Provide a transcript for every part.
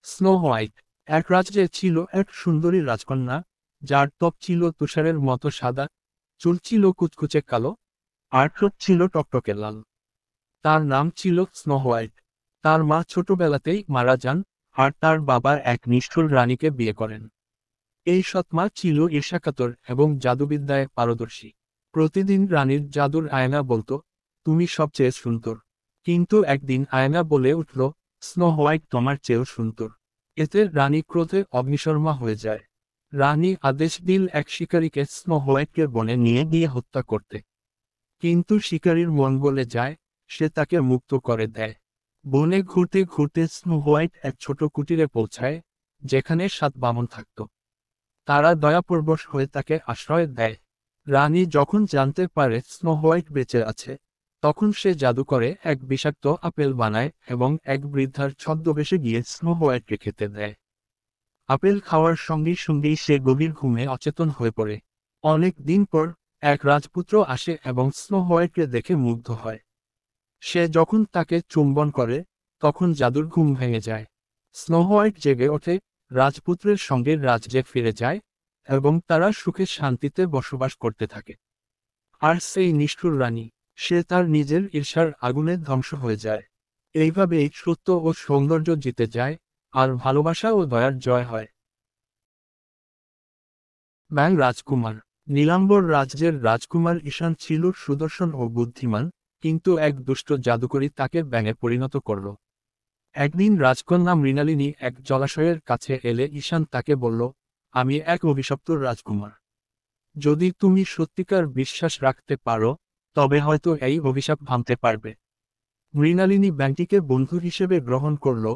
Snow white. এক রাজ্যে ছিল এক সুন্দরী রাজকন্যা, যার ত্বক ছিল তুষারের মতো সাদা, চুল ছিল কুচকুচে কালো, আর ঠোঁট ছিল টকটকে লাল। তার নাম ছিল স্নো হোয়াইট। তার মা ছোটবেলাতেই মারা যান, আর তার বাবা এক নিষ্ঠুর রানীকে বিয়ে করেন। এই সৎমা ছিল ঈর্ষাকাতর এবং জাদুবিদ্যায় পারদর্শী। প্রতিদিন রানীর জাদুর আয়না বলতো, তুমি সবচেয়ে সুন্দর। কিন্তু একদিন আয়না বলে উঠল, স্নো হোয়াইট তোমার চেয়েও সুন্দর। এতে রানী ক্রোধে অগ্নিশর্মা হয়ে যায়। রানী আদেশ দিল এক শিকারীকে স্নো হোয়াইটকে বনে নিয়ে গিয়ে হত্যা করতে। কিন্তু শিকারীর মন গলে যায়, সে তাকে মুক্ত করে দেয়। বনে ঘুরতে ঘুরতে স্নো হোয়াইট এক ছোট কুটিরে পৌঁছায়, যেখানে 7 বামন থাকত। তারা দয়াপরবশ হয়ে তাকে আশ্রয় দেয়। রানী যখন জানতে পারে স্নো হোয়াইট বেঁচে আছে, তখন সে জাদু করে এক বিষাক্ত আপেল বানায় এবং এক বৃদ্ধার ছদ্মবেশে গিয়ে স্নো হোয়াইটকে খেতে দেয়। আপেল খাওয়ার সঙ্গে সঙ্গেই সে গভীর ঘুমে অচেতন হয়ে পড়ে। অনেক দিন পর এক রাজপুত্র আসে এবং স্নো হোয়াইটকে দেখে মুগ্ধ হয়। সে যখন তাকে চুম্বন করে, তখন জাদুর ঘুম ভেঙে যায়। স্নো হোয়াইট জেগে ওঠে, রাজপুত্রের সঙ্গে রাজ্যে ফিরে যায়, এবং তারা সুখে শান্তিতে বসবাস করতে থাকে। আর সেই নিষ্ঠুর রানী, সে তার নিজের ঈর্ষার আগুনে ধ্বংস হয়ে যায়। এইভাবেই সত্য ও সৌন্দর্য জিতে যায়, আর ভালোবাসা ও দয়ার জয় হয়। ব্যাং রাজকুমার। নীলাম্বর রাজ্যের রাজকুমার ঈশান ছিল সুদর্শন ও বুদ্ধিমান, কিন্তু এক দুষ্ট জাদুকরী তাকে ব্যাঙে পরিণত করল। একদিন রাজকন্যা মৃণালিনী এক জলাশয়ের কাছে এলে ঈশান তাকে বলল, আমি এক অভিশপ্ত রাজকুমার। যদি তুমি সত্যিকার বিশ্বাস রাখতে পারো, তবে হয়তো এই অভিশাপ ভাঙতে পারবে। মৃণালিনী ব্যাংটিকে বন্ধু হিসেবে গ্রহণ করল,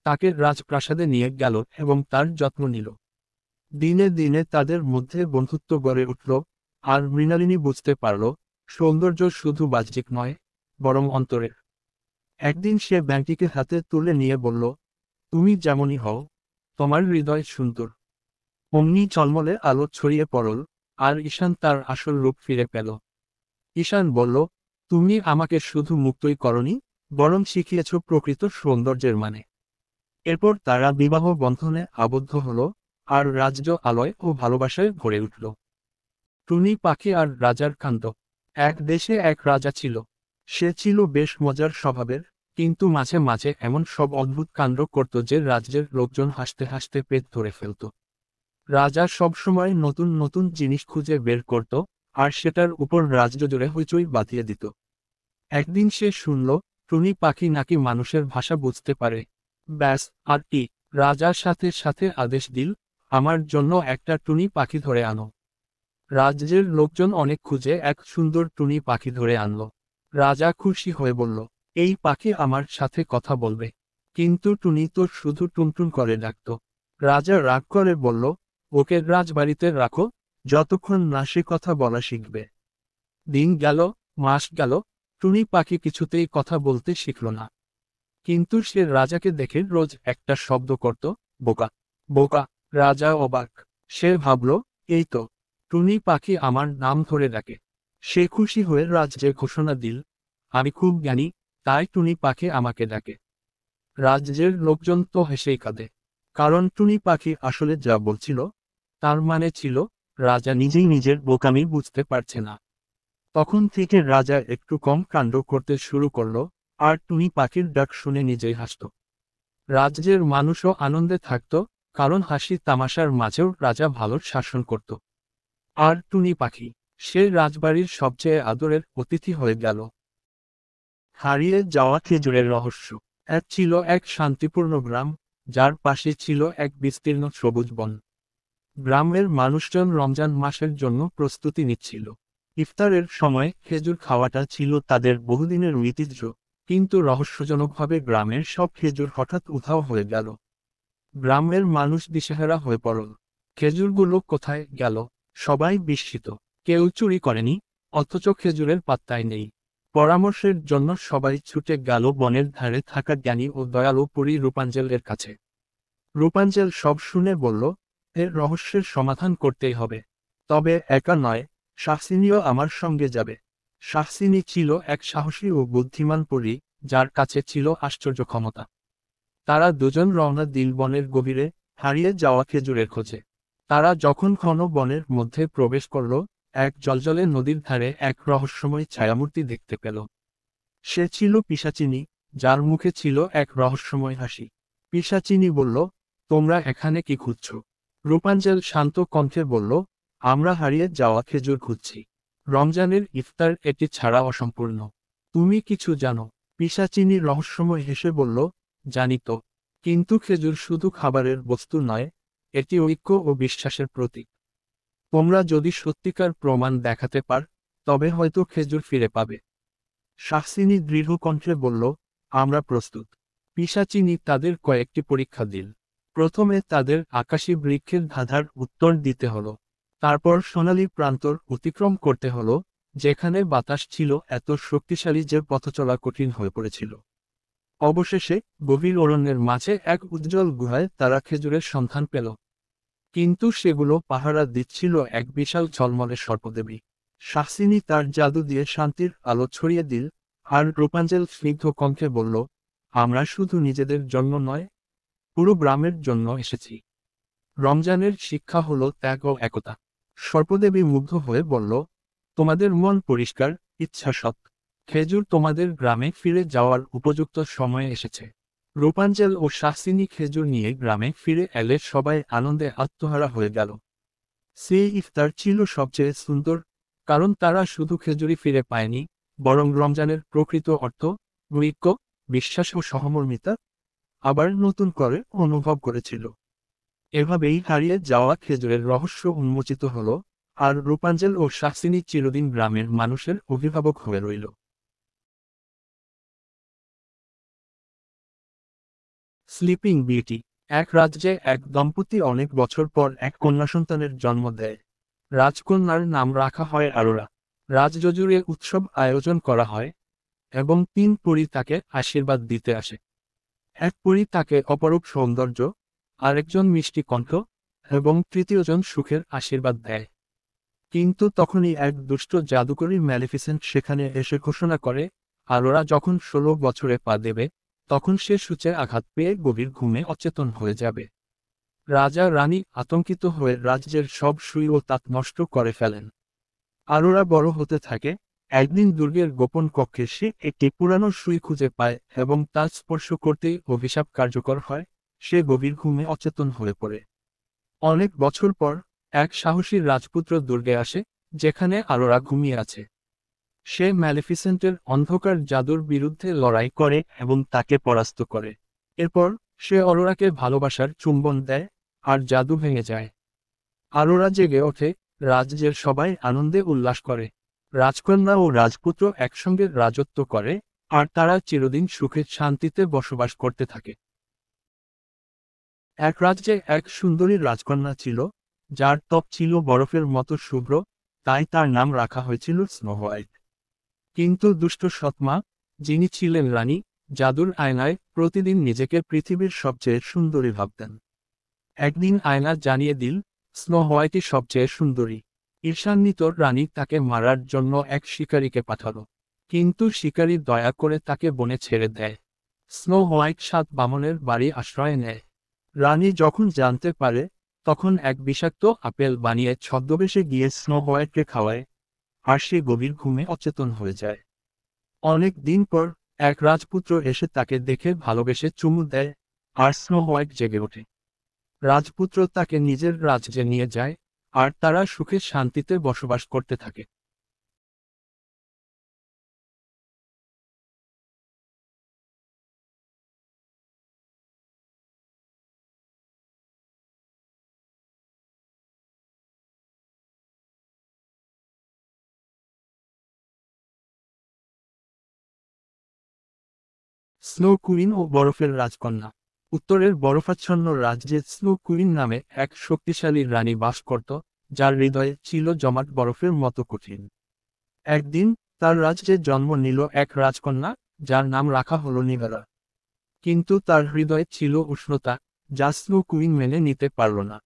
তাকে রাজপ্রাসাদে নিয়ে গেল এবং তার যত্ন নিল। দিনে দিনে তাদের মধ্যে বন্ধুত্ব গড়ে উঠল, আর মৃণালিনী বুঝতে পারল, সৌন্দর্য শুধু বাহ্যিক নয়, বরং অন্তরের। একদিন সে ব্যাংকটিকে হাতে তুলে নিয়ে বলল, তুমি যেমনই হও, তোমার হৃদয় সুন্দর। অমনি ঝলমলে আলো ছড়িয়ে পড়ল, আর ঈশান তার আসল রূপ ফিরে পেল। ঈশান বলল, তুমি আমাকে শুধু মুক্তই করনি, বরং শিখিয়েছ প্রকৃত সৌন্দর্যের মানে। এরপর তারা বিবাহ বন্ধনে আবদ্ধ হল, আর রাজ্য আলোয় ও ভালোবাসায় ভরে উঠল। টুনি পাখি আর রাজার কাণ্ড। এক দেশে এক রাজা ছিল। সে ছিল বেশ মজার স্বভাবের, কিন্তু মাঝে মাঝে এমন সব অদ্ভুত কাণ্ড করত যে রাজ্যের লোকজন হাসতে হাসতে পেট ধরে ফেলত। রাজা সবসময় নতুন নতুন জিনিস খুঁজে বের করত, আর সেটার উপর রাজ্য জুড়ে হইচই বাঁধিয়ে দিত। একদিন সে শুনল, টুনি পাখি নাকি মানুষের ভাষা বুঝতে পারে। ব্যাস, আর কি! রাজার সাথে সাথে আদেশ দিল, আমার জন্য একটা টুনি পাখি ধরে আনো। রাজ্যের লোকজন অনেক খুঁজে এক সুন্দর টুনি পাখি ধরে আনল। রাজা খুশি হয়ে বলল, এই পাখি আমার সাথে কথা বলবে। কিন্তু টুনি তো শুধু টুনটুন করে ডাকত। রাজা রাগ করে বলল, ওকে রাজবাড়িতে রাখো, যতক্ষণ না সে কথা বলা শিখবে। দিন গেল, মাস গেল, টুনি পাখি কিছুতেই কথা বলতে শিখল না। কিন্তু সে রাজাকে দেখে রোজ একটা শব্দ করত, বোকা, বোকা। রাজা অবাক। সে ভাবল, এই তো, টুনি পাখি আমার নাম ধরে ডাকে। সে খুশি হয়ে রাজ্যে ঘোষণা দিল, আমি খুব জ্ঞানী, তাই টুনি পাখি আমাকে ডাকে। রাজ্যের লোকজন তো হেসেই কাঁদে। কারণ টুনি পাখি আসলে যা বলছিল, তার মানে ছিল, রাজা নিজেই নিজের বোকামি বুঝতে পারছে না। তখন থেকে রাজা একটু কম কাণ্ড করতে শুরু করল, আর টুনি পাখির ডাক শুনে নিজেই হাসত। রাজ্যের মানুষও আনন্দে থাকত, কারণ হাসি তামাশার মাঝেও রাজা ভালো শাসন করত। আর টুনি পাখি, সে রাজবাড়ির সবচেয়ে আদরের অতিথি হয়ে গেল। হারিয়ে যাওয়া খেজুরের রহস্য। ছিল এক শান্তিপূর্ণ গ্রাম, যার পাশে ছিল এক বিস্তীর্ণ সবুজ বন। গ্রামের মানুষজন রমজান মাসের জন্য প্রস্তুতি নিচ্ছিল। ইফতারের সময় খেজুর খাওয়াটা ছিল তাদের বহুদিনের ঐতিহ্য, কিন্তু রহস্যজনকভাবে গ্রামের সব খেজুর হঠাৎ উধাও হয়ে গেল। গ্রামের মানুষ দিশেহারা হয়ে পড়ল। খেজুরগুলো কোথায় গেল? সবাই বিস্মিত। কেউ চুরি করেনি, অথচ খেজুরের পাত্তাই নেই। পরামর্শের জন্য সবাই ছুটে গেল বনের ধারে থাকা জ্ঞানী ও দয়ালু পরী রূপাঞ্জলের কাছে। রূপাঞ্জল সব শুনে বলল, এর রহস্যের সমাধান করতেই হবে। তবে একা নয়, শাহসিনীও আমার সঙ্গে যাবে। শাহসিনী ছিল এক সাহসী ও বুদ্ধিমান পরী, যার কাছে ছিল আশ্চর্য ক্ষমতা। তারা দুজন রওনা দিল বনের গভীরে, হারিয়ে যাওয়া খেজুরের খোঁজে। তারা যখন ঘন বনের মধ্যে প্রবেশ করল, এক জলজলে নদীর ধারে এক রহস্যময় ছায়ামূর্তি দেখতে পেল। সে ছিল পিশাচিনী, যার মুখে ছিল এক রহস্যময় হাসি। পিশাচিনী বলল, তোমরা এখানে কি খুঁজছ? রূপাঞ্জল শান্ত কণ্ঠে বলল, আমরা হারিয়ে যাওয়া খেজুর খুঁজছি। রমজানের ইফতার এটি ছাড়া অসম্পূর্ণ। তুমি কিছু জানো? পিশাচিনী রহস্যময় হেসে বলল, জানি তো। কিন্তু খেজুর শুধু খাবারের বস্তু নয়, এটি ঐক্য ও বিশ্বাসের প্রতীক। তোমরা যদি সত্যিকার প্রমাণ দেখাতে পার, তবে হয়তো খেজুর ফিরে পাবে। শাহসিনী দৃঢ় কণ্ঠে বলল, আমরা প্রস্তুত। পিশাচিনী তাদের কয়েকটি পরীক্ষা দিল। প্রথমে তাদের আকাশী বৃক্ষের ধাঁধার উত্তর দিতে হলো। তারপর সোনালী প্রান্তর অতিক্রম করতে হলো, যেখানে বাতাস ছিল এত শক্তিশালী যে পথচলা কঠিন হয়ে পড়েছিল। অবশেষে গভীর অরণ্যের মাঝে এক উজ্জ্বল গুহায় তারা খেজুরের সন্ধান পেল। কিন্তু সেগুলো পাহারা দিচ্ছিল এক বিশাল ঝলমলে সর্পদেবী। শাহসিনী তার জাদু দিয়ে শান্তির আলো ছড়িয়ে দিল, আর রূপাঞ্জল স্নিগ্ধ কণ্ঠে বলল, আমরা শুধু নিজেদের জন্য নয়, পুরো গ্রামের জন্য এসেছি। রমজানের শিক্ষা হলো ত্যাগ ও একতা। সর্পদেবী মুগ্ধ হয়ে বলল, তোমাদের মন পরিষ্কার, ইচ্ছা সৎ। খেজুর তোমাদের গ্রামে ফিরে যাওয়ার উপযুক্ত সময় এসেছে। রূপাঞ্জল ও শাহসিনী খেজুর নিয়ে গ্রামে ফিরে এলে সবাই আনন্দে আত্মহারা হয়ে গেল। সেই ইফতার ছিল সবচেয়ে সুন্দর, কারণ তারা শুধু খেজুরি ফিরে পায়নি, বরং রমজানের প্রকৃত অর্থ, ঐক্য, বিশ্বাস ও সহমর্মিতা আবার নতুন করে অনুভব করেছিল। এভাবেই হারিয়ে যাওয়া খেজুরের রহস্য উন্মোচিত হল, আর রূপাঞ্জল ও শাহসিনী চিরদিন গ্রামের মানুষের অভিভাবক হয়ে রইল। Sleeping beauty. এক রাজ্যে এক দম্পতি অনেক বছর পর এক কন্যা সন্তানের জন্ম দেয়। রাজকন্যার নাম রাখা হয় আরোরা। রাজজুড়ে উৎসব আয়োজন করা হয়, এবং 3 পরী তাকে আশীর্বাদ দিতে আসে। এক পরী তাকে অপরূপ সৌন্দর্য, আরেকজন মিষ্টি কণ্ঠ, এবং তৃতীয়জন সুখের আশীর্বাদ দেয়। কিন্তু তখনই এক দুষ্ট জাদুকরী ম্যালেফিসেন্ট সেখানে এসে ঘোষণা করে, আরোরা যখন 16 বছরে পা দেবে, তখন সে সূচে আঘাত পেয়ে গভীর ঘুমে অচেতন হয়ে যাবে। রাজা রানী আতঙ্কিত হয়ে রাজ্যের সব সুই ও তাঁত নষ্ট করে ফেলেন। আরোরা বড় হতে থাকে। একদিন দুর্গের গোপন কক্ষে সে একটি পুরানো সুই খুঁজে পায় এবং তার স্পর্শ করতেই অভিশাপ কার্যকর হয়। সে গভীর ঘুমে অচেতন হয়ে পড়ে। অনেক বছর পর এক সাহসী রাজপুত্র দুর্গে আসে, যেখানে আরোরা ঘুমিয়ে আছে। সে ম্যালেফিসেন্টের অন্ধকার জাদুর বিরুদ্ধে লড়াই করে এবং তাকে পরাস্ত করে। এরপর সে অরোরাকে ভালোবাসার চুম্বন দেয়, আর জাদু ভেঙে যায়। আরোরা জেগে ওঠে, রাজ্যের সবাই আনন্দে উল্লাস করে। রাজকন্যা ও রাজপুত্র একসঙ্গে রাজত্ব করে, আর তারা চিরদিন সুখে শান্তিতে বসবাস করতে থাকে। এক রাজ্যে এক সুন্দরী রাজকন্যা ছিল, যার ত্বক ছিল বরফের মতো শুভ্র, তাই তার নাম রাখা হয়েছিল স্নো হোয়াইট। কিন্তু দুষ্ট সৎমা, যিনি ছিলেন রানী, জাদুর আয়নায় প্রতিদিন নিজেকে পৃথিবীর সবচেয়ে সুন্দরী ভাবতেন। একদিন আয়না জানিয়ে দিল, স্নো হোয়াইটই সবচেয়ে সুন্দরী। ঈর্ষান্বিত রানী তাকে মারার জন্য এক শিকারীকে পাঠালো। কিন্তু শিকারী দয়া করে তাকে বনে ছেড়ে দেয়। স্নো হোয়াইট 7 বামনের বাড়ি আশ্রয় নেয়। রানী যখন জানতে পারে, তখন এক বিষাক্ত আপেল বানিয়ে ছদ্মবেশে গিয়ে স্নো হোয়াইটকে খাওয়ায়, আর সে গভীর ঘুমে অচেতন হয়ে যায়। অনেক দিন পর এক রাজপুত্র এসে তাকে দেখে ভালোবেসে চুমু দেয়, আর স্নো হোয়াইট জেগে ওঠে। রাজপুত্র তাকে নিজের রাজ্যে নিয়ে যায়, আর তারা সুখে শান্তিতে বসবাস করতে থাকে। স্নো কুইন ও বরফের রাজকন্যা। উত্তরের বরফাচ্ছন্ন রাজ্যে স্নো কুইন নামে এক শক্তিশালী রানী বাস করত, যার হৃদয়ে ছিল জমাট বরফের মতো কঠিন। একদিন তার রাজ্যে জন্ম নিল এক রাজকন্যা, যার নাম রাখা হলো নিভেরা। কিন্তু তার হৃদয়ে ছিল উষ্ণতা, যা স্নো কুইন মেনে নিতে পারল না।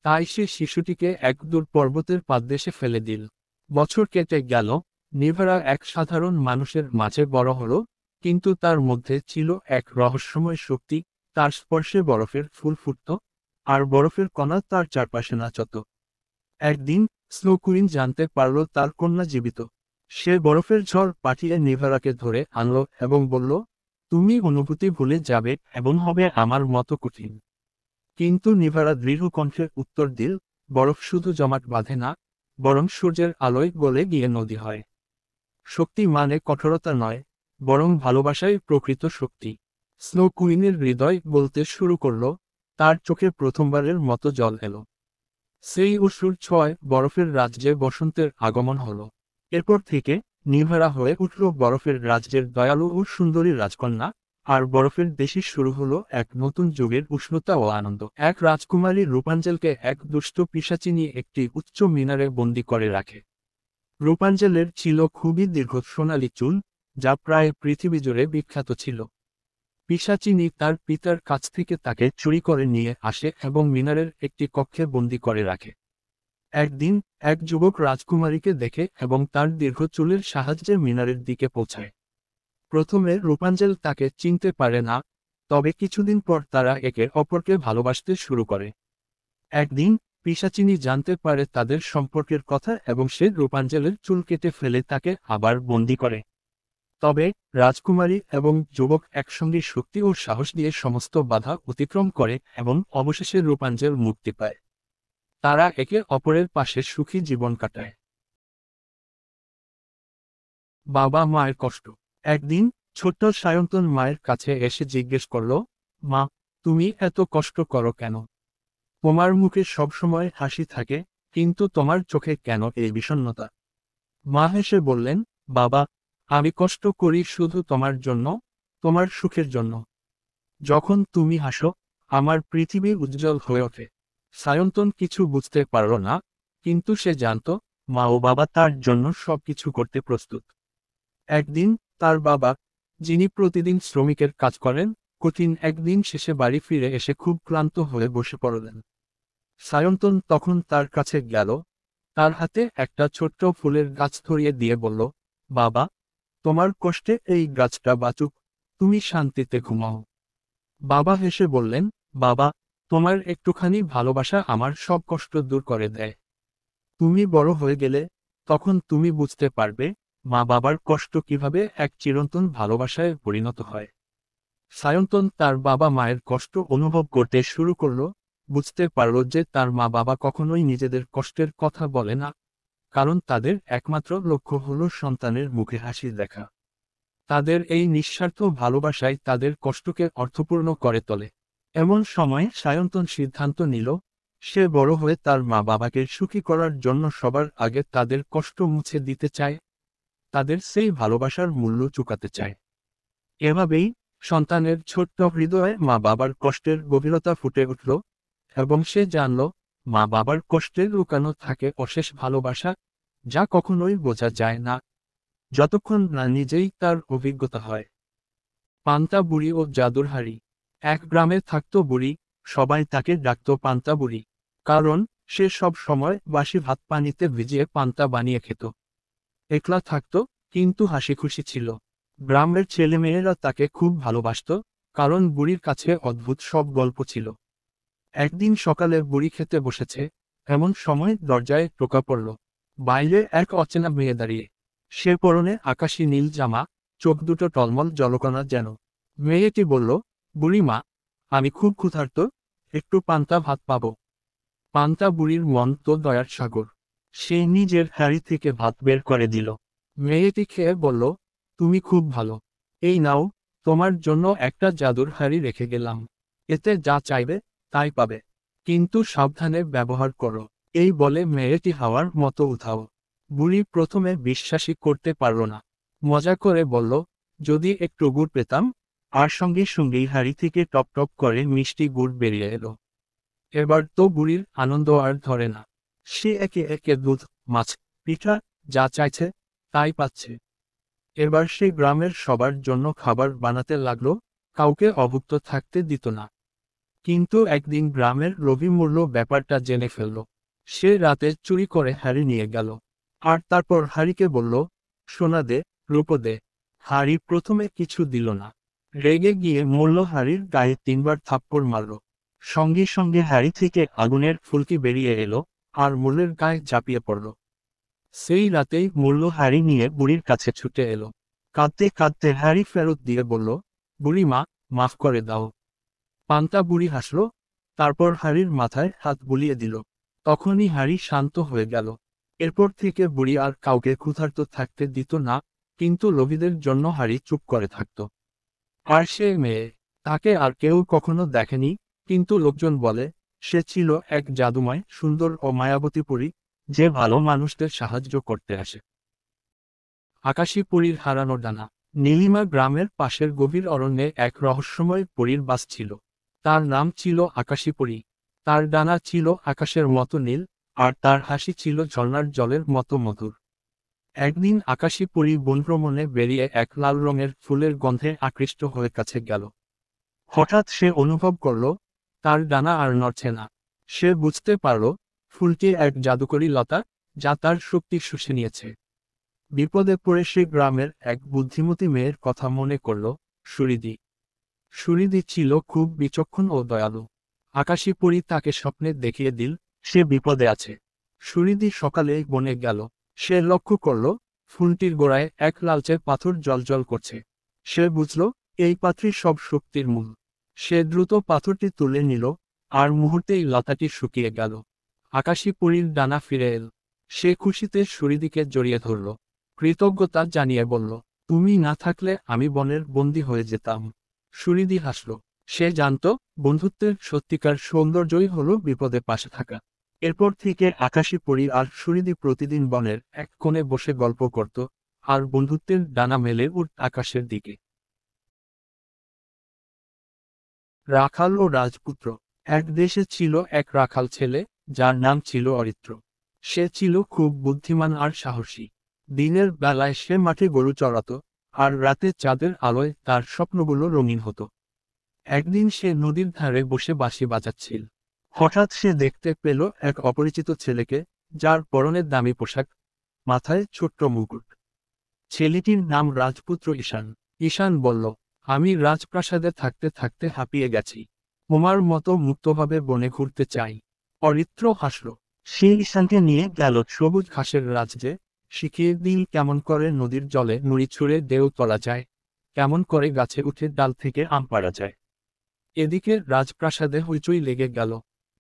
তাই সে শিশুটিকে এক দূর পর্বতের পাদদেশে ফেলে দিল। বছর কেটে গেল, নিভেরা এক সাধারণ মানুষের মাঝে বড় হলো, কিন্তু তার মধ্যে ছিল এক রহস্যময় শক্তি, তার স্পর্শে বরফের ফুল ফুটত, আর বরফের কণা তার চারপাশে নাচত। একদিন স্নো কুইন জানতে পারল তার কন্যা জীবিত। সে বরফের ঝড় পাঠিয়ে নিভারাকে ধরে আনল এবং বলল, তুমি অনুভূতি ভুলে যাবে এবং হবে আমার মতো কঠিন। কিন্তু নিভারা দৃঢ় কণ্ঠে উত্তর দিল, বরফ শুধু জমাট বাঁধে না, বরং সূর্যের আলোয় গলে গিয়ে নদী হয়। শক্তি মানে কঠোরতা নয়, বরং ভালোবাসাই প্রকৃত শক্তি। স্নো কুইনের হৃদয় বলতে শুরু করল, তার চোখে প্রথমবারের মতো জল এলো। সেই অশ্রুর ছোঁয়ায় বরফের রাজ্যে বসন্তের আগমন হলো। এরপর থেকে নিভারা হয়ে উঠল বরফের রাজ্যের দয়ালু ও সুন্দরী রাজকন্যা, আর বরফের দেশে শুরু হলো এক নতুন যুগের উষ্ণতা ও আনন্দ। এক রাজকুমারী রূপাঞ্জলকে এক দুষ্ট পিশাচিনী একটি উচ্চ মিনারে বন্দী করে রাখে। রূপাঞ্জলের ছিল খুবই দীর্ঘ সোনালী চুল, যা প্রায় পৃথিবী জুড়ে বিখ্যাত ছিল। পিশাচিনী তার পিতার কাছ থেকে তাকে চুরি করে নিয়ে আসে এবং মিনারের একটি কক্ষে বন্দী করে রাখে। একদিন এক যুবক রাজকুমারীকে দেখে এবং তার দীর্ঘ চুলের সাহায্যে মিনারের দিকে পৌঁছায়। প্রথমে রূপাঞ্জল তাকে চিনতে পারে না, তবে কিছুদিন পর তারা একে অপরকে ভালোবাসতে শুরু করে। একদিন পিশাচিনী জানতে পারে তাদের সম্পর্কের কথা এবং সে রূপাঞ্জলের চুল কেটে ফেলে তাকে আবার বন্দী করে। তবে রাজকুমারী এবং যুবক একসঙ্গে শক্তি ও সাহস দিয়ে সমস্ত বাধা অতিক্রম করে এবং অবশেষে রূপাঞ্জল মুক্তি পায়। তারা একে অপরের পাশে সুখী জীবন কাটায়। বাবা মায়ের কষ্ট। একদিন ছোট্ট সায়ন্তন মায়ের কাছে এসে জিজ্ঞেস করল, মা, তুমি এত কষ্ট করো কেন? তোমার মুখে সবসময় হাসি থাকে, কিন্তু তোমার চোখে কেন এই বিষণ্ণতা? মা হেসে বললেন, বাবা, আমি কষ্ট করি শুধু তোমার জন্য, তোমার সুখের জন্য। যখন তুমি হাসো, আমার পৃথিবী উজ্জ্বল হয়ে ওঠে। সায়ন্তন কিছু বুঝতে পারল না, কিন্তু সে জানত মা ও বাবা তার জন্য সবকিছু করতে প্রস্তুত। একদিন তার বাবা, যিনি প্রতিদিন শ্রমিকের কাজ করেন, কঠিন একদিন শেষে বাড়ি ফিরে এসে খুব ক্লান্ত হয়ে বসে পড়লেন। সায়ন্তন তখন তার কাছে গেল, তার হাতে একটা ছোট্ট ফুলের গাছ ধরিয়ে দিয়ে বলল, বাবা, তোমার কষ্টে এই গাছটা বাঁচুক, তুমি শান্তিতে ঘুমাও। বাবা হেসে বললেন, বাবা, তোমার একটুখানি ভালোবাসা আমার সব কষ্ট দূর করে দেয়। তুমি বড় হয়ে গেলে, তখন তুমি বুঝতে পারবে মা বাবার কষ্ট কিভাবে এক চিরন্তন ভালোবাসায় পরিণত হয়। সায়ন্তন তার বাবা মায়ের কষ্ট অনুভব করতে শুরু করল, বুঝতে পারল যে তার মা বাবা কখনোই নিজেদের কষ্টের কথা বলে না, কারণ তাদের একমাত্র লক্ষ্য হলো সন্তানের মুখে হাসি দেখা। তাদের এই নিঃস্বার্থ ভালোবাসায় তাদের কষ্টকে অর্থপূর্ণ করে তোলে। এমন সময় সায়ন্তন সিদ্ধান্ত নিল, সে বড় হয়ে তার মা বাবাকে সুখী করার জন্য সবার আগে তাদের কষ্ট মুছে দিতে চায়, তাদের সেই ভালোবাসার মূল্য চুকাতে চায়। এভাবেই সন্তানের ছোট্ট হৃদয়ে মা বাবার কষ্টের গভীরতা ফুটে উঠল, এবং সে জানল মা বাবার কষ্টে লুকানো থাকে অশেষ ভালোবাসা, যা কখনোই বোঝা যায় না, যতক্ষণ না নিজেই তার অভিজ্ঞতা হয়। পান্তা বুড়ি ও জাদুর হাড়ি। এক গ্রামে থাকত বুড়ি, সবাই তাকে ডাকত পান্তা বুড়ি, কারণ সে সব সময় বাসি ভাত পানিতে ভিজিয়ে পান্তা বানিয়ে খেত। একলা থাকত, কিন্তু হাসি খুশি ছিল। গ্রামের ছেলেমেয়েরা তাকে খুব ভালোবাসত, কারণ বুড়ির কাছে অদ্ভুত সব গল্প ছিল। একদিন সকালে বুড়ি খেতে বসেছে, এমন সময় দরজায় টোকা পড়ল। বাইরে এক অচেনা মেয়ে দাঁড়িয়ে। সে পরনে আকাশী নীল জামা, চোখ দুটো টলমল জলকণা যেন। মেয়েটি বলল, বুড়িমা, আমি খুব ক্ষুধার্ত, একটু পান্তা ভাত পাবো? পান্তা বুড়ির মন তো দয়ার সাগর। সে নিজের হাঁড়ি থেকে ভাত বের করে দিল। মেয়েটি খেয়ে বলল, তুমি খুব ভালো। এই নাও, তোমার জন্য একটা জাদুর হাঁড়ি রেখে গেলাম। এতে যা চাইবে তাই পাবে, কিন্তু সাবধানে ব্যবহার করো। এই বলে মেয়েটি হাওয়ার মতো উধাও। বুড়ি প্রথমে বিশ্বাসই করতে পারল না। মজা করে বলল, যদি একটু গুড় পেতাম। আর সঙ্গে সঙ্গেই হাঁড়ি থেকে টপ টপ করে মিষ্টি গুড় বেরিয়ে এলো। এবার তো বুড়ির আনন্দ আর ধরে না। সে একে একে দুধ, মাছ, পিঠা, যা চাইছে তাই পাচ্ছে। এবার সে গ্রামের সবার জন্য খাবার বানাতে লাগলো, কাউকে অভুক্ত থাকতে দিত না। কিন্তু একদিন গ্রামের লোভী মূল্য ব্যাপারটা জেনে ফেলল। সে রাতে চুরি করে হাঁড়ি নিয়ে গেল, আর তারপর হাঁড়িকে বলল, সোনা দে, রূপো দে। হাঁড়ি প্রথমে কিছু দিল না, রেগে গিয়ে মল্ল হ্যারির গায়ে 3বার থাপ্পড় মারল। সঙ্গে সঙ্গে হ্যারি থেকে আগুনের ফুলকি বেরিয়ে এলো আর মল্লের গায়ে ঝাঁপিয়ে পড়ল। সেই রাতেই মল্ল হ্যারি নিয়ে বুড়ির কাছে ছুটে এলো। কাঁদতে কাঁদতে হ্যারি ফেরত দিয়ে বলল, বুড়ি মা, মাফ করে দাও। পান্তা বুড়ি হাসল, তারপর হ্যারির মাথায় হাত বুলিয়ে দিল। তখনই হ্যারি শান্ত হয়ে গেল। এরপর থেকে বুড়ি আর কাউকে ক্ষুধার্ত থাকতে দিত না, কিন্তু লোভীদের জন্য হ্যারি চুপ করে থাকত। আর সে মেয়ে, তাকে আর কেউ কখনো দেখেনি, কিন্তু লোকজন বলে সে ছিল এক জাদুময় সুন্দর ও মায়াবতী পরী, যে ভালো মানুষদের সাহায্য করতে আসে। আকাশী পরীর হারানো ডানা। নীলিমা গ্রামের পাশের গভীর অরণ্যে এক রহস্যময় পরীর বাস ছিল। তার নাম ছিল আকাশী পরী। তার ডানা ছিল আকাশের মতো নীল, আর তার হাসি ছিল ঝর্ণার জলের মতো মধুর। একদিন আকাশী পরী বনভ্রমণে বেরিয়ে এক লাল রঙের ফুলের গন্ধে আকৃষ্ট হয়ে কাছে গেল। হঠাৎ সে অনুভব করল তার ডানা আর নড়ছে না। সে বুঝতে পারল ফুলটি এক জাদুকরী লতা, যা তার শক্তি শুষে নিয়েছে। বিপদে পড়ে সে গ্রামের এক বুদ্ধিমতী মেয়ের কথা মনে করল, সুরিদি। সুরিদি ছিল খুব বিচক্ষণ ও দয়ালু। আকাশী পরী তাকে স্বপ্নে দেখিয়ে দিল সে বিপদে আছে। সুরিদি সকালেই বনে গেল। সে লক্ষ্য করল ফুলটির গোড়ায় এক লালচে পাথর জ্বলজ্বল করছে। সে বুঝল এই পাথরই সব শক্তির মূল। সে দ্রুত পাথরটি তুলে নিল, আর মুহূর্তেই লতাটি শুকিয়ে গেল। আকাশী পরীর ডানা ফিরে এল। সে খুশিতে সুরিদিকে জড়িয়ে ধরল। কৃতজ্ঞতা জানিয়ে বলল, তুমি না থাকলে আমি বনের বন্দী হয়ে যেতাম। সুরিদি হাসল। সে জানত বন্ধুত্বের সত্যিকার সৌন্দর্যই হলো বিপদে পাশে থাকা। এরপর থেকে আকাশী পরী আর সুরিদি প্রতিদিন বনের এক কোণে বসে গল্প করত, আর বন্ধুত্বের ডানা মেলে উঠ আকাশের দিকে। রাখাল ও রাজপুত্র। এক দেশে ছিল এক রাখাল ছেলে, যার নাম ছিল অরিত্র। সে ছিল খুব বুদ্ধিমান আর সাহসী। দিনের বেলায় সে মাঠে গরু চড়াত, আর রাতে চাঁদের আলোয় তার স্বপ্নগুলো রঙিন হতো। একদিন সে নদীর ধারে বসে বাঁশি বাজাচ্ছিল। হঠাৎ সে দেখতে পেল এক অপরিচিত ছেলেকে, যার পরনে দামি পোশাক, মাথায় ছোট্ট মুকুট। ছেলেটির নাম রাজপুত্র ঈশান। ঈশান বলল, আমি রাজপ্রাসাদে থাকতে থাকতে হাঁপিয়ে গেছি। তোমার মতো মুক্তভাবে বনে ঘুরতে চাই। অরিত্র হাসল। সে ঈশানকে নিয়ে গেল সবুজ ঘাসের রাজ্যে, শিখিয়ে দিল কেমন করে নদীর জলে নুড়ি ছুঁড়ে ঢেউ তোলা যায়, কেমন করে গাছে উঠে ডাল থেকে আম পাড়া যায়। এদিকে রাজপ্রাসাদে হইচই লেগে গেল।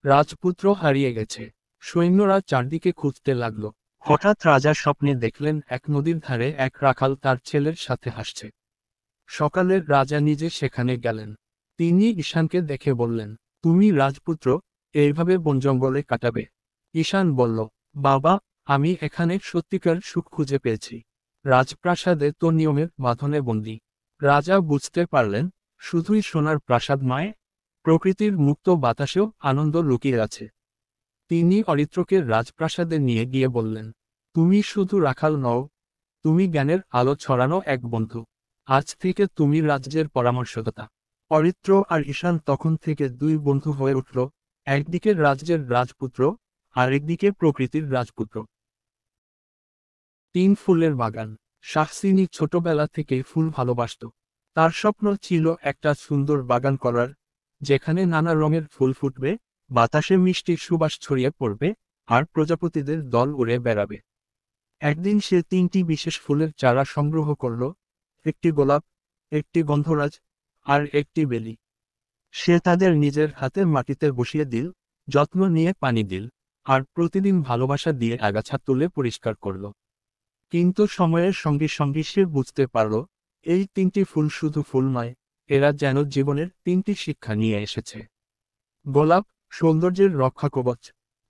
রাজপুত্র হারিয়ে গেছে। সৈন্যরা চারদিকে খুঁজতে লাগলো। হঠাৎ রাজা স্বপ্নে দেখলেন এক নদীর ধারে এক রাখাল তার ছেলের সাথে হাসছে। সকালে রাজা নিজে সেখানে গেলেন। তিনি ঈশানকে দেখে বললেন, তুমি রাজপুত্র, এইভাবে বনজঙ্গলে কাটাবে? ঈশান বলল, বাবা, আমি এখানে সত্যিকার সুখ খুঁজে পেয়েছি। রাজপ্রাসাদে তো নিয়মের বাঁধনে বন্দী। রাজা বুঝতে পারলেন শুধুই সোনার প্রাসাদ নয়, প্রকৃতির মুক্ত বাতাসেও আনন্দ লুকিয়ে আছে। তিনি অরিত্রকে রাজপ্রাসাদে নিয়ে গিয়ে বললেন, তুমি শুধু রাখাল নও, তুমি জ্ঞানের আলো ছড়ানো এক বন্ধু। আজ থেকে তুমি রাজ্যের পরামর্শদাতা। অরিত্র আর ঈশান তখন থেকে দুই বন্ধু হয়ে উঠল, একদিকে রাজ্যের রাজপুত্র, আর একদিকে প্রকৃতির রাজপুত্র। 3 ফুলের বাগান। শাহসিনী ছোটবেলা থেকেই ফুল ভালোবাসত। তার স্বপ্ন ছিল একটা সুন্দর বাগান করার, যেখানে নানা রঙের ফুল ফুটবে, বাতাসে মিষ্টি সুবাস ছড়িয়ে পড়বে, আর প্রজাপতিদের দল উড়ে বেড়াবে। একদিন সে 3টি বিশেষ ফুলের চারা সংগ্রহ করল, একটি গোলাপ, একটি গন্ধরাজ, আর একটি বেলি। সে তাদের নিজের হাতে মাটিতে বসিয়ে দিল, যত্ন নিয়ে পানি দিল, আর প্রতিদিন ভালোবাসা দিয়ে আগাছা তুলে পরিষ্কার করল। কিন্তু সময়ের সঙ্গে সঙ্গে সে বুঝতে পারল এই 3টি ফুল শুধু ফুল নয়, এরা যেন জীবনের 3টি শিক্ষা নিয়ে এসেছে। গোলাপ, সৌন্দর্যের রক্ষাকবচ।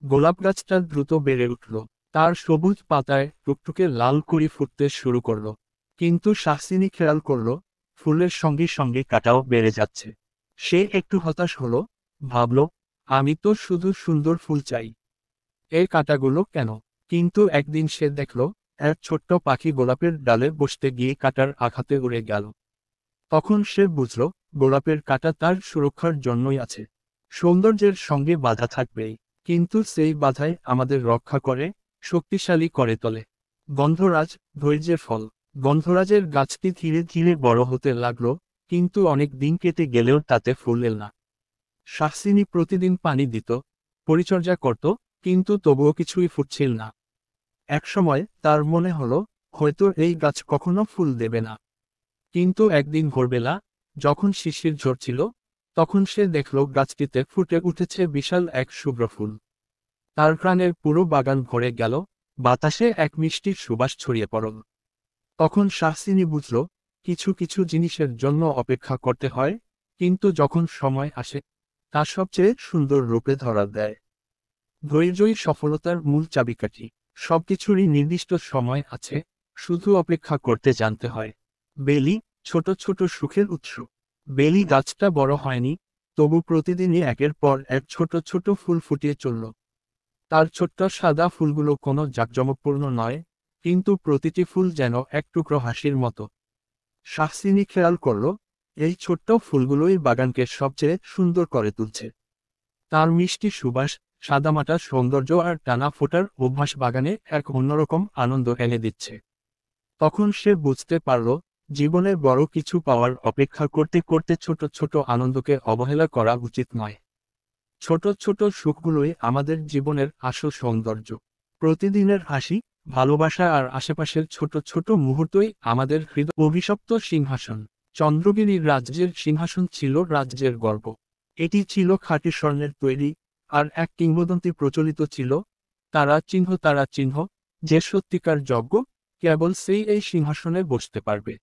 গোলাপ গাছটা দ্রুত বেড়ে উঠল। তার সবুজ পাতায় টুকটুকে লাল কুঁড়ি ফুটতে শুরু করল। কিন্তু শাহসিনী খেয়াল করল ফুলের সঙ্গে সঙ্গে কাঁটাও বেড়ে যাচ্ছে। সে একটু হতাশ হলো, ভাবল, আমি তো শুধু সুন্দর ফুল চাই, এই কাঁটাগুলো কেন? কিন্তু একদিন সে দেখল এক ছোট্ট পাখি গোলাপের ডালে বসতে গিয়ে কাঁটার আঘাতে উড়ে গেল। তখন সে বুঝল গোলাপের কাঁটা তার সুরক্ষার জন্যই আছে। সৌন্দর্যের সঙ্গে বাধা থাকবেই, কিন্তু সেই বাধাই আমাদের রক্ষা করে, শক্তিশালী করে তোলে। গন্ধরাজ, ধৈর্যের ফল। গন্ধরাজের গাছটি ধীরে ধীরে বড় হতে লাগলো, কিন্তু অনেক দিন কেটে গেলেও তাতে ফুল এল না। শাহসিনী প্রতিদিন পানি দিত, পরিচর্যা করত, কিন্তু তবুও কিছুই ফুটছিল না। একসময় তার মনে হলো, হয়তো এই গাছ কখনো ফুল দেবে না। কিন্তু একদিন ভোরবেলা, যখন শিশির ঝরছিল, তখন সে দেখল গাছটিতে ফুটে উঠেছে বিশাল এক শুভ্র ফুল। তার প্রাণের পুরো বাগান ভরে গেল, বাতাসে এক মিষ্টির সুবাস ছড়িয়ে পড়ল। তখন শাহসিনী বুঝল, কিছু কিছু জিনিসের জন্য অপেক্ষা করতে হয়, কিন্তু যখন সময় আসে, তা সবচেয়ে সুন্দর রূপে ধরা দেয়। ধৈর্যই সফলতার মূল চাবিকাঠি। সবকিছুরই নির্দিষ্ট সময় আছে, শুধু অপেক্ষা করতে জানতে হয়। বেলি, ছোট ছোট সুখের উৎস। বেলি গাছটা বড় হয়নি, তবু প্রতিদিনই একের পর এক ছোট ছোট ফুল ফুটিয়ে চলল। তার ছোট্ট সাদা ফুলগুলো কোনো জাঁকজমকপূর্ণ নয়, কিন্তু প্রতিটি ফুল যেন এক টুকরো হাসির মতো। শাহসিনী খেয়াল করল, এই ছোট্ট ফুলগুলোই বাগানকে সবচেয়ে সুন্দর করে তুলছে। তার মিষ্টি সুবাস, সাদামাটা সৌন্দর্য আর টানা ফোটার অভ্যাস বাগানে এক অন্যরকম আনন্দ এনে দিচ্ছে। তখন সে বুঝতে পারল, জীবনে বড় কিছু পাওয়ার অপেক্ষা করতে করতে ছোট ছোট আনন্দকে অবহেলা করা উচিত নয়। ছোট ছোট সুখগুলোই আমাদের জীবনের আসল সৌন্দর্য। প্রতিদিনের হাসি, ভালোবাসা আর আশেপাশের ছোট ছোট মুহূর্তই আমাদের হৃদয় অভিশপ্ত সিংহাসন। চন্দ্রগিরির রাজ্যের সিংহাসন ছিল রাজ্যের গর্ব। এটি ছিল খাঁটি স্বর্ণের তৈরি, আর এক কিংবদন্তি প্রচলিত ছিল, তারা চিহ্ন, যে সত্যিকার যোগ্য, কেবল সেই এই সিংহাসনে বসতে পারবে।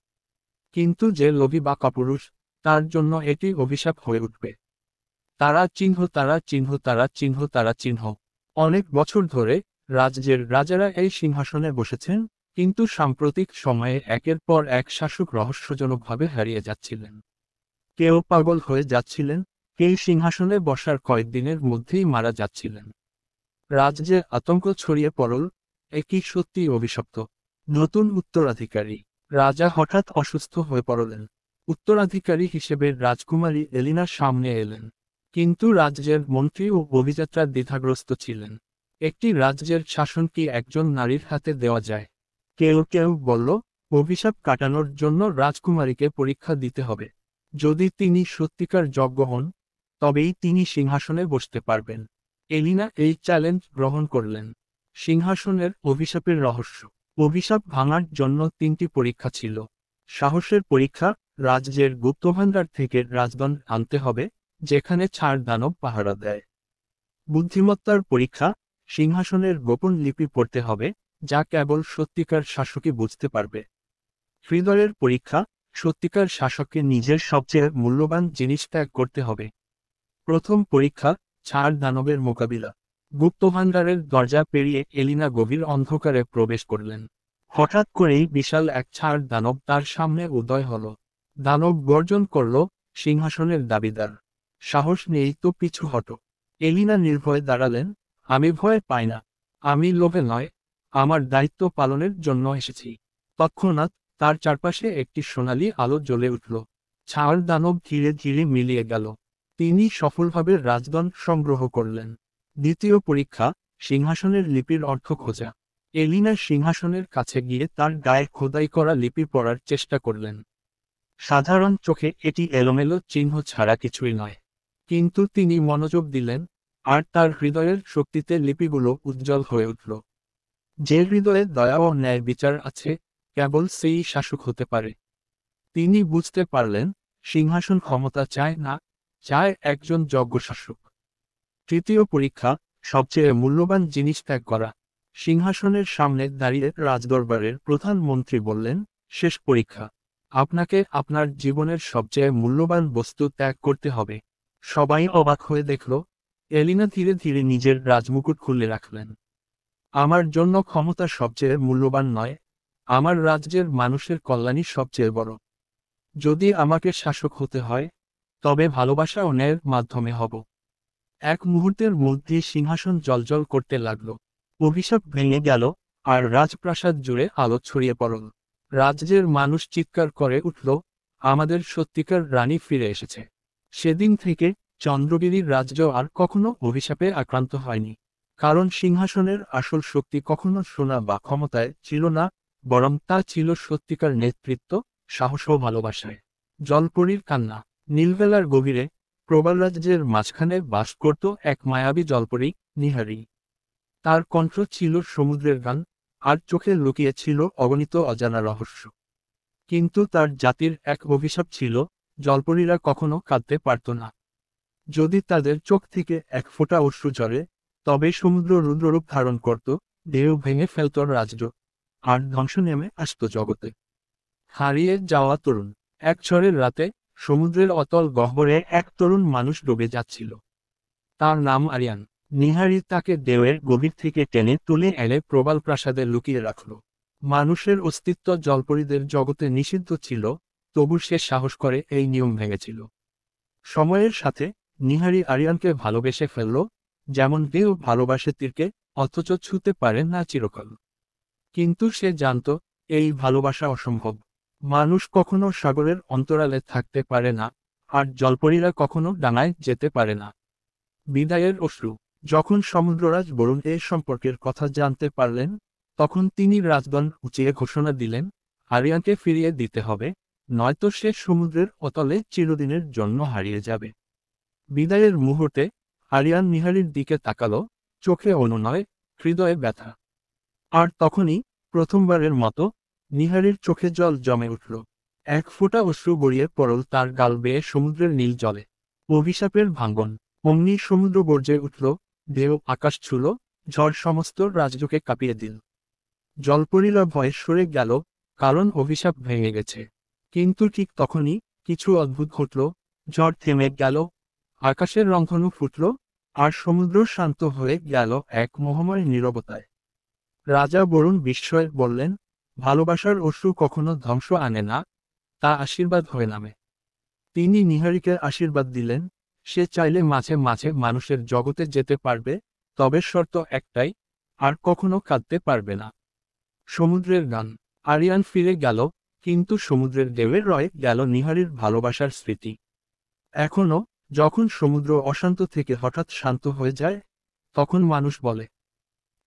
কিন্তু যে লোভী বা কাপুরুষ, তার জন্য এটি অভিশাপ হয়ে উঠবে। তারা চিহ্ন, তারা চিহ্ন, তারা চিহ্ন, তারা চিহ্ন। অনেক বছর ধরে রাজ্যের রাজারা এই সিংহাসনে বসেছেন, কিন্তু সাম্প্রতিক সময়ে একের পর এক শাসক রহস্যজনকভাবে হারিয়ে যাচ্ছিলেন। কেউ পাগল হয়ে যাচ্ছিলেন, কেউ সিংহাসনে বসার কয়েকদিনের মধ্যেই মারা যাচ্ছিলেন। রাজ্যে আতঙ্ক ছড়িয়ে পড়ল, একই সত্যি অভিশপ্ত। নতুন উত্তরাধিকারী। রাজা হঠাৎ অসুস্থ হয়ে পড়লেন। উত্তরাধিকারী হিসেবে রাজকুমারী এলিনার সামনে এলেন। কিন্তু রাজ্যের মন্ত্রী ও অভিযাত্রা দ্বিধাগ্রস্ত ছিলেন। একটি রাজ্যের শাসন কি একজন নারীর হাতে দেওয়া যায়? কেউ কেউ বলল, অভিশাপ কাটানোর জন্য রাজকুমারীকে পরীক্ষা দিতে হবে। যদি তিনি সত্যিকার যোগ্য হন, তবেই তিনি সিংহাসনে বসতে পারবেন। এলিনা এই চ্যালেঞ্জ গ্রহণ করলেন। সিংহাসনের অভিশাপের রহস্য। অভিশাপ ভাঙার জন্য 3টি পরীক্ষা ছিল। সাহসের পরীক্ষা, রাজ্যের গুপ্তভাণ্ডার থেকে রাজদণ্ড আনতে হবে, যেখানে ছাড় দানব পাহারা দেয়। বুদ্ধিমত্তার পরীক্ষা, সিংহাসনের গোপন লিপি পড়তে হবে, যা কেবল সত্যিকার শাসকই বুঝতে পারবে। হৃদয়ের পরীক্ষা, সত্যিকার শাসককে নিজের সবচেয়ে মূল্যবান জিনিস ত্যাগ করতে হবে। প্রথম পরীক্ষা, ছাড় দানবের মোকাবিলা। গুপ্তভাণ্ডারের দরজা পেরিয়ে এলিনা গভীর অন্ধকারে প্রবেশ করলেন। হঠাৎ করেই বিশাল এক ছাড় দানব তার সামনে উদয় হল। দানব গর্জন করল, সিংহাসনের দাবিদার, সাহস নেই তো পিছু হটো। এলিনা নির্ভয়ে দাঁড়ালেন, আমি ভয় পাই না, আমি লোভে নয়, আমার দায়িত্ব পালনের জন্য এসেছি। তৎক্ষণাৎ তার চারপাশে একটি সোনালি আলো জ্বলে উঠল। ছাড় দানব ধীরে ধীরে মিলিয়ে গেল। তিনি সফলভাবে রাজদণ্ড সংগ্রহ করলেন। দ্বিতীয় পরীক্ষা, সিংহাসনের লিপির অর্থ খোঁজা। এলিনা সিংহাসনের কাছে গিয়ে তার গায়ে খোদাই করা লিপি পড়ার চেষ্টা করলেন। সাধারণ চোখে এটি এলোমেলো চিহ্ন ছাড়া কিছুই নয়। কিন্তু তিনি মনোযোগ দিলেন, আর তার হৃদয়ের শক্তিতে লিপিগুলো উজ্জ্বল হয়ে উঠল। যে হৃদয়ে দয়া ও ন্যায় বিচার আছে, কেবল সেই শাসক হতে পারে। তিনি বুঝতে পারলেন, সিংহাসন ক্ষমতা চায় না, চায় একজন যোগ্য শাসক। তৃতীয় পরীক্ষা, সবচেয়ে মূল্যবান জিনিস ত্যাগ করা। সিংহাসনের সামনে দাঁড়িয়ে রাজদরবারের প্রধান মন্ত্রী বললেন, শেষ পরীক্ষা, আপনাকে আপনার জীবনের সবচেয়ে মূল্যবান বস্তু ত্যাগ করতে হবে। সবাই অবাক হয়ে দেখল, এলিনা ধীরে ধীরে নিজের রাজমুকুট খুলে রাখলেন। আমার জন্য ক্ষমতা সবচেয়ে মূল্যবান নয়, আমার রাজ্যের মানুষের কল্যাণই সবচেয়ে বড়। যদি আমাকে শাসক হতে হয়, তবে ভালোবাসা ও ন্যায়ের মাধ্যমে হব। এক মুহূর্তের মধ্যে সিংহাসন জ্বলজ্বল করতে লাগল। অভিশাপ ভেঙে গেল, আর রাজপ্রাসাদ জুড়ে আলো ছড়িয়ে পড়ল। রাজ্যের মানুষ চিৎকার করে উঠল, আমাদের সত্যিকার রানী ফিরে এসেছে। সেদিন থেকে চন্দ্রগিরির রাজ্য আর কখনো অভিশাপে আক্রান্ত হয়নি। কারণ সিংহাসনের আসল শক্তি কখনো সোনা বা ক্ষমতায় ছিল না, বরং তা ছিল সত্যিকার নেতৃত্ব, সাহস ও ভালোবাসায়। জলপরীর কান্না। নীলবেলার গভীরে প্রবাল রাজ্যের মাঝখানে বাস করত এক মায়াবী জলপরী, নিহারি। তার কণ্ঠ ছিল সমুদ্রের গান, আর চোখে লুকিয়ে ছিল অগণিত অজানা রহস্য। কিন্তু তার জাতির এক অভিশাপ ছিল, জলপরীরা কখনো কাঁদতে পারত না। যদি তাদের চোখ থেকে এক ফোঁটা অশ্রু ঝরে, তবে সমুদ্র রুদ্ররূপ ধারণ করত, ঢেউ ভেঙে ফেলত রাজ্য, আর ধ্বংস নেমে আসত জগতে। হারিয়ে যাওয়া তরুণ। এক ঝড়ের রাতে সমুদ্রের অতল গহ্বরে এক তরুণ মানুষ ডুবে যাচ্ছিল। তার নাম আরিয়ান। নিহারি তাকে ঢেউয়ের গভীর থেকে টেনে তুলে এনে প্রবাল প্রাসাদে লুকিয়ে রাখল। মানুষের অস্তিত্ব জলপরীদের জগতে নিষিদ্ধ ছিল, তবু সে সাহস করে এই নিয়ম ভেঙেছিল। সময়ের সাথে নিহারি আরিয়ানকে ভালোবেসে ফেলল, যেমন ঢেউ ভালোবাসে তীরকে, অথচ ছুঁতে পারে না চিরকাল। কিন্তু সে জানত, এই ভালোবাসা অসম্ভব। মানুষ কখনো সাগরের অন্তরালে থাকতে পারে না, আর জলপরীরা কখনো ডাঙায় যেতে পারে না। বিদায়ের অশ্রু। যখন সমুদ্ররাজ বরুণ এ সম্পর্কের কথা জানতে পারলেন, তখন তিনি রাজদণ্ড উঁচিয়ে ঘোষণা দিলেন, আরিয়ানকে ফিরিয়ে দিতে হবে, নয়তো সে সমুদ্রের অতলে চিরদিনের জন্য হারিয়ে যাবে। বিদায়ের মুহূর্তে আরিয়ান নিহারির দিকে তাকালো, চোখে অনুনয়, হৃদয়ে ব্যথা। আর তখনই প্রথমবারের মতো নিহারির চোখে জল জমে উঠল। এক ফোঁটা অশ্রু গড়িয়ে পড়ল তার গাল বেয়ে সমুদ্রের নীল জলে। অভিশাপের ভাঙ্গন। অমনি সমুদ্র গর্জে উঠল, ঢেউ আকাশ ছুল, ঝড় সমস্ত রাজ্যকে কাঁপিয়ে দিল। জলপরীরা ভয়ে সরে গেল, কারণ অভিশাপ ভেঙে গেছে। কিন্তু ঠিক তখনই কিছু অদ্ভুত ঘটল। ঝড় থেমে গেল, আকাশের রংধনু ফুটল, আর সমুদ্র শান্ত হয়ে গেল এক মোহময় নীরবতায়। রাজা বরুণ বিস্ময়ে বললেন, ভালোবাসার অশ্রু কখনো ধ্বংস আনে না, তা আশীর্বাদ হয়ে নামে। তিনি নিহারিকে আশীর্বাদ দিলেন, সে চাইলে মাঝে মাঝে মানুষের জগতে যেতে পারবে, তবে শর্ত একটাই, আর কখনো কাঁদতে পারবে না। সমুদ্রের গান। আরিয়ান ফিরে গেল, কিন্তু সমুদ্রের ঢেউয়ে রয়ে গেল নিহারির ভালোবাসার স্মৃতি। এখনো, যখন সমুদ্র অশান্ত থেকে হঠাৎ শান্ত হয়ে যায়, তখন মানুষ বলে,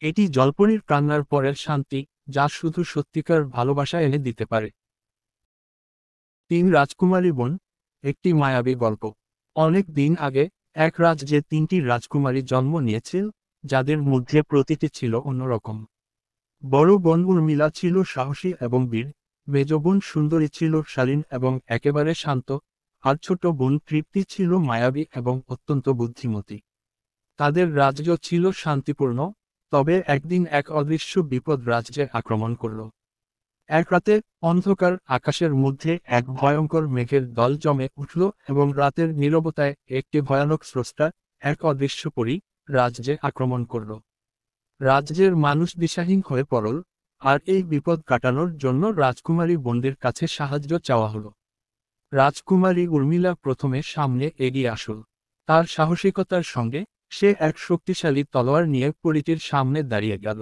এটি জলপরীর কান্নার পরের শান্তি, যা শুধু সত্যিকার ভালোবাসা এনে দিতে পারে। 3 রাজকুমারী বোন, একটি মায়াবী গল্প। অনেক দিন আগে এক রাজ্যে 3টি রাজকুমারী জন্ম নিয়েছিল, যাদের মধ্যে প্রতিটি ছিল অন্যরকম। বড় বোন উর্মিলা ছিল সাহসী এবং বীর, মেজ বোন সুন্দরী ছিল শালীন এবং একেবারে শান্ত, আর ছোট বোন তৃপ্তি ছিল মায়াবী এবং অত্যন্ত বুদ্ধিমতী। তাদের রাজ্য ছিল শান্তিপূর্ণ, তবে একদিন এক অদৃশ্য বিপদ রাজ্যে আক্রমণ করল। এক রাতে অন্ধকার আকাশের মধ্যে এক ভয়ঙ্কর মেঘের দল জমে উঠল এবং রাতের নীরবতায় একটি ভয়ানক স্রষ্টা, এক অদৃশ্য পরী, রাজ্যে আক্রমণ করল। রাজ্যের মানুষ দিশাহীন হয়ে পড়ল, আর এই বিপদ কাটানোর জন্য রাজকুমারী বোনদের কাছে সাহায্য চাওয়া হলো। রাজকুমারী উর্মিলা প্রথমে সামনে এগিয়ে আসল। তার সাহসিকতার সঙ্গে সে এক শক্তিশালী তলোয়ার নিয়ে পরীটির সামনে দাঁড়িয়ে গেল।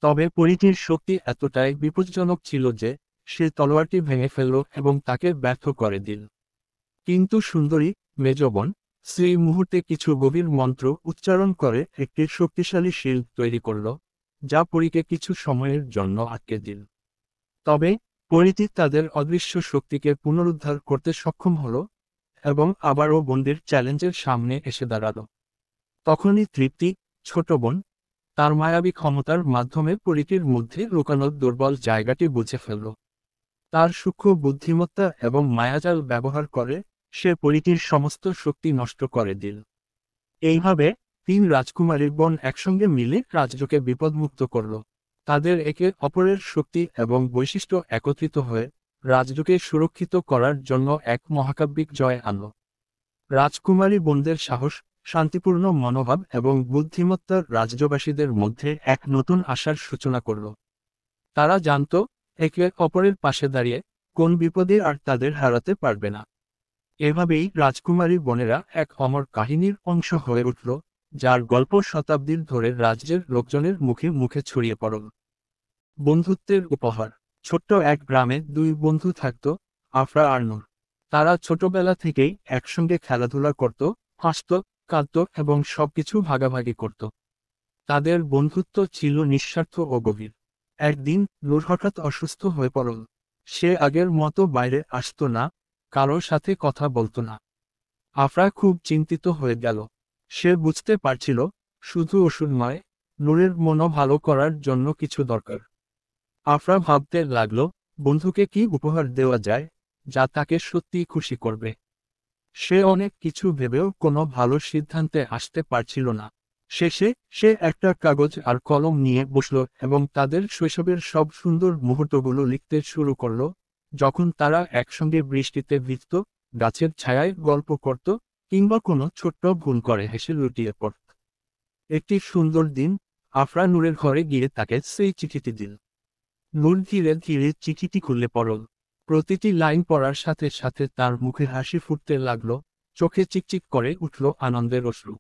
তবে পরীটির শক্তি এতটাই বিপজ্জনক ছিল যে সে তলোয়ারটি ভেঙে ফেলল এবং তাকে ব্যর্থ করে দিল। কিন্তু সুন্দরী, মেজ বোন, সেই মুহূর্তে কিছু গভীর মন্ত্র উচ্চারণ করে একটি শক্তিশালী শিল্ড তৈরি করল, যা পরীকে কিছু সময়ের জন্য আটকে দিল। তবে পরীটি তাদের অদৃশ্য শক্তিকে পুনরুদ্ধার করতে সক্ষম হল, এবং আবারও বোনদের চ্যালেঞ্জের সামনে এসে দাঁড়াল। তখনই তৃপ্তি, ছোট বোন, তার মায়াবী ক্ষমতার মাধ্যমে পরীটির মধ্যে লুকানো দুর্বল জায়গাটি বুঝে ফেলল। তার সূক্ষ্ম বুদ্ধিমত্তা এবং মায়াজাল ব্যবহার করে সে পরীটির সমস্ত শক্তি নষ্ট করে দিল। এইভাবে 3 রাজকুমারীর বোন একসঙ্গে মিলে রাজ্যকে বিপদমুক্ত করল। তাদের একে অপরের শক্তি এবং বৈশিষ্ট্য একত্রিত হয়ে রাজ্যকে সুরক্ষিত করার জন্য এক মহাকাব্যিক জয় আনল। রাজকুমারী বোনদের সাহস, শান্তিপূর্ণ মনোভাব এবং বুদ্ধিমত্তা রাজ্যবাসীদের মধ্যে এক নতুন আশার সূচনা করল। তারা জানত, একে অপরের পাশে দাঁড়িয়ে কোন বিপদে আর তাদের হারাতে পারবে না। এভাবেই রাজকুমারী বোনেরা এক অমর কাহিনীর অংশ হয়ে উঠল, যার গল্প শতাব্দীর ধরে রাজ্যের লোকজনের মুখে মুখে ছড়িয়ে পড়ল। বন্ধুত্বের উপহার। ছোট্ট এক গ্রামে 2 বন্ধু থাকত, আফরা আর নূর। তারা ছোটবেলা থেকেই একসঙ্গে খেলাধুলা করত, হাসত, কাঁদত এবং সবকিছু ভাগাভাগি করত। তাদের বন্ধুত্ব ছিল নিঃস্বার্থ ও গভীর। একদিন নূর হঠাৎ অসুস্থ হয়ে পড়ল। সে আগের মতো বাইরে আসতো না, কারোর সাথে কথা বলতো না। আফরা খুব চিন্তিত হয়ে গেল। সে বুঝতে পারছিল শুধু ওষুধ নয়, নূরের মনও ভালো করার জন্য কিছু দরকার। আফরা ভাবতে লাগল বন্ধুকে কি উপহার দেওয়া যায় যা তাকে সত্যিই খুশি করবে। সে অনেক কিছু ভেবেও কোনো ভালো সিদ্ধান্তে আসতে পারছিল না। শেষে সে একটা কাগজ আর কলম নিয়ে বসল এবং তাদের শৈশবের সব সুন্দর মুহূর্তগুলো লিখতে শুরু করল, যখন তারা একসঙ্গে বৃষ্টিতে ভিজত, গাছের ছায়ায় গল্প করত, কিংবা কোনো ছোট্ট ভুল করে হেসে লুটিয়ে পড়ত। একটি সুন্দর দিন আফরা নূরের ঘরে গিয়ে তাকে সেই চিঠিটি দিল। নূর ধীরে ধীরে চিঠিটি খুলে পড়ল। প্রতিটি লাইন পড়ার সাথে সাথে তার মুখে হাসি ফুটতে লাগল, চোখে চিকচিক করে উঠল আনন্দের অশ্রু।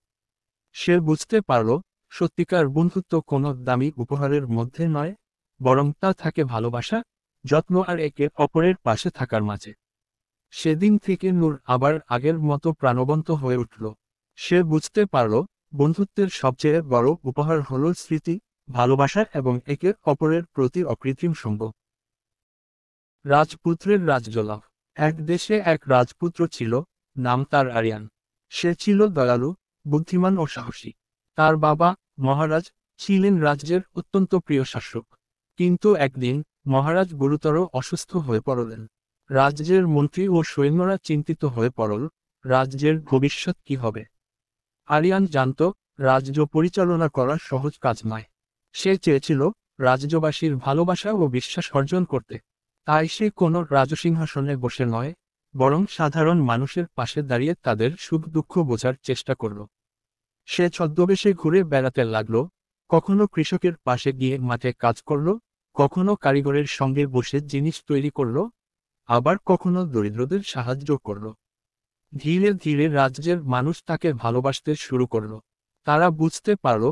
সে বুঝতে পারল সত্যিকার বন্ধুত্ব কোনো দামি উপহারের মধ্যে নয়, বরং তা থাকে ভালোবাসা, যত্ন আর একে অপরের পাশে থাকার মাঝে। সেদিন থেকে নূর আবার আগের মতো প্রাণবন্ত হয়ে উঠল। সে বুঝতে পারল বন্ধুত্বের সবচেয়ে বড় উপহার হল স্মৃতি, ভালোবাসা এবং একে অপরের প্রতি অকৃত্রিম সঙ্গ। রাজপুত্রের রাজজলাভ। এক দেশে এক রাজপুত্র ছিল, নাম তার আরিয়ান। সে ছিল দয়ালু, বুদ্ধিমান ও সাহসী। তার বাবা, মহারাজ, ছিলেন রাজ্যের অত্যন্ত প্রিয় শাসক। কিন্তু একদিন মহারাজ গুরুতর অসুস্থ হয়ে পড়লেন। রাজ্যের মন্ত্রী ও সৈন্যরা চিন্তিত হয়ে পড়ল, রাজ্যের ভবিষ্যৎ কি হবে। আরিয়ান জানত রাজ্য পরিচালনা করা সহজ কাজ নয়। সে চেয়েছিল রাজ্যবাসীর ভালোবাসা ও বিশ্বাস অর্জন করতে। তাই সে কোনো রাজসিংহাসনে বসে নয়, বরং সাধারণ মানুষের পাশে দাঁড়িয়ে তাদের সুখ দুঃখ বোঝার চেষ্টা করল। সে ছদ্মবেশে ঘুরে বেড়াতে লাগল, কখনো কৃষকের পাশে গিয়ে মাঠে কাজ করল, কখনো কারিগরের সঙ্গে বসে জিনিস তৈরি করল, আবার কখনো দরিদ্রদের সাহায্য করল। ধীরে ধীরে রাজ্যের মানুষ তাকে ভালোবাসতে শুরু করল। তারা বুঝতে পারল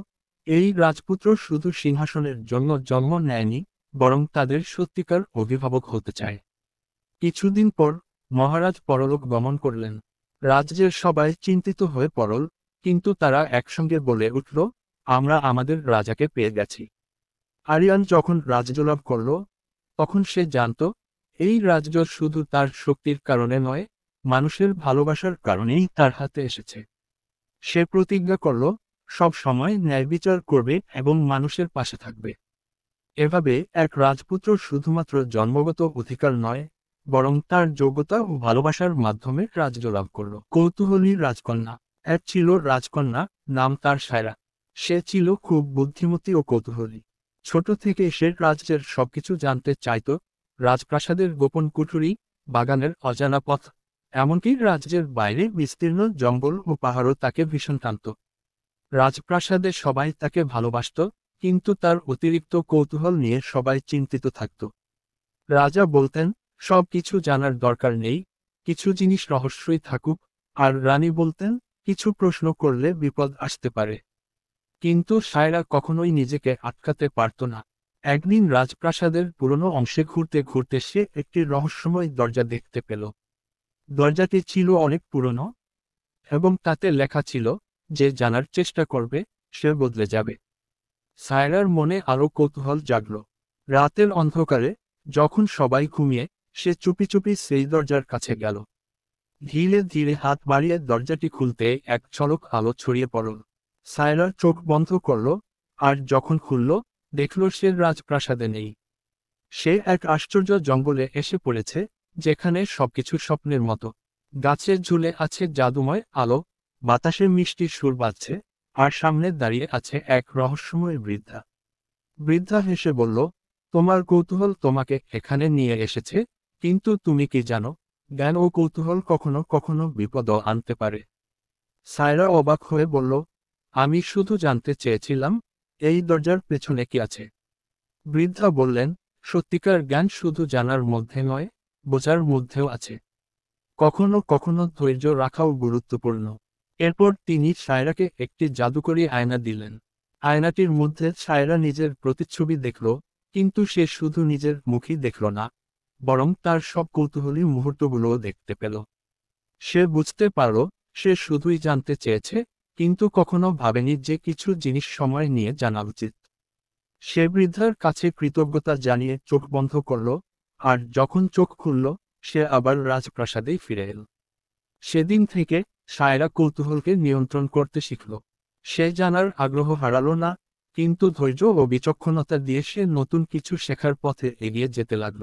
এই রাজপুত্র শুধু সিংহাসনের জন্য জন্ম নেয়নি, বরং তাদের সত্যিকার অভিভাবক হতে চায়। কিছুদিন পর মহারাজ পরলোক গমন করলেন। রাজ্যের সবাই চিন্তিত হয়ে পড়ল, কিন্তু তারা একসঙ্গে বলে উঠল, আমরা আমাদের রাজাকে পেয়ে গেছি। আরিয়ান যখন রাজ্যলাভ করল, তখন সে জানত এই রাজ্য শুধু তার শক্তির কারণে নয়, মানুষের ভালোবাসার কারণেই তার হাতে এসেছে। সে প্রতিজ্ঞা করল সব সময় ন্যায় বিচার করবে এবং মানুষের পাশে থাকবে। এভাবে এক রাজপুত্র শুধুমাত্র জন্মগত অধিকার নয়, বরং তার যোগ্যতা ও ভালোবাসার মাধ্যমে রাজ্য লাভ করল। কৌতূহলী রাজকন্যা। এক ছিল রাজকন্যা, নাম তার সায়রা। সে ছিল খুব বুদ্ধিমতী ও কৌতূহলী। ছোট থেকে সে রাজ্যের সবকিছু জানতে চাইত, রাজপ্রাসাদের গোপন কুঠুরি, বাগানের অজানা পথ, এমনকি রাজ্যের বাইরে বিস্তীর্ণ জঙ্গল ও পাহাড়ও তাকে ভীষণ টানত। রাজপ্রাসাদে সবাই তাকে ভালোবাসত, কিন্তু তার অতিরিক্ত কৌতূহল নিয়ে সবাই চিন্তিত থাকত। রাজা বলতেন সব কিছু জানার দরকার নেই, কিছু জিনিস রহস্যই থাকুক, আর রানী বলতেন কিছু প্রশ্ন করলে বিপদ আসতে পারে। কিন্তু সায়রা কখনোই নিজেকে আটকাতে পারত না। একদিন রাজপ্রাসাদের পুরনো অংশে ঘুরতে ঘুরতে সে একটি রহস্যময় দরজা দেখতে পেল। দরজাটি ছিল অনেক পুরনো, এবং তাতে লেখা ছিল যে জানার চেষ্টা করবে সে বদলে যাবে। সায়রার মনে আরও কৌতূহল জাগল। রাতের অন্ধকারে, যখন সবাই ঘুমিয়ে, সে চুপি চুপি সেই দরজার কাছে গেল। ধীরে ধীরে হাত বাড়িয়ে দরজাটি খুলতে এক ঝলক আলো ছড়িয়ে পড়ল। সায়রা চোখ বন্ধ করল, আর যখন খুলল, দেখল সে রাজপ্রাসাদে নেই। সে এক আশ্চর্য জঙ্গলে এসে পড়েছে, যেখানে সবকিছু স্বপ্নের মতো। গাছে ঝুলে আছে জাদুময় আলো, বাতাসে মিষ্টি সুর বাজছে, আর সামনে দাঁড়িয়ে আছে এক রহস্যময় বৃদ্ধা। বৃদ্ধা হেসে বলল, তোমার কৌতূহল তোমাকে এখানে নিয়ে এসেছে, কিন্তু তুমি কি জানো, জ্ঞান ও কৌতূহল কখনো কখনো বিপদও আনতে পারে। সায়রা অবাক হয়ে বলল, আমি শুধু জানতে চেয়েছিলাম এই দরজার পেছনে কি আছে। বৃদ্ধা বললেন, সত্যিকার জ্ঞান শুধু জানার মধ্যে নয়, বোঝার মধ্যেও আছে। কখনো কখনো ধৈর্য রাখাও গুরুত্বপূর্ণ। এরপর তিনি সায়রাকে একটি জাদুকরী আয়না দিলেন। আয়নাটির মধ্যে সায়রা নিজের প্রতিচ্ছবি দেখল, কিন্তু সে শুধু নিজের মুখই দেখল না, বরং তার সব কৌতূহলী মুহূর্তগুলোও দেখতে পেল। সে বুঝতে পারল সে শুধুই জানতে চেয়েছে, কিন্তু কখনো ভাবেনি যে কিছু জিনিস সময় নিয়ে জানা উচিত। সে বৃদ্ধার কাছে কৃতজ্ঞতা জানিয়ে চোখ বন্ধ করল, আর যখন চোখ খুলল, সে আবার রাজপ্রাসাদেই ফিরে এল। সেদিন থেকে সায়রা কৌতূহলকে নিয়ন্ত্রণ করতে শিখল। সে জানার আগ্রহ হারালো না, কিন্তু ধৈর্য ও বিচক্ষণতা দিয়ে সে নতুন কিছু শেখার পথে এগিয়ে যেতে লাগল।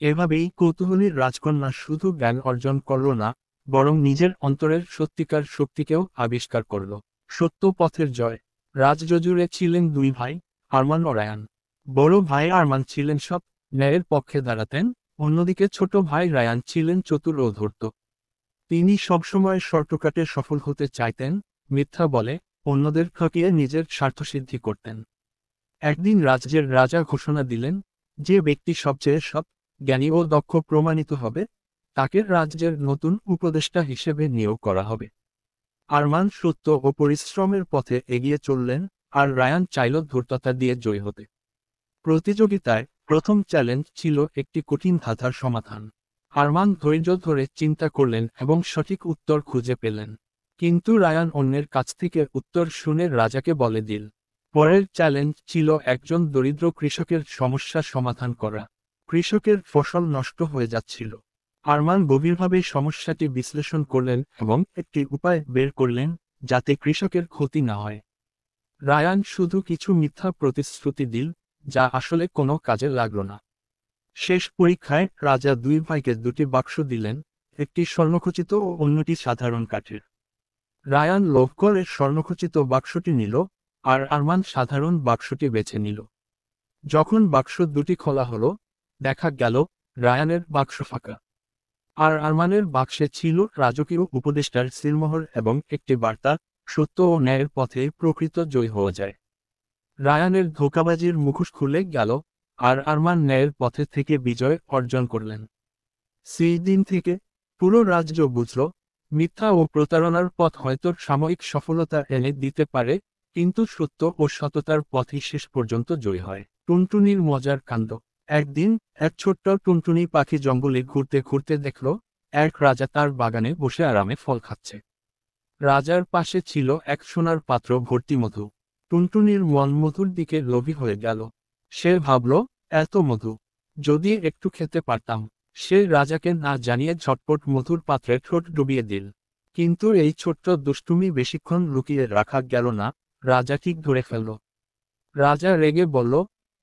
এভাবেই কৌতূহলী রাজকন্যা শুধু জ্ঞান অর্জন করল না, বরং নিজের অন্তরের সত্যিকার শক্তিকেও আবিষ্কার করল। সত্য পথের জয়। রাজযজুরে ছিলেন দুই ভাই, আরমান ও রায়ান। বড় ভাই আরমান ছিলেন সৎ, ন্যায়ের পক্ষে দাঁড়াতেন, অন্যদিকে ছোট ভাই রায়ান ছিলেন চতুর ও ধূর্ত। তিনি সবসময় শর্টকাটে সফল হতে চাইতেন, মিথ্যা বলে অন্যদের ঠকিয়ে নিজের স্বার্থসিদ্ধি করতেন। একদিন রাজ্যের রাজা ঘোষণা দিলেন, যে ব্যক্তি সবচেয়ে সৎ, জ্ঞানী ও দক্ষ প্রমাণিত হবে, তাকে রাজ্যের নতুন উপদেষ্টা হিসেবে নিয়োগ করা হবে। আরমান সত্য ও পরিশ্রমের পথে এগিয়ে চললেন, আর রায়ান চাইল ধূর্ততা দিয়ে জয়ী হতে। প্রতিযোগিতায় প্রথম চ্যালেঞ্জ ছিল একটি কঠিন ধাঁধার সমাধান। আরমান ধৈর্য ধরে চিন্তা করলেন এবং সঠিক উত্তর খুঁজে পেলেন। কিন্তু রায়ান অন্যের কাছ থেকে উত্তর শুনে রাজাকে বলে দিল। পরের চ্যালেঞ্জ ছিল একজন দরিদ্র কৃষকের সমস্যা সমাধান করা। কৃষকের ফসল নষ্ট হয়ে যাচ্ছিল। আরমান গভীরভাবে সমস্যাটি বিশ্লেষণ করলেন এবং একটি উপায় বের করলেন, যাতে কৃষকের ক্ষতি না হয়। রায়ান শুধু কিছু মিথ্যা প্রতিশ্রুতি দিল, যা আসলে কোনো কাজে লাগল না। শেষ পরীক্ষায় রাজা দুই ভাইকে দুটি বাক্স দিলেন, একটি স্বর্ণখচিত ও অন্যটি সাধারণ কাঠের। রায়ান লোভ করে স্বর্ণখচিত বাক্সটি নিল, আর আরমান সাধারণ বাক্সটি বেছে নিল। যখন বাক্স দুটি খোলা হলো, দেখা গেল রায়ানের বাক্স ফাঁকা। আর আরমানের বাক্সে ছিল রাজকীয় উপদেষ্টার সিলমোহর এবং একটি বার্তা, সত্য ও ন্যায়ের পথে প্রকৃত জয় হওয়া যায়। রায়ানের ধোঁকাবাজির মুখোশ খুলে গেল, আর আরমান ন্যায়ের পথে থেকে বিজয় অর্জন করলেন। সেই দিন থেকে পুরো রাজ্য বুঝল, মিথ্যা ও প্রতারণার পথ হয়তো সাময়িক সফলতা এনে দিতে পারে, কিন্তু সত্য ও সততার পথই শেষ পর্যন্ত জয় হয়। টুনটুনির মজার কাণ্ড। একদিন এক ছোট্ট টুনটুনি পাখি জঙ্গলে ঘুরতে ঘুরতে দেখল, এক রাজা তার বাগানে বসে আরামে ফল খাচ্ছে। রাজার পাশে ছিল এক সোনার পাত্র ভর্তি মধু। টুনটুনির মন মধুর দিকে লোভী হয়ে গেল। সে ভাবল, এত মধু, যদি একটু খেতে পারতাম। সে রাজাকে না জানিয়ে ঝটপট মধুর পাত্রে ঠোঁট ডুবিয়ে দিল। কিন্তু এই ছোট্ট দুষ্টুমি বেশিক্ষণ লুকিয়ে রাখা গেল না, রাজা ঠিক ধরে ফেলল। রাজা রেগে বলল,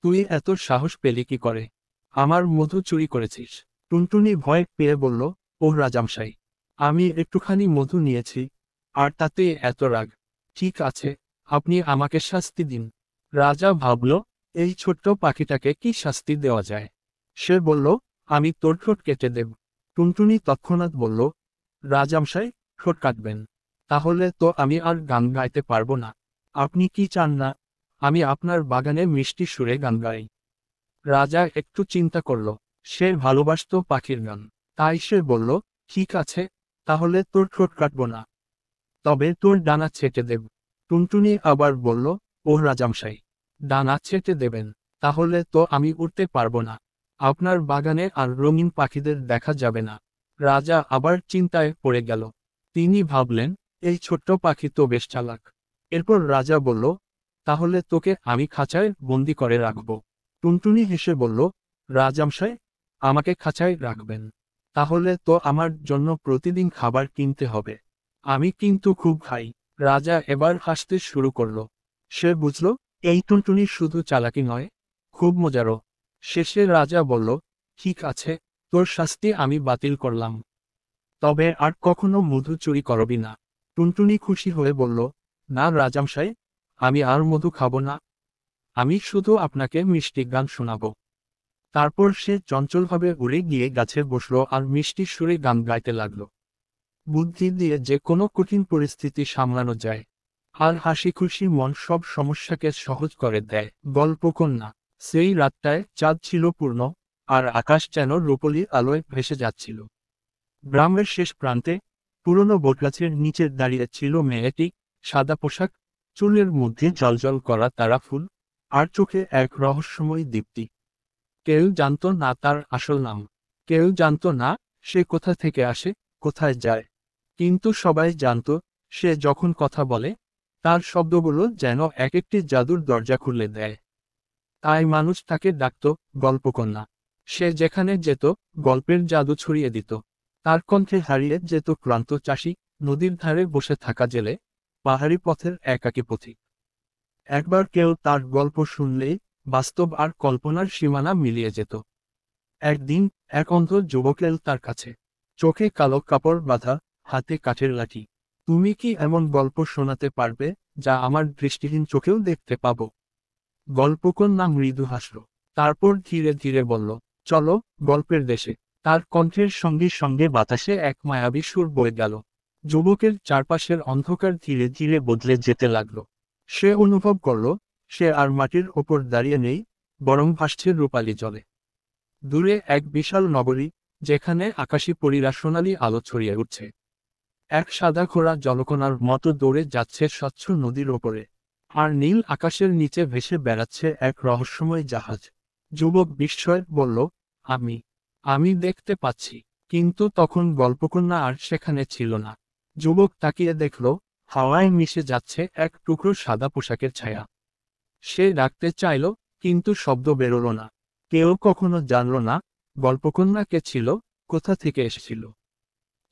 তুই এত সাহস পেলি কি করে? আমার মধু চুরি করেছিস? টুনটুনি ভয় পেয়ে বলল, ও রাজামশাই, আমি একটুখানি মধু নিয়েছি, আর তাতে এত রাগ। ঠিক আছে, আপনি আমাকে শাস্তি দিন। রাজা ভাবল, এই ছোট্ট পাখিটাকে কি শাস্তি দেওয়া যায়। সে বলল, আমি তোর ঠোঁট কেটে দেব। টুনটুনি তৎক্ষণাৎ বলল, রাজামশাই, ঠোঁট কাটবেন? তাহলে তো আমি আর গান গাইতে পারবো না। আপনি কি চান না আমি আপনার বাগানে মিষ্টি সুরে গান গাই? রাজা একটু চিন্তা করল। সে ভালোবাসতো পাখির গান। তাই সে বলল, ঠিক আছে, তাহলে তোর ঠোঁট কাটব না, তবে তোর ডানা ছেঁটে দেব। টুনটুনি আবার বলল, ও রাজামশাই, ডানা ছেঁটে দেবেন? তাহলে তো আমি উড়তে পারবো না। আপনার বাগানে আর রঙিন পাখিদের দেখা যাবে না। রাজা আবার চিন্তায় পড়ে গেল। তিনি ভাবলেন, এই ছোট্ট পাখি তো বেশ চালাক। এরপর রাজা বলল, তাহলে তোকে আমি খাঁচায় বন্দি করে রাখব। টুনটুনি হেসে বলল, রাজামশাই, আমাকে খাঁচায় রাখবেন? তাহলে তো আমার জন্য প্রতিদিন খাবার কিনতে হবে। আমি কিন্তু খুব খাই। রাজা এবার হাসতে শুরু করল। সে বুঝল, এই টুনটুনি শুধু চালাকি নয়, খুব মজারও। শেষে রাজা বলল, ঠিক আছে, তোর শাস্তি আমি বাতিল করলাম। তবে আর কখনো মধু চুরি করবি না। টুনটুনি খুশি হয়ে বলল, না রাজামশাই, আমি আর মধু খাবো না। আমি শুধু আপনাকে মিষ্টি গান শোনাব। তারপর সে চঞ্চলভাবে উড়ে গিয়ে গাছে বসল আর মিষ্টি সুরে গান গাইতে লাগল। বুদ্ধি দিয়ে যে কোনো কঠিন পরিস্থিতি সামলানো যায়, আর হাসি খুশি মন সব সমস্যাকে সহজ করে দেয়। গল্পকন্যা। সেই রাতটায় চাঁদ ছিল পূর্ণ, আর আকাশ যেন রূপলি আলোয় ভেসে যাচ্ছিল। গ্রামের শেষ প্রান্তে পুরনো বটগাছের নিচে দাঁড়িয়ে ছিল মেয়েটি, সাদা পোশাক, চুলের মধ্যে জ্বলজ্বল করা তারা ফুল, আর চোখে এক রহস্যময় দীপ্তি। কেউ জানত না তার আসল নাম। কেউ জানত না সে কোথা থেকে আসে, কোথায় যায়। কিন্তু সবাই জানত, সে যখন কথা বলে, তার শব্দগুলো যেন এক একটি জাদুর দরজা খুলে দেয়। তাই মানুষ তাকে ডাকত গল্পকন্যা। সে যেখানে যেত গল্পের জাদু ছড়িয়ে দিত। তার কণ্ঠে হারিয়ে যেত ক্লান্ত চাষি, নদীর ধারে বসে থাকা জেলে, পাহাড়ি পথের একাকী পথিক। একবার কেউ তার গল্প শুনলেই বাস্তব আর কল্পনার সীমানা মিলিয়ে যেত। একদিন এক অন্ধ যুবক এল তার কাছে। চোখে কালো কাপড় বাঁধা, হাতে কাঠের লাঠি। তুমি কি এমন গল্প শোনাতে পারবে যা আমার দৃষ্টিহীন চোখেও দেখতে পাবো? গল্পকন্যা মৃদু হাসল। তারপর ধীরে ধীরে বলল, চলো গল্পের দেশে। তার কণ্ঠের সঙ্গে সঙ্গে বাতাসে এক মায়াবী সুর বয়ে গেল। যুবকের চারপাশের অন্ধকার ধীরে ধীরে বদলে যেতে লাগলো। সে অনুভব করল সে আর মাটির ওপর দাঁড়িয়ে নেই, বরং ভাসছে রূপালি জলে। দূরে এক বিশাল নগরী, যেখানে আকাশী পরীরা সোনালি আলো ছড়িয়ে উঠছে। এক সাদা ঘোড়া জলকণার মতো দৌড়ে যাচ্ছে স্বচ্ছ নদীর ওপরে। আর নীল আকাশের নিচে ভেসে বেড়াচ্ছে এক রহস্যময় জাহাজ। যুবক বিস্ময়ে বলল, আমি আমি দেখতে পাচ্ছি। কিন্তু তখন গল্পকন্যা আর সেখানে ছিল না। যুবক তাকিয়ে দেখল, হাওয়ায় মিশে যাচ্ছে এক টুকরো সাদা পোশাকের ছায়া। সে ডাকতে চাইল, কিন্তু শব্দ বেরোল না। কেউ কখনো জানল না গল্পকন্যা কে ছিল, কোথা থেকে এসেছিল।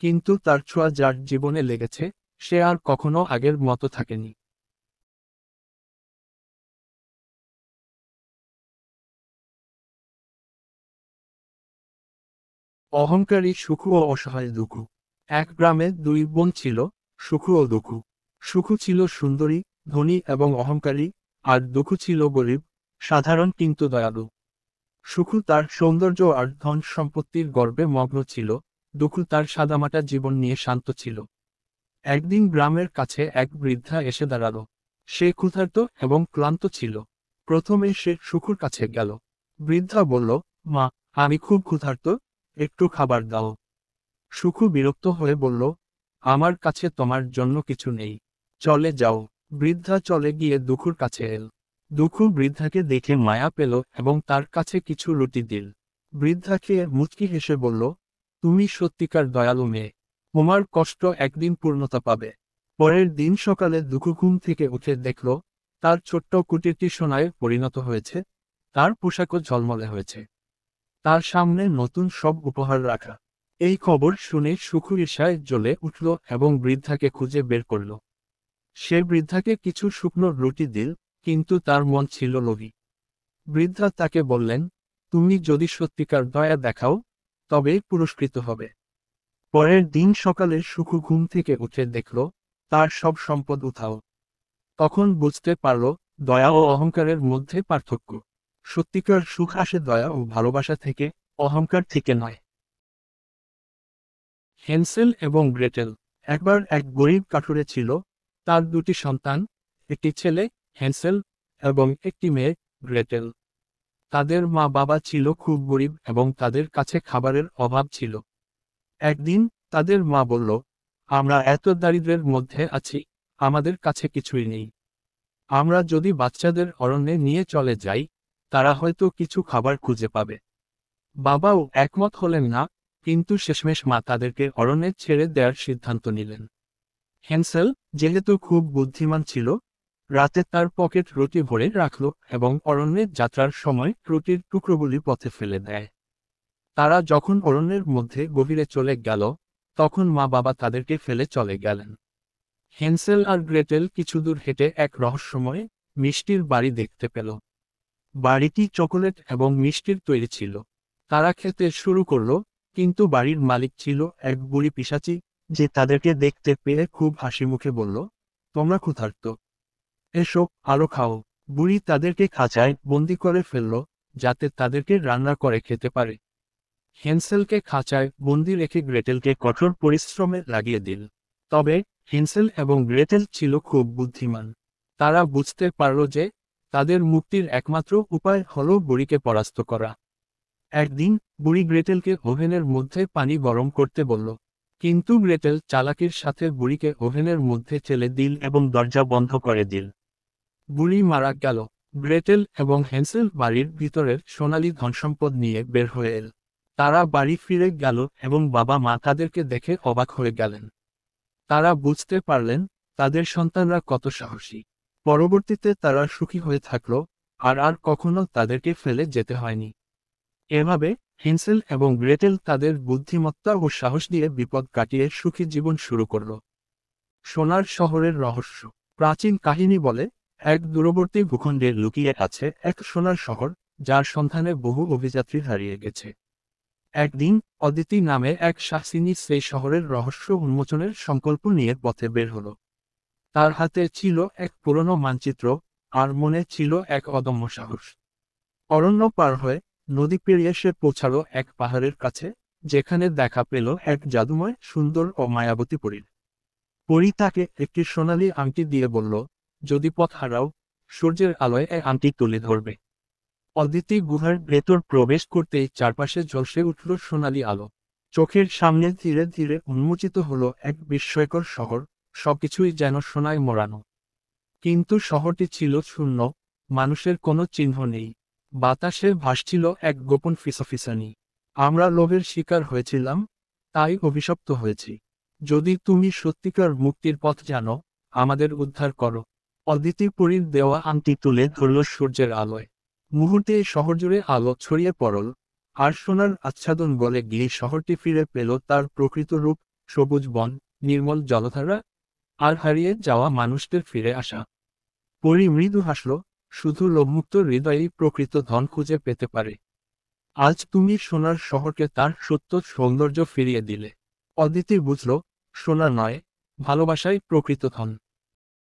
কিন্তু তার ছোঁয়া যার জীবনে লেগেছে, সে আর কখনো আগের মতো থাকেনি। অহংকারী সুখু ও অসহায় দুঃখু। এক গ্রামে দুই বোন ছিল, সুখু ও দুঃখু। সুখু ছিল সুন্দরী, ধনী এবং অহংকারী, আর দুঃখু ছিল গরিব, সাধারণ কিন্তু দয়ালু। সুখু তার সৌন্দর্য আর ধন সম্পত্তির গর্বে মগ্ন ছিল, দুঃখু তার সাদামাটা জীবন নিয়ে শান্ত ছিল। একদিন গ্রামের কাছে এক বৃদ্ধা এসে দাঁড়ালো। সে ক্ষুধার্ত এবং ক্লান্ত ছিল। প্রথমে সে সুখুর কাছে গেল। বৃদ্ধা বলল, মা, আমি খুব ক্ষুধার্ত, একটু খাবার দাও। সুখু বিরক্ত হয়ে বলল, আমার কাছে তোমার জন্য কিছু নেই, চলে যাও। বৃদ্ধা চলে গিয়ে দুঃখুর কাছে এল। দুঃখু বৃদ্ধাকে দেখে মায়া পেল এবং তার কাছে কিছু রুটি দিল। বৃদ্ধা খেয়ে মুচকি হেসে বলল, তুমি সত্যিকার দয়ালু মেয়ে, তোমার কষ্ট একদিন পূর্ণতা পাবে। পরের দিন সকালে দুঃখু ঘুম থেকে উঠে দেখল তার ছোট্ট কুটিরটি সোনায় পরিণত হয়েছে, তার পোশাকও ঝলমলে হয়েছে। তার সামনে নতুন সব উপহার রাখা। এই খবর শুনে সুখু ঈর্ষায় জ্বলে উঠল এবং বৃদ্ধাকে খুঁজে বের করল। সে বৃদ্ধাকে কিছু শুকনো রুটি দিল, কিন্তু তার মন ছিল লোভী। বৃদ্ধা তাকে বললেন, তুমি যদি সত্যিকার দয়া দেখাও, তবেই পুরস্কৃত হবে। পরের দিন সকালে সুখু ঘুম থেকে উঠে দেখল তার সব সম্পদ উধাও। তখন বুঝতে পারল দয়া ও অহংকারের মধ্যে পার্থক্য। সত্যিকার সুখ আসে দয়া ও ভালোবাসা থেকে, অহংকার থেকে নয়। হ্যান্সেল এবং গ্রেটেল। একবার এক গরিব কাঠুরে ছিল, তার দুটি সন্তান, একটি ছেলে হ্যান্সেল এবং একটি মেয়ে গ্রেটেল। তাদের মা বাবা ছিল খুব গরিব এবং তাদের কাছে খাবারের অভাব ছিল। একদিন তাদের মা বলল, আমরা এত দারিদ্র্যের মধ্যে আছি, আমাদের কাছে কিছুই নেই। আমরা যদি বাচ্চাদের অরণ্যে নিয়ে চলে যাই, তারা হয়তো কিছু খাবার খুঁজে পাবে। বাবাও একমত হলেন না, কিন্তু শেষমেশ মা তাদেরকে অরণ্যে ছেড়ে দেওয়ার সিদ্ধান্ত নিলেন। হ্যান্সেল, যেহেতু খুব বুদ্ধিমান ছিল, রাতে তার পকেট রুটি ভরে রাখল এবং অরণ্যে যাত্রার সময় রুটির টুকরোগুলি পথে ফেলে দেয়। তারা যখন অরণ্যের মধ্যে গভীরে চলে গেল, তখন মা বাবা তাদেরকে ফেলে চলে গেলেন। হ্যান্সেল আর গ্রেটেল কিছু দূর হেঁটে এক রহস্যময় মিষ্টির বাড়ি দেখতে পেল। বাড়িটি চকোলেট এবং মিষ্টির তৈরি ছিল। তারা খেতে শুরু করলো, কিন্তু বাড়ির মালিক ছিল এক বুড়ি পিশাচি, যে তাদেরকে দেখতে পেয়ে খুব হাসি মুখে বলল, তোমরা ক্ষুধার্ত, এসো আরো খাও। বুড়ি তাদেরকে খাঁচায় বন্দি করে ফেলল, যাতে তাদেরকে রান্না করে খেতে পারে। হ্যান্সেলকে খাঁচায় বন্দি রেখে গ্রেটেলকে কঠোর পরিশ্রমে লাগিয়ে দিল। তবে হ্যান্সেল এবং গ্রেটেল ছিল খুব বুদ্ধিমান। তারা বুঝতে পারল যে তাদের মুক্তির একমাত্র উপায় হলো বুড়িকে পরাস্ত করা। একদিন বুড়ি গ্রেটেলকে ওভেনের মধ্যে পানি গরম করতে বলল, কিন্তু গ্রেটেল চালাকির সাথে বুড়িকে ওভেনের মধ্যে ঠেলে দিল এবং দরজা বন্ধ করে দিল। বুড়ি মারা গেল। গ্রেটেল এবং হ্যান্সেল বাড়ির ভিতরের সোনালী ধনসম্পদ নিয়ে বের হয়ে এল। তারা বাড়ি ফিরে গেল এবং বাবা মা তাদেরকে দেখে অবাক হয়ে গেলেন। তারা বুঝতে পারলেন তাদের সন্তানরা কত সাহসী। পরবর্তীতে তারা সুখী হয়ে থাকলো, আর আর কখনো তাদেরকে ফেলে যেতে হয়নি। এভাবে হেন্সেল এবং গ্রেটেল তাদের বুদ্ধিমত্তা ও সাহস দিয়ে বিপদ কাটিয়ে সুখী জীবন শুরু করল। সোনার শহরের রহস্য। প্রাচীন কাহিনী বলে, এক দূরবর্তী ভূখণ্ডে লুকিয়ে আছে এক সোনার শহর, যার সন্ধানে বহু অভিযাত্রী হারিয়ে গেছে। একদিন অদিতি নামে এক সাহসিনী সেই শহরের রহস্য উন্মোচনের সংকল্প নিয়ে পথে বের হলো। তার হাতে ছিল এক পুরনো মানচিত্র, আর মনে ছিল এক অদম্য সাহস। অরণ্য পার হয়ে নদী পেরিয়ে সে পৌঁছালো এক পাহাড়ের কাছে, যেখানে দেখা পেল এক জাদুময় সুন্দর ও মায়াবতী পরীর। পরী তাকে একটি সোনালী আংটি দিয়ে বলল, যদি পথ হারাও, সূর্যের আলোয় এই আংটি তুলে ধরবে। অদিতি গুহার ভেতর প্রবেশ করতেই চারপাশে ঝলসে উঠল সোনালী আলো। চোখের সামনে ধীরে ধীরে উন্মোচিত হলো এক বিস্ময়কর শহর, সবকিছুই যেন সোনায় মোড়ানো। কিন্তু শহরটি ছিল শূন্য, মানুষের কোনো চিহ্ন নেই। বাতাসে ভাসছিল এক গোপন ফিসফিসানি। আমরা লোভের শিকার হয়েছিলাম, তাই অভিশপ্ত হয়েছি। যদি তুমি সত্যিকার মুক্তির পথ জানো, আমাদের উদ্ধার করো। অদিতি পরীর দেওয়া আংটি তুলে ধরল সূর্যের আলোয়। মুহূর্তে শহর জুড়ে আলো ছড়িয়ে পড়ল, আর সোনার আচ্ছাদন গলে গিয়ে শহরটি ফিরে পেল তার প্রকৃত রূপ, সবুজ বন, নির্মল জলধারা, আর হারিয়ে যাওয়া মানুষদের ফিরে আসা। পরী মৃদু হাসল, শুধু লোভমুক্ত হৃদয়েই প্রকৃত ধন খুঁজে পেতে পারে। আজ তুমি সোনার শহরকে তার সত্য সৌন্দর্য ফিরিয়ে দিলে। অদিতি বুঝল, সোনা নয়, ভালোবাসাই প্রকৃত ধন।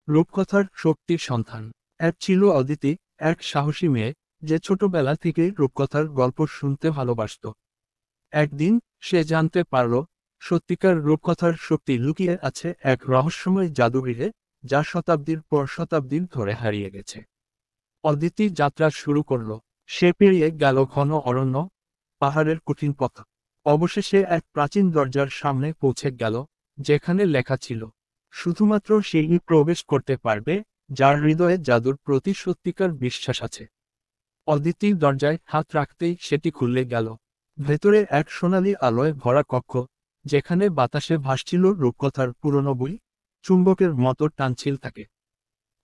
রূপকথার শক্তির সন্ধান। এক ছিল অদিতি, এক সাহসী মেয়ে, যে ছোটবেলা থেকেই রূপকথার গল্প শুনতে ভালোবাসত। একদিন সে জানতে পারল, সত্যিকার রূপকথার শক্তি লুকিয়ে আছে এক রহস্যময় জাদুঘরে, যা শতাব্দীর পর শতাব্দী ধরে হারিয়ে গেছে। অদিতি যাত্রা শুরু করল। সে পেরিয়ে গেল ঘন অরণ্য, পাহাড়ের কঠিন পথ। অবশেষে এক প্রাচীন দরজার সামনে পৌঁছে গেল, যেখানে লেখা ছিল, শুধুমাত্র সেই প্রবেশ করতে পারবে যার হৃদয়ে জাদুর প্রতি সত্যিকার বিশ্বাস আছে। অদিতি দরজায় হাত রাখতেই সেটি খুলে গেল। ভেতরে এক সোনালী আলোয় ভরা কক্ষ, যেখানে বাতাসে ভাসছিল রূপকথার পুরনো বই, চুম্বকের মতো টানছিল থাকে।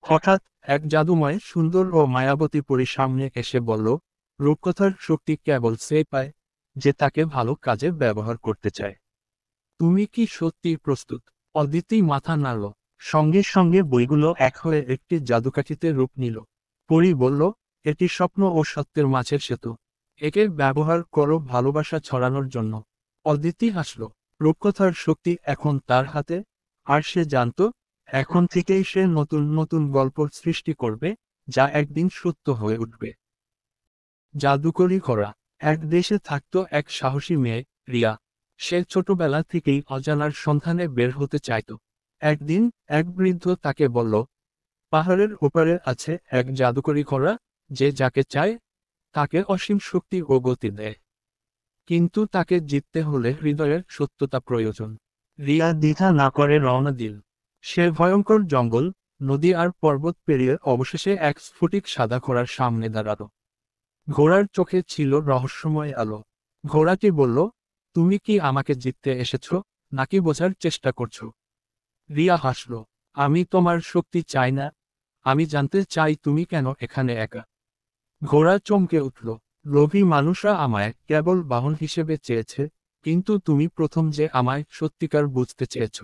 হঠাৎ এক জাদুময় সুন্দর ও মায়াবতী পরী সামনে এসে বলল, রূপকথার শক্তি কেবল সে পায়, যে তাকে ভালো কাজে ব্যবহার করতে চায়। তুমি কি সত্যি প্রস্তুত? অদিতি মাথা নাড়ল। সঙ্গে সঙ্গে বইগুলো এক হয়ে একটি জাদুকাঠিতে রূপ নিল। পরী বলল, এটি স্বপ্ন ও সত্যের মাঝের সেতু। একে ব্যবহার করো ভালোবাসা ছড়ানোর জন্য। অদিতি হাসল। রূপকথার শক্তি এখন তার হাতে, আর সে জানত, এখন থেকেই সে নতুন নতুন গল্প সৃষ্টি করবে, যা একদিন সত্য হয়ে উঠবে। জাদুকরি ঘোড়া। এক দেশে থাকত এক সাহসী মেয়ে, রিয়া। সে ছোটবেলা থেকেই অজানার সন্ধানে বের হতে চাইত। একদিন এক বৃদ্ধ তাকে বলল, পাহাড়ের ওপারে আছে এক জাদুকরি ঘোড়া, যে যাকে চায় তাকে অসীম শক্তি ও গতি দেয়। কিন্তু তাকে জিততে হলে হৃদয়ের সত্যতা প্রয়োজন। রিয়া দ্বিধা না করে রওনা দিল। সে ভয়ঙ্কর জঙ্গল, নদী আর পর্বত পেরিয়ে অবশেষে এক স্ফটিক সাদা ঘোড়ার সামনে দাঁড়াল। ঘোড়ার চোখে ছিল রহস্যময় আলো। ঘোড়াটি বলল, তুমি কি আমাকে জিততে এসেছ, নাকি বোঝার চেষ্টা করছো? রিয়া হাসল, আমি তোমার শক্তি চাই না, আমি জানতে চাই তুমি কেন এখানে একা। ঘোড়া চমকে উঠল, লোভী মানুষরা আমায় কেবল বাহন হিসেবে চেয়েছে, কিন্তু তুমি প্রথম যে আমায় সত্যিকার বুঝতে চেয়েছ।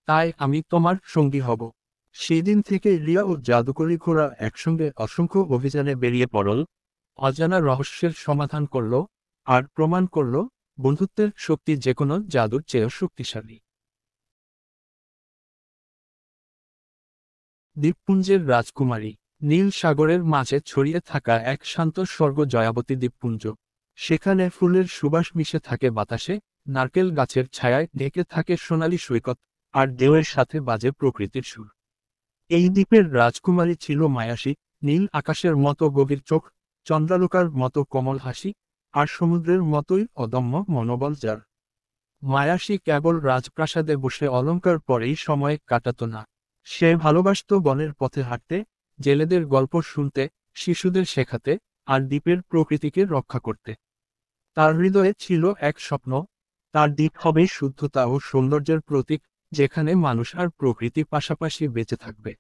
তাই আমি তোমার সঙ্গী হব। সেদিন থেকে রিয়া ও জাদুকরি ঘোড়া একসঙ্গে অসংখ্য অভিযানে বেরিয়ে পড়ল, অজানা রহস্যের সমাধান করল, আর প্রমাণ করল, বন্ধুত্বের শক্তি যেকোনো জাদুর চেয়েও শক্তিশালী। দ্বীপপুঞ্জের রাজকুমারী। নীল সাগরের মাঝে ছড়িয়ে থাকা এক শান্ত স্বর্গ জয়াবতী দ্বীপপুঞ্জ। সেখানে ফুলের সুবাস মিশে থাকে বাতাসে, নারকেল গাছের ছায়ায় ঢেকে থাকে সোনালী সৈকত, আর ঢেউয়ের সাথে বাজে প্রকৃতির সুর। এই দ্বীপের রাজকুমারী ছিল মায়াসী, নীল আকাশের মতো গভীর চোখ, চন্দ্রালোকার মতো কোমল হাসি, আর সমুদ্রের মতোই অদম্য মনোবল যার। মায়াসী কেবল রাজপ্রাসাদে বসে অলংকার পরেই সময় কাটাত না। সে ভালোবাসত বনের পথে হাঁটতে, জেলেদের গল্প শুনতে, শিশুদের শেখাতে, আর দ্বীপের প্রকৃতিকে রক্ষা করতে। তার হৃদয়ে ছিল এক স্বপ্ন, তার দ্বীপ হবে শুদ্ধতা ও সৌন্দর্যের প্রতীক, যেখানে মানুষ আর প্রকৃতি পাশাপাশি বেঁচে থাকবে।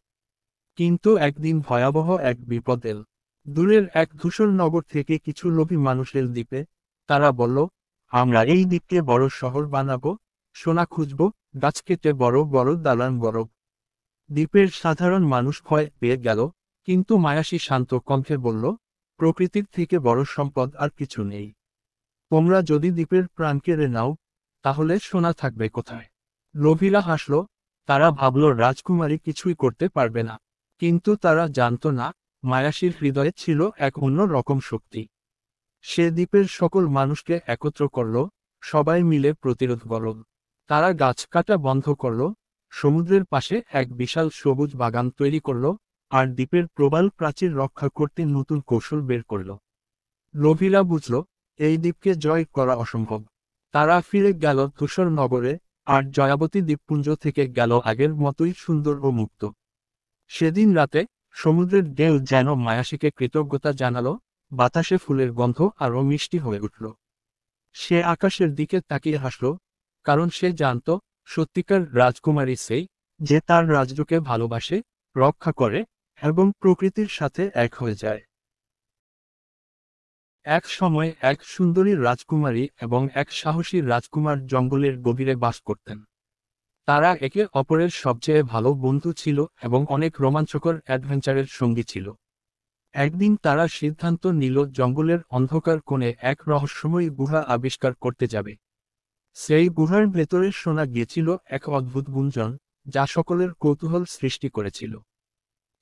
কিন্তু একদিন ভয়াবহ এক বিপদ এল। দূরের এক ধূসর নগর থেকে কিছু লোভী মানুষের দ্বীপে। তারা বলল, আমরা এই দ্বীপকে বড় শহর বানাবো, সোনা খুঁজব, গাছ কেটে বড় বড় দালান গড়ব। দ্বীপের সাধারণ মানুষ ভয় পেয়ে গেল, কিন্তু মায়াসী শান্ত কণ্ঠে বলল, প্রকৃতির থেকে বড় সম্পদ আর কিছু নেই। তোমরা যদি দ্বীপের প্রাণ কেড়ে নাও, তাহলে সোনা থাকবে কোথায়? লোভীরা হাসল, তারা ভাবল রাজকুমারী কিছুই করতে পারবে না। কিন্তু তারা জানত না, মায়াসীর হৃদয়ে ছিল এক অন্য রকম শক্তি। সে দ্বীপের সকল মানুষকে একত্র করল, সবাই মিলে প্রতিরোধ করল। তারা গাছ কাটা বন্ধ করল, সমুদ্রের পাশে এক বিশাল সবুজ বাগান তৈরি করল, আর দ্বীপের প্রবাল প্রাচীর রক্ষা করতে নতুন কৌশল বের করল। লোভীরা বুঝল, এই দ্বীপকে জয় করা অসম্ভব। তারা ফিরে গেল ধূসর নগরে, আর জয়াবতী দ্বীপপুঞ্জ থেকে গেল আগের মতোই সুন্দর ও মুক্ত। সেদিন রাতে সমুদ্রের ঢেউ যেন মায়াসীকে কৃতজ্ঞতা জানালো, বাতাসে ফুলের গন্ধ আরও মিষ্টি হয়ে উঠল। সে আকাশের দিকে তাকিয়ে হাসল, কারণ সে জানত, সত্যিকার রাজকুমারী সেই, যে তার রাজ্যকে ভালোবাসে, রক্ষা করে, এবং প্রকৃতির সাথে এক হয়ে যায়। এক সময় এক সুন্দরী রাজকুমারী এবং এক সাহসী রাজকুমার জঙ্গলের গভীরে বাস করতেন। তারা একে অপরের সবচেয়ে ভালো বন্ধু ছিল এবং অনেক রোমাঞ্চকর অ্যাডভেঞ্চারের সঙ্গী ছিল। একদিন তারা সিদ্ধান্ত নিল জঙ্গলের অন্ধকার কোণে এক রহস্যময়ী গুহা আবিষ্কার করতে যাবে। সেই গুহার ভেতরে শোনা গিয়েছিল এক অদ্ভুত গুঞ্জন, যা সকলের কৌতূহল সৃষ্টি করেছিল।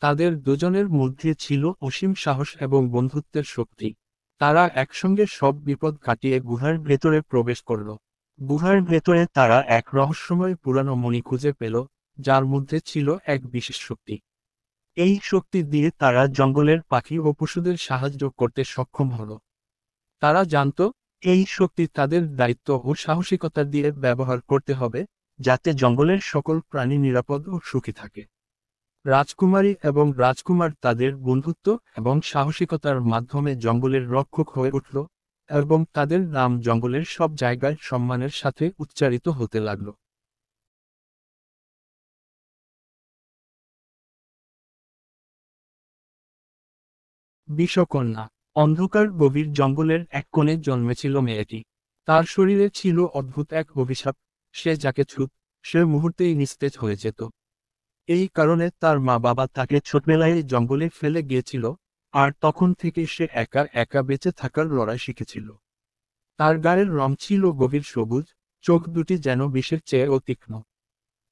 তাদের দুজনের মধ্যে ছিল অসীম সাহস এবং বন্ধুত্বের শক্তি। তারা একসঙ্গে সব বিপদ কাটিয়ে গুহার ভেতরে প্রবেশ করল। গুহার ভেতরে তারা এক রহস্যময় পুরানো মণি খুঁজে পেল, যার মধ্যে ছিল এক বিশেষ শক্তি। এই শক্তি দিয়ে তারা জঙ্গলের পাখি ও পশুদের সাহায্য করতে সক্ষম হল। তারা জানত, এই শক্তি তাদের দায়িত্ব ও সাহসিকতা দিয়ে ব্যবহার করতে হবে, যাতে জঙ্গলের সকল প্রাণী নিরাপদ ও সুখী থাকে। রাজকুমারী এবং রাজকুমার তাদের বন্ধুত্ব এবং সাহসিকতার মাধ্যমে জঙ্গলের রক্ষক হয়ে উঠল, এবং তাদের নাম জঙ্গলের সব জায়গায় সম্মানের সাথে উচ্চারিত হতে লাগল। বিষকন্যা। অন্ধকার গভীর জঙ্গলের এক কোণে জন্মেছিল মেয়েটি। তার শরীরে ছিল অদ্ভুত এক অভিশাপ, সে যাকে ছুঁত, সে মুহূর্তেই নিস্তেজ হয়ে যেত। এই কারণে তার মা বাবা তাকে ছোটবেলায় জঙ্গলে ফেলে গিয়েছিল, আর তখন থেকে সে একা একা বেঁচে থাকার লড়াই শিখেছিল। তার গায়ের রং ছিল গভীর সবুজ, চোখ দুটি যেন বিষের চেয়েও তীক্ষ্ণ।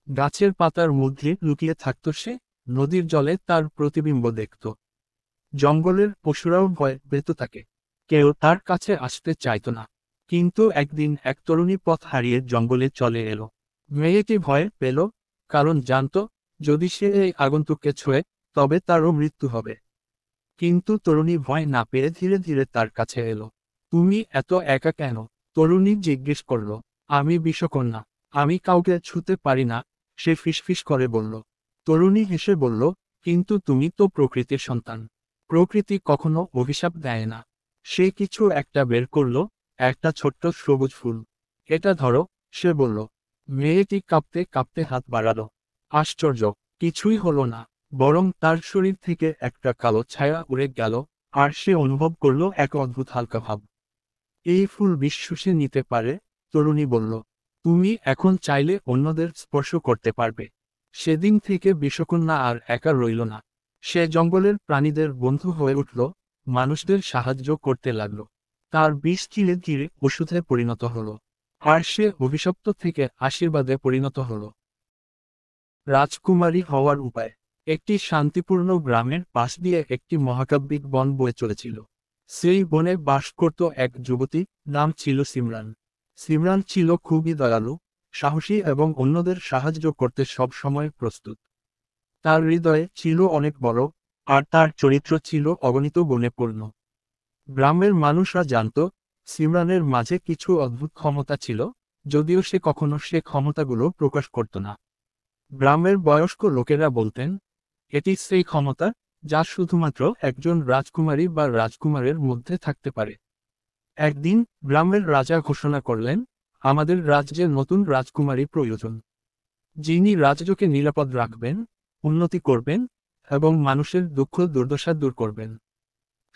গাছের পাতার মধ্যে লুকিয়ে থাকত সে, নদীর জলে তার প্রতিবিম্ব দেখত। জঙ্গলের পশুরাও ভয় পেত তাকে। কেউ তার কাছে আসতে চাইত না। কিন্তু একদিন এক তরুণী পথ হারিয়ে জঙ্গলে চলে এলো। মেয়েটি ভয় পেল, কারণ জানত, যদি সে এই আগন্তুককে ছোঁয়ে, তবে তারও মৃত্যু হবে। কিন্তু তরুণী ভয় না পেয়ে ধীরে ধীরে তার কাছে এলো। তুমি এত একা কেন? তরুণী জিজ্ঞেস করল। আমি বিষকন্যা, আমি কাউকে ছুঁতে পারি না, সে ফিসফিস করে বলল। তরুণী হেসে বলল, কিন্তু তুমি তো প্রকৃতির সন্তান। প্রকৃতি কখনো অভিশাপ দেয় না। সে কিছু একটা বের করল, একটা ছোট্ট সবুজ ফুল। এটা ধরো, সে বলল। মেয়েটি কাঁপতে কাঁপতে হাত বাড়ালো। আশ্চর্য, কিছুই হলো না, বরং তার শরীর থেকে একটা কালো ছায়া উড়ে গেল, আর সে অনুভব করল এক অদ্ভুত হালকা ভাব। এই ফুল বিষ শুষে নিতে পারে, তরুণী বলল। তুমি এখন চাইলে অন্যদের স্পর্শ করতে পারবে। সেদিন থেকে বিষকন্যা আর একা রইল না। সে জঙ্গলের প্রাণীদের বন্ধু হয়ে উঠল, মানুষদের সাহায্য করতে লাগল। তার বিষ ধীরে ধীরে ওষুধে পরিণত হলো, আর সে অভিশপ্ত থেকে আশীর্বাদে পরিণত হলো। রাজকুমারী হওয়ার উপায়। একটি শান্তিপূর্ণ গ্রামের পাশ দিয়ে একটি মহাকাব্যিক বন বয়ে চলেছিল। সেই বনে বাস করত এক যুবতী, নাম ছিল সিমরান। সিমরান ছিল খুবই দয়ালু, সাহসী এবং অন্যদের সাহায্য করতে সব সময় প্রস্তুত। তার হৃদয়ে ছিল অনেক বড়, আর তার চরিত্র ছিল অগণিত গুণে পূর্ণ। গ্রামের মানুষরা জানত, সিমরানের মাঝে কিছু অদ্ভুত ক্ষমতা ছিল, যদিও সে কখনো সে ক্ষমতাগুলো প্রকাশ করত না। গ্রামের বয়স্ক লোকেরা বলতেন, এটি সেই ক্ষমতা, যা শুধুমাত্র একজন রাজকুমারী বা রাজকুমারের মধ্যে থাকতে পারে। একদিন গ্রামের রাজা ঘোষণা করলেন, আমাদের রাজ্যে নতুন রাজকুমারী প্রয়োজন, যিনি রাজ্যকে নিরাপদ রাখবেন, উন্নতি করবেন, এবং মানুষের দুঃখ দুর্দশা দূর করবেন।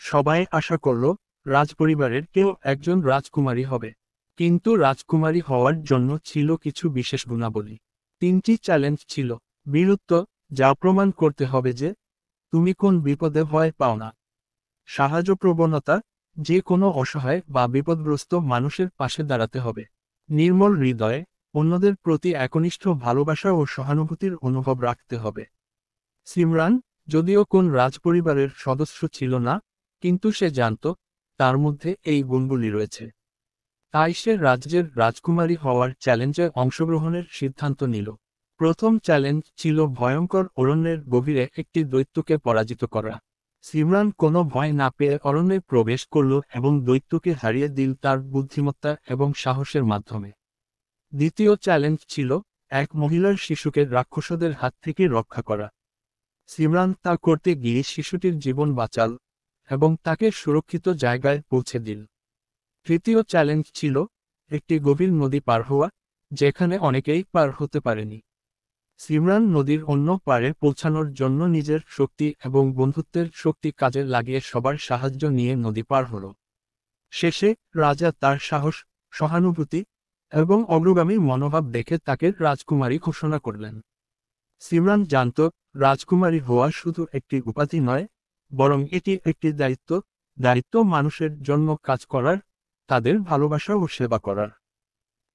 সবাই আশা করল রাজপরিবারের কেউ একজন রাজকুমারী হবে, কিন্তু রাজকুমারী হওয়ার জন্য ছিল কিছু বিশেষ গুণাবলী। 3টি চ্যালেঞ্জ ছিল: বীরত্ব, যা প্রমাণ করতে হবে যে তুমি কোন বিপদে ভয় পাও না; সাহায্য প্রবণতা, যে কোনো অসহায় বা বিপদগ্রস্ত মানুষের পাশে দাঁড়াতে হবে; নির্মল হৃদয়ে, অন্যদের প্রতি একনিষ্ঠ ভালোবাসা ও সহানুভূতির অনুভব রাখতে হবে। সিমরান, যদিও কোন রাজপরিবারের সদস্য ছিল না, কিন্তু সে জানত তার মধ্যে এই গুণগুলি রয়েছে। তাই সে রাজ্যের রাজকুমারী হওয়ার চ্যালেঞ্জে অংশগ্রহণের সিদ্ধান্ত নিল। প্রথম চ্যালেঞ্জ ছিল ভয়ঙ্কর অরণ্যের গভীরে একটি দৈত্যকে পরাজিত করা। সিমরান কোনো ভয় না পেয়ে অরণ্যে প্রবেশ করল এবং দৈত্যকে হারিয়ে দিল তার বুদ্ধিমত্তা এবং সাহসের মাধ্যমে। দ্বিতীয় চ্যালেঞ্জ ছিল এক মহিলার শিশুকে রাক্ষসদের হাত থেকে রক্ষা করা। সিমরান তা করতে গিয়ে শিশুটির জীবন বাঁচাল এবং তাকে সুরক্ষিত জায়গায় পৌঁছে দিল। তৃতীয় চ্যালেঞ্জ ছিল একটি গভীর নদী পার হওয়া, যেখানে অনেকেই পার হতে পারেনি। সিমরান নদীর অন্য পারে পৌঁছানোর জন্য নিজের শক্তি এবং বন্ধুত্বের শক্তি কাজে লাগিয়ে সবার সাহায্য নিয়ে নদী পার হল। শেষে রাজা তার সাহস, সহানুভূতি এবং অগ্রগামী মনোভাব দেখে তাকে রাজকুমারী ঘোষণা করলেন। সিমরান জানত রাজকুমারী হওয়া শুধু একটি উপাধি নয়, বরং এটি একটি দায়িত্ব। দায়িত্ব মানুষের জন্য কাজ করার, তাদের ভালোবাসা ও সেবা করার।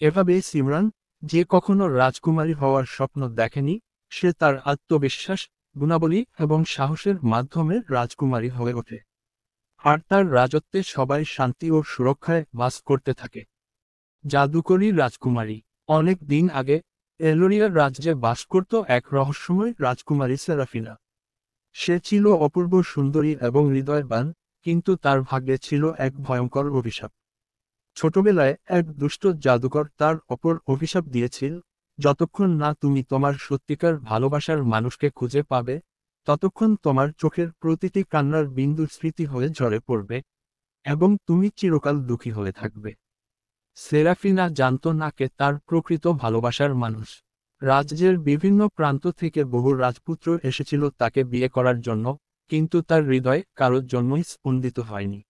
এভাবে সিমরান, যে কখনো রাজকুমারী হওয়ার স্বপ্ন দেখেনি, সে তার আত্মবিশ্বাস, গুণাবলী এবং সাহসের মাধ্যমে রাজকুমারী হয়ে ওঠে। আর তার রাজত্বে সবাই শান্তি ও সুরক্ষায় বাস করতে থাকে। জাদুকরী রাজকুমারী। অনেক দিন আগে এলোরিয়ার রাজ্যে বাস করত এক রহস্যময় রাজকুমারী সেরাফিনা। সে ছিল অপূর্ব সুন্দরী এবং হৃদয়বান, কিন্তু তার ভাগ্যে ছিল এক ভয়ঙ্কর অভিশাপ। ছোটবেলায় এক দুষ্ট জাদুকর তার ওপর অভিশাপ দিয়েছিল: যতক্ষণ না তুমি তোমার সত্যিকার ভালোবাসার মানুষকে খুঁজে পাবে, ততক্ষণ তোমার চোখের প্রতিটি কান্নার বিন্দু স্মৃতি হয়ে ঝরে পড়বে এবং তুমি চিরকাল দুঃখী হয়ে থাকবে। সেরাফিনা জানত না কে তার প্রকৃত ভালোবাসার মানুষ। রাজ্যের বিভিন্ন প্রান্ত থেকে বহু রাজপুত্র এসেছিল তাকে বিয়ে করার জন্য, কিন্তু তার হৃদয় কারোর জন্যই স্পন্দিত হয়নি।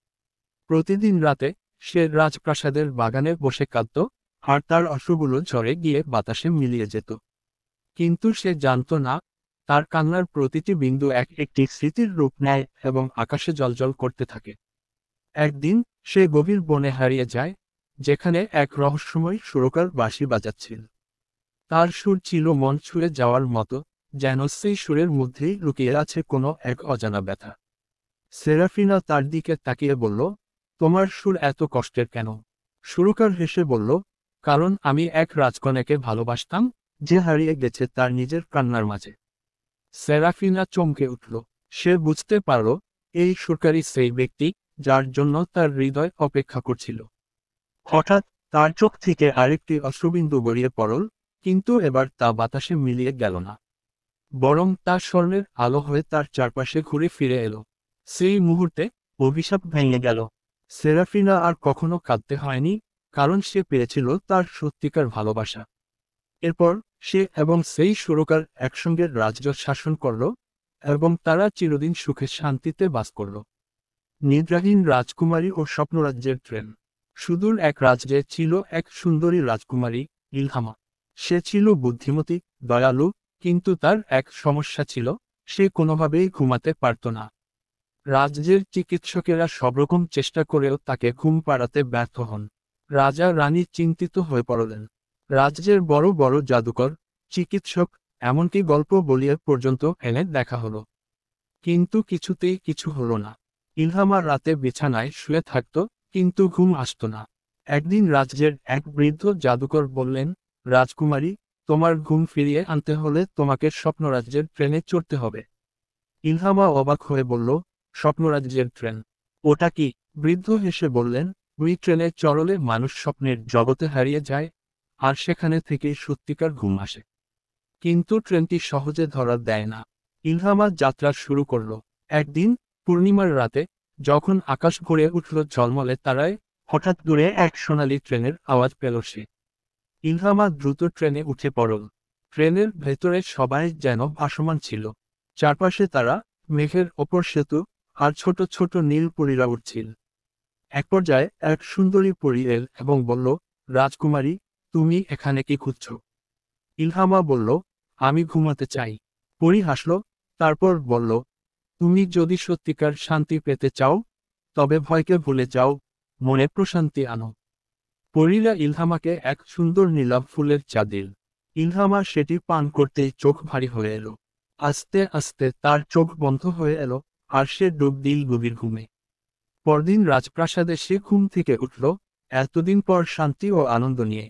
প্রতিদিন রাতে সে রাজপ্রাসাদের বাগানে বসে কাঁদত, আর তার অশ্রুগুলো ঝরে গিয়ে বাতাসে মিলিয়ে যেত। কিন্তু সে জানত না, তার কান্নার প্রতিটি বিন্দু এক একটি স্মৃতির রূপ নেয় এবং আকাশে জ্বলজ্বল করতে থাকে। একদিন সে গভীর বনে হারিয়ে যায়, যেখানে এক রহস্যময় সুরকার বাঁশি বাজাচ্ছিল। তার সুর ছিল মন ছুঁয়ে যাওয়ার মতো, যেন সেই সুরের মধ্যেই লুকিয়ে আছে কোনো এক অজানা ব্যথা। সেরাফিনা তার দিকে তাকিয়ে বলল, তোমার সুর এত কষ্টের কেন? সুরকার হেসে বলল, কারণ আমি এক রাজকন্যাকে ভালোবাসতাম, যে হারিয়ে গেছে তার নিজের কান্নার মাঝে। সেরাফিনা চমকে উঠল। সে বুঝতে পারল, এই সুরকারই সেই ব্যক্তি যার জন্য তার হৃদয় অপেক্ষা করছিল। হঠাৎ তার চোখ থেকে আরেকটি অশ্রুবিন্দু গড়িয়ে পড়ল, কিন্তু এবার তা বাতাসে মিলিয়ে গেল না, বরং তা স্বর্ণের আলো হয়ে তার চারপাশে ঘুরে ফিরে এলো। সেই মুহূর্তে অভিশাপ ভেঙে গেল। সেরাফিনা আর কখনো কাঁদতে হয়নি, কারণ সে পেয়েছিল তার সত্যিকার ভালোবাসা। এরপর সে এবং সেই সুরকার একসঙ্গে রাজ্য শাসন করল এবং তারা চিরদিন সুখে শান্তিতে বাস করল। নিদ্রাহীন রাজকুমারী ও স্বপ্নরাজ্যের ট্রেন। সুদূর এক রাজ্যে ছিল এক সুন্দরী রাজকুমারী, ইলহামা। সে ছিল বুদ্ধিমতী, দয়ালু, কিন্তু তার এক সমস্যা ছিল, সে কোনোভাবেই ঘুমাতে পারত না। রাজ্যের চিকিৎসকেরা সবরকম চেষ্টা করেও তাকে ঘুম পাড়াতে ব্যর্থ হন। রাজা রানী চিন্তিত হয়ে পড়লেন। রাজ্যের বড় বড় জাদুকর, চিকিৎসক, এমনকি গল্প বলিয়ে পর্যন্ত এনে দেখা হলো, কিন্তু কিছুতেই কিছু হলো না। ইলহামা রাতে বিছানায় শুয়ে থাকত, কিন্তু ঘুম আসত না। একদিন রাজ্যের এক বৃদ্ধ জাদুকর বললেন, রাজকুমারী, তোমার ঘুম ফিরিয়ে আনতে হলে তোমাকে স্বপ্নরাজ্যের ট্রেনে চড়তে হবে। ইলহামা অবাক হয়ে বলল, স্বপ্নরাজ্যের ট্রেন? ওটা কি? বৃদ্ধ হেসে বললেন, ওই ট্রেনে চড়লে মানুষ স্বপ্নের জগতে হারিয়ে যায়, আর সেখানে থেকেই সত্যিকার ঘুম আসে। কিন্তু ট্রেনটি সহজে ধরা দেয় না। ইলহামা যাত্রা শুরু করল। একদিন পূর্ণিমার রাতে, যখন আকাশ ভরে উঠল ঝলমলে তারায়, হঠাৎ দূরে এক সোনালি ট্রেনের আওয়াজ পেল সে। ইলহামা দ্রুত ট্রেনে উঠে পড়ল। ট্রেনের ভেতরে সবাই যেন ভাসমান ছিল। চারপাশে তারা, মেঘের ওপর সেতু, আর ছোট ছোট নীল পরীরা উঠছিল। এক পর্যায়ে এক সুন্দরী পরী এল এবং বলল, রাজকুমারী, তুমি এখানে কি খুঁজছ? ইলহামা বলল, আমি ঘুমাতে চাই। পরী হাসল, তারপর বলল, তুমি যদি সত্যিকার শান্তি পেতে চাও তবে ভয়কে ভুলে যাও, মনে প্রশান্তি আনো। পরীরা ইলহামাকে এক সুন্দর নীলাভ ফুলের চা দিল। ইলহামা সেটি পান করতেই চোখ ভারী হয়ে এলো। আস্তে আস্তে তার চোখ বন্ধ হয়ে এলো, আর সে ডুব দিল গভীর ঘুমে। পরদিন রাজপ্রাসাদে সে ঘুম থেকে উঠল, এতদিন পর শান্তি ও আনন্দ নিয়ে।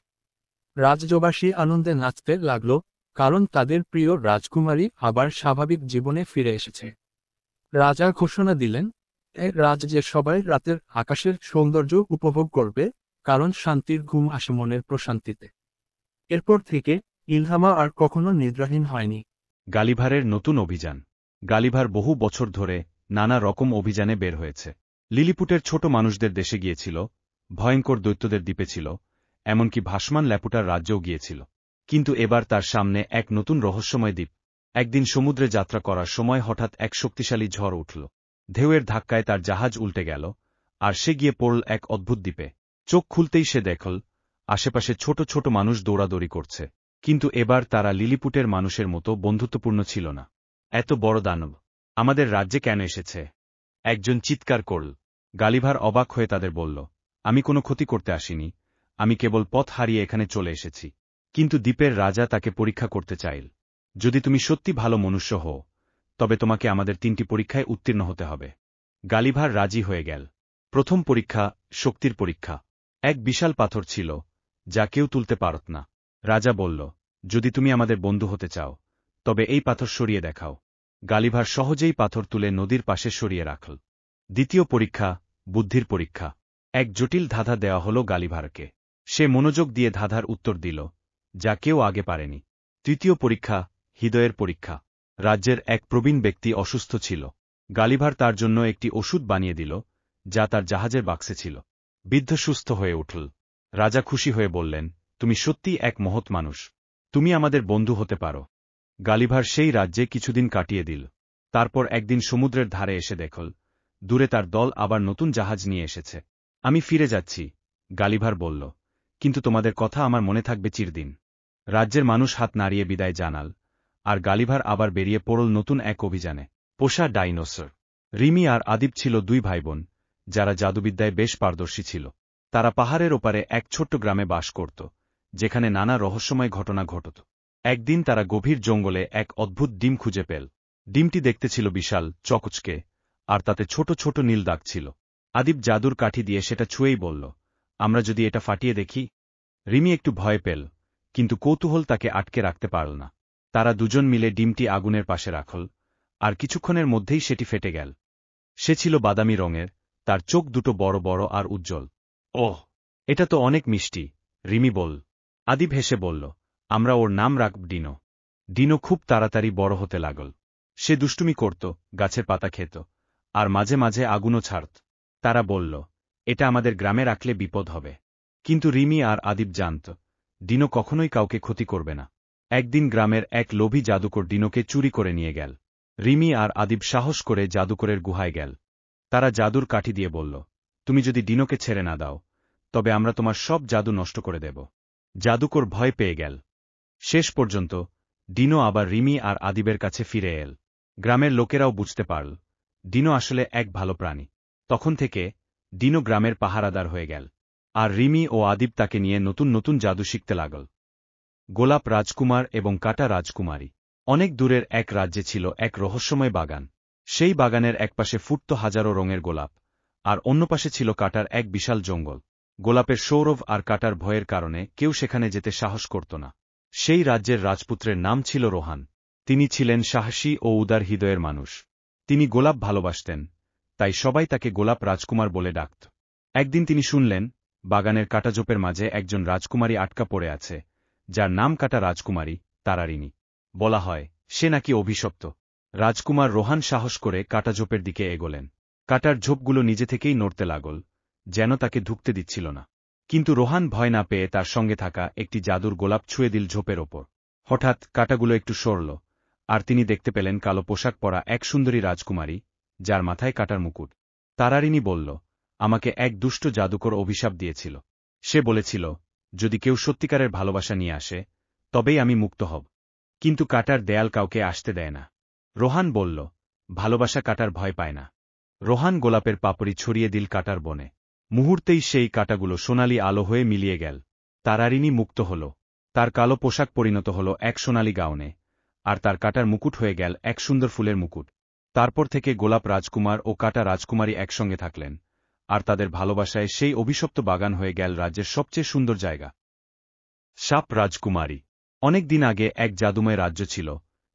রাজ্যবাসী আনন্দে নাচতে লাগল, কারণ তাদের প্রিয় রাজকুমারী আবার স্বাভাবিক জীবনে ফিরে এসেছে। রাজা ঘোষণা দিলেন, এ রাজ্যে সবাই রাতের আকাশের সৌন্দর্য উপভোগ করবে, কারণ শান্তির ঘুম আসে মনের প্রশান্তিতে। এরপর থেকে ইলহামা আর কখনো নিদ্রাহীন হয়নি। গালিভারের নতুন অভিযান। গালিভার বহু বছর ধরে নানা রকম অভিযানে বের হয়েছে। লিলিপুটের ছোট মানুষদের দেশে গিয়েছিল, ভয়ঙ্কর দৈত্যদের দ্বীপে ছিল, এমনকি ভাসমান ল্যাপুটার রাজ্যেও গিয়েছিল। কিন্তু এবার তার সামনে এক নতুন রহস্যময় দ্বীপ। একদিন সমুদ্রে যাত্রা করার সময় হঠাৎ এক শক্তিশালী ঝড় উঠল। ঢেউয়ের ধাক্কায় তার জাহাজ উল্টে গেল, আর সে গিয়ে পড়ল এক অদ্ভুত দ্বীপে। চোখ খুলতেই সে দেখল আশেপাশে ছোট ছোট মানুষ দৌড়াদৌড়ি করছে, কিন্তু এবার তারা লিলিপুটের মানুষের মতো বন্ধুত্বপূর্ণ ছিল না। এত বড় দানব আমাদের রাজ্যে কেন এসেছে? একজন চিৎকার করল। গালিভার অবাক হয়ে তাদের বলল, আমি কোনো ক্ষতি করতে আসিনি, আমি কেবল পথ হারিয়ে এখানে চলে এসেছি। কিন্তু দ্বীপের রাজা তাকে পরীক্ষা করতে চাইল। যদি তুমি সত্যি ভালো মনুষ্য হও তবে তোমাকে আমাদের 3টি পরীক্ষায় উত্তীর্ণ হতে হবে। গালিভার রাজি হয়ে গেল। প্রথম পরীক্ষা, শক্তির পরীক্ষা। এক বিশাল পাথর ছিল, যা কেউ তুলতে পারত না। রাজা বলল, যদি তুমি আমাদের বন্ধু হতে চাও তবে এই পাথর সরিয়ে দেখাও। গালিভার সহজেই পাথর তুলে নদীর পাশে সরিয়ে রাখল। দ্বিতীয় পরীক্ষা, বুদ্ধির পরীক্ষা। এক জটিল ধাঁধা দেওয়া হল গালিভারকে। সে মনোযোগ দিয়ে ধাঁধার উত্তর দিল, যা কেউ আগে পারেনি। তৃতীয় পরীক্ষা, হৃদয়ের পরীক্ষা। রাজ্যের এক প্রবীণ ব্যক্তি অসুস্থ ছিল। গালিভার তার জন্য একটি ওষুধ বানিয়ে দিল, যা তার জাহাজের বাক্সে ছিল। বৃদ্ধ সুস্থ হয়ে উঠল। রাজা খুশি হয়ে বললেন, তুমি সত্যিই এক মহৎ মানুষ, তুমি আমাদের বন্ধু হতে পারো। গালিভার সেই রাজ্যে কিছুদিন কাটিয়ে দিল। তারপর একদিন সমুদ্রের ধারে এসে দেখল দূরে তার দল আবার নতুন জাহাজ নিয়ে এসেছে। আমি ফিরে যাচ্ছি, গালিভার বলল, কিন্তু তোমাদের কথা আমার মনে থাকবে চিরদিন। রাজ্যের মানুষ হাত নাড়িয়ে বিদায় জানাল, আর গালিভার আবার বেরিয়ে পড়ল নতুন এক অভিযানে। পোষা ডাইনোসর। রিমি আর আদিব ছিল 2 ভাইবোন, যারা জাদুবিদ্যায় বেশ পারদর্শী ছিল। তারা পাহাড়ের ওপারে এক ছোট্ট গ্রামে বাস করত, যেখানে নানা রহস্যময় ঘটনা ঘটত। একদিন তারা গভীর জঙ্গলে এক অদ্ভুত ডিম খুঁজে পেল। ডিমটি দেখতে ছিল বিশাল, চকচকে, আর তাতে ছোট ছোট নীল দাগ ছিল। আদিব জাদুর কাঠি দিয়ে সেটা ছুঁয়েই বলল, আমরা যদি এটা ফাটিয়ে দেখি। রিমি একটু ভয় পেল, কিন্তু কৌতূহল তাকে আটকে রাখতে পারল না। তারা দুজন মিলে ডিমটি আগুনের পাশে রাখল, আর কিছুক্ষণের মধ্যেই সেটি ফেটে গেল। সে ছিল বাদামি রঙের, তার চোখ দুটো বড় বড় আর উজ্জ্বল। ওহ, এটা তো অনেক মিষ্টি, রিমি বলল। আদিব হেসে বলল, আমরা ওর নাম রাখব ডিনো। ডিনো খুব তাড়াতাড়ি বড় হতে লাগল। সে দুষ্টুমি করত, গাছের পাতা খেত, আর মাঝে মাঝে আগুনও ছাড়ত। তারা বলল, এটা আমাদের গ্রামে রাখলে বিপদ হবে। কিন্তু রিমি আর আদিব জানত, ডিনো কখনোই কাউকে ক্ষতি করবে না। একদিন গ্রামের এক লোভী জাদুকর ডিনোকে চুরি করে নিয়ে গেল। রিমি আর আদিব সাহস করে জাদুকরের গুহায় গেল। তারা জাদুর কাঠি দিয়ে বলল, তুমি যদি ডিনোকে ছেড়ে না দাও তবে আমরা তোমার সব জাদু নষ্ট করে দেব। জাদুকর ভয় পেয়ে গেল। শেষ পর্যন্ত ডিনো আবার রিমি আর আদিবের কাছে ফিরে এল। গ্রামের লোকেরাও বুঝতে পারল ডিনো আসলে এক ভালো প্রাণী। তখন থেকে ডিনো গ্রামের পাহারাদার হয়ে গেল, আর রিমি ও আদিব তাকে নিয়ে নতুন নতুন জাদু শিখতে লাগল। গোলাপ রাজকুমার এবং কাটা রাজকুমারী। অনেক দূরের এক রাজ্যে ছিল এক রহস্যময় বাগান। সেই বাগানের একপাশে ফুটত হাজারো রঙের গোলাপ, আর অন্য পাশে ছিল কাটার এক বিশাল জঙ্গল। গোলাপের সৌরভ আর কাটার ভয়ের কারণে কেউ সেখানে যেতে সাহস করত না। সেই রাজ্যের রাজপুত্রের নাম ছিল রোহান। তিনি ছিলেন সাহসী ও উদার হৃদয়ের মানুষ। তিনি গোলাপ ভালোবাসতেন, তাই সবাই তাকে গোলাপ রাজকুমার বলে ডাকত। একদিন তিনি শুনলেন বাগানের কাটাঝোপের মাঝে একজন রাজকুমারী আটকা পড়ে আছে, যার নাম কাটা রাজকুমারী, তারারিনী। বলা হয় সে নাকি অভিশপ্ত। রাজকুমার রোহান সাহস করে কাটাঝোপের দিকে এগোলেন। কাটার ঝোপগুলো নিজে থেকেই নড়তে লাগল, যেন তাকে ঢুকতে দিচ্ছিল না। কিন্তু রোহান ভয় না পেয়ে তার সঙ্গে থাকা একটি জাদুর গোলাপ ছুঁয়ে দিল ঝোপের ওপর। হঠাৎ কাটাগুলো একটু সরল, আর তিনি দেখতে পেলেন কালো পোশাক পরা এক সুন্দরী রাজকুমারী, যার মাথায় কাটার মুকুট। তারারিনী বলল, আমাকে এক দুষ্ট জাদুকর অভিশাপ দিয়েছিল। সে বলেছিল, যদি কেউ সত্যিকারের ভালোবাসা নিয়ে আসে, তবেই আমি মুক্ত হব। কিন্তু কাটার দেয়াল কাউকে আসতে দেয় না। রোহান বলল, ভালোবাসা কাটার ভয় পায় না। রোহান গোলাপের পাপড়ি ছড়িয়ে দিল কাটার বনে। মুহূর্তেই সেই কাটাগুলো সোনালি আলো হয়ে মিলিয়ে গেল। তারারিনী মুক্ত হল। তার কালো পোশাক পরিণত হল এক সোনালি গাউনে, আর তার কাটার মুকুট হয়ে গেল এক সুন্দর ফুলের মুকুট। তারপর থেকে গোলাপ রাজকুমার ও কাটা রাজকুমারী একসঙ্গে থাকলেন, আর তাদের ভালোবাসায় সেই অভিশপ্ত বাগান হয়ে গেল রাজ্যের সবচেয়ে সুন্দর জায়গা। সাপ রাজকুমারী। অনেক দিন আগে এক জাদুময় রাজ্য ছিল,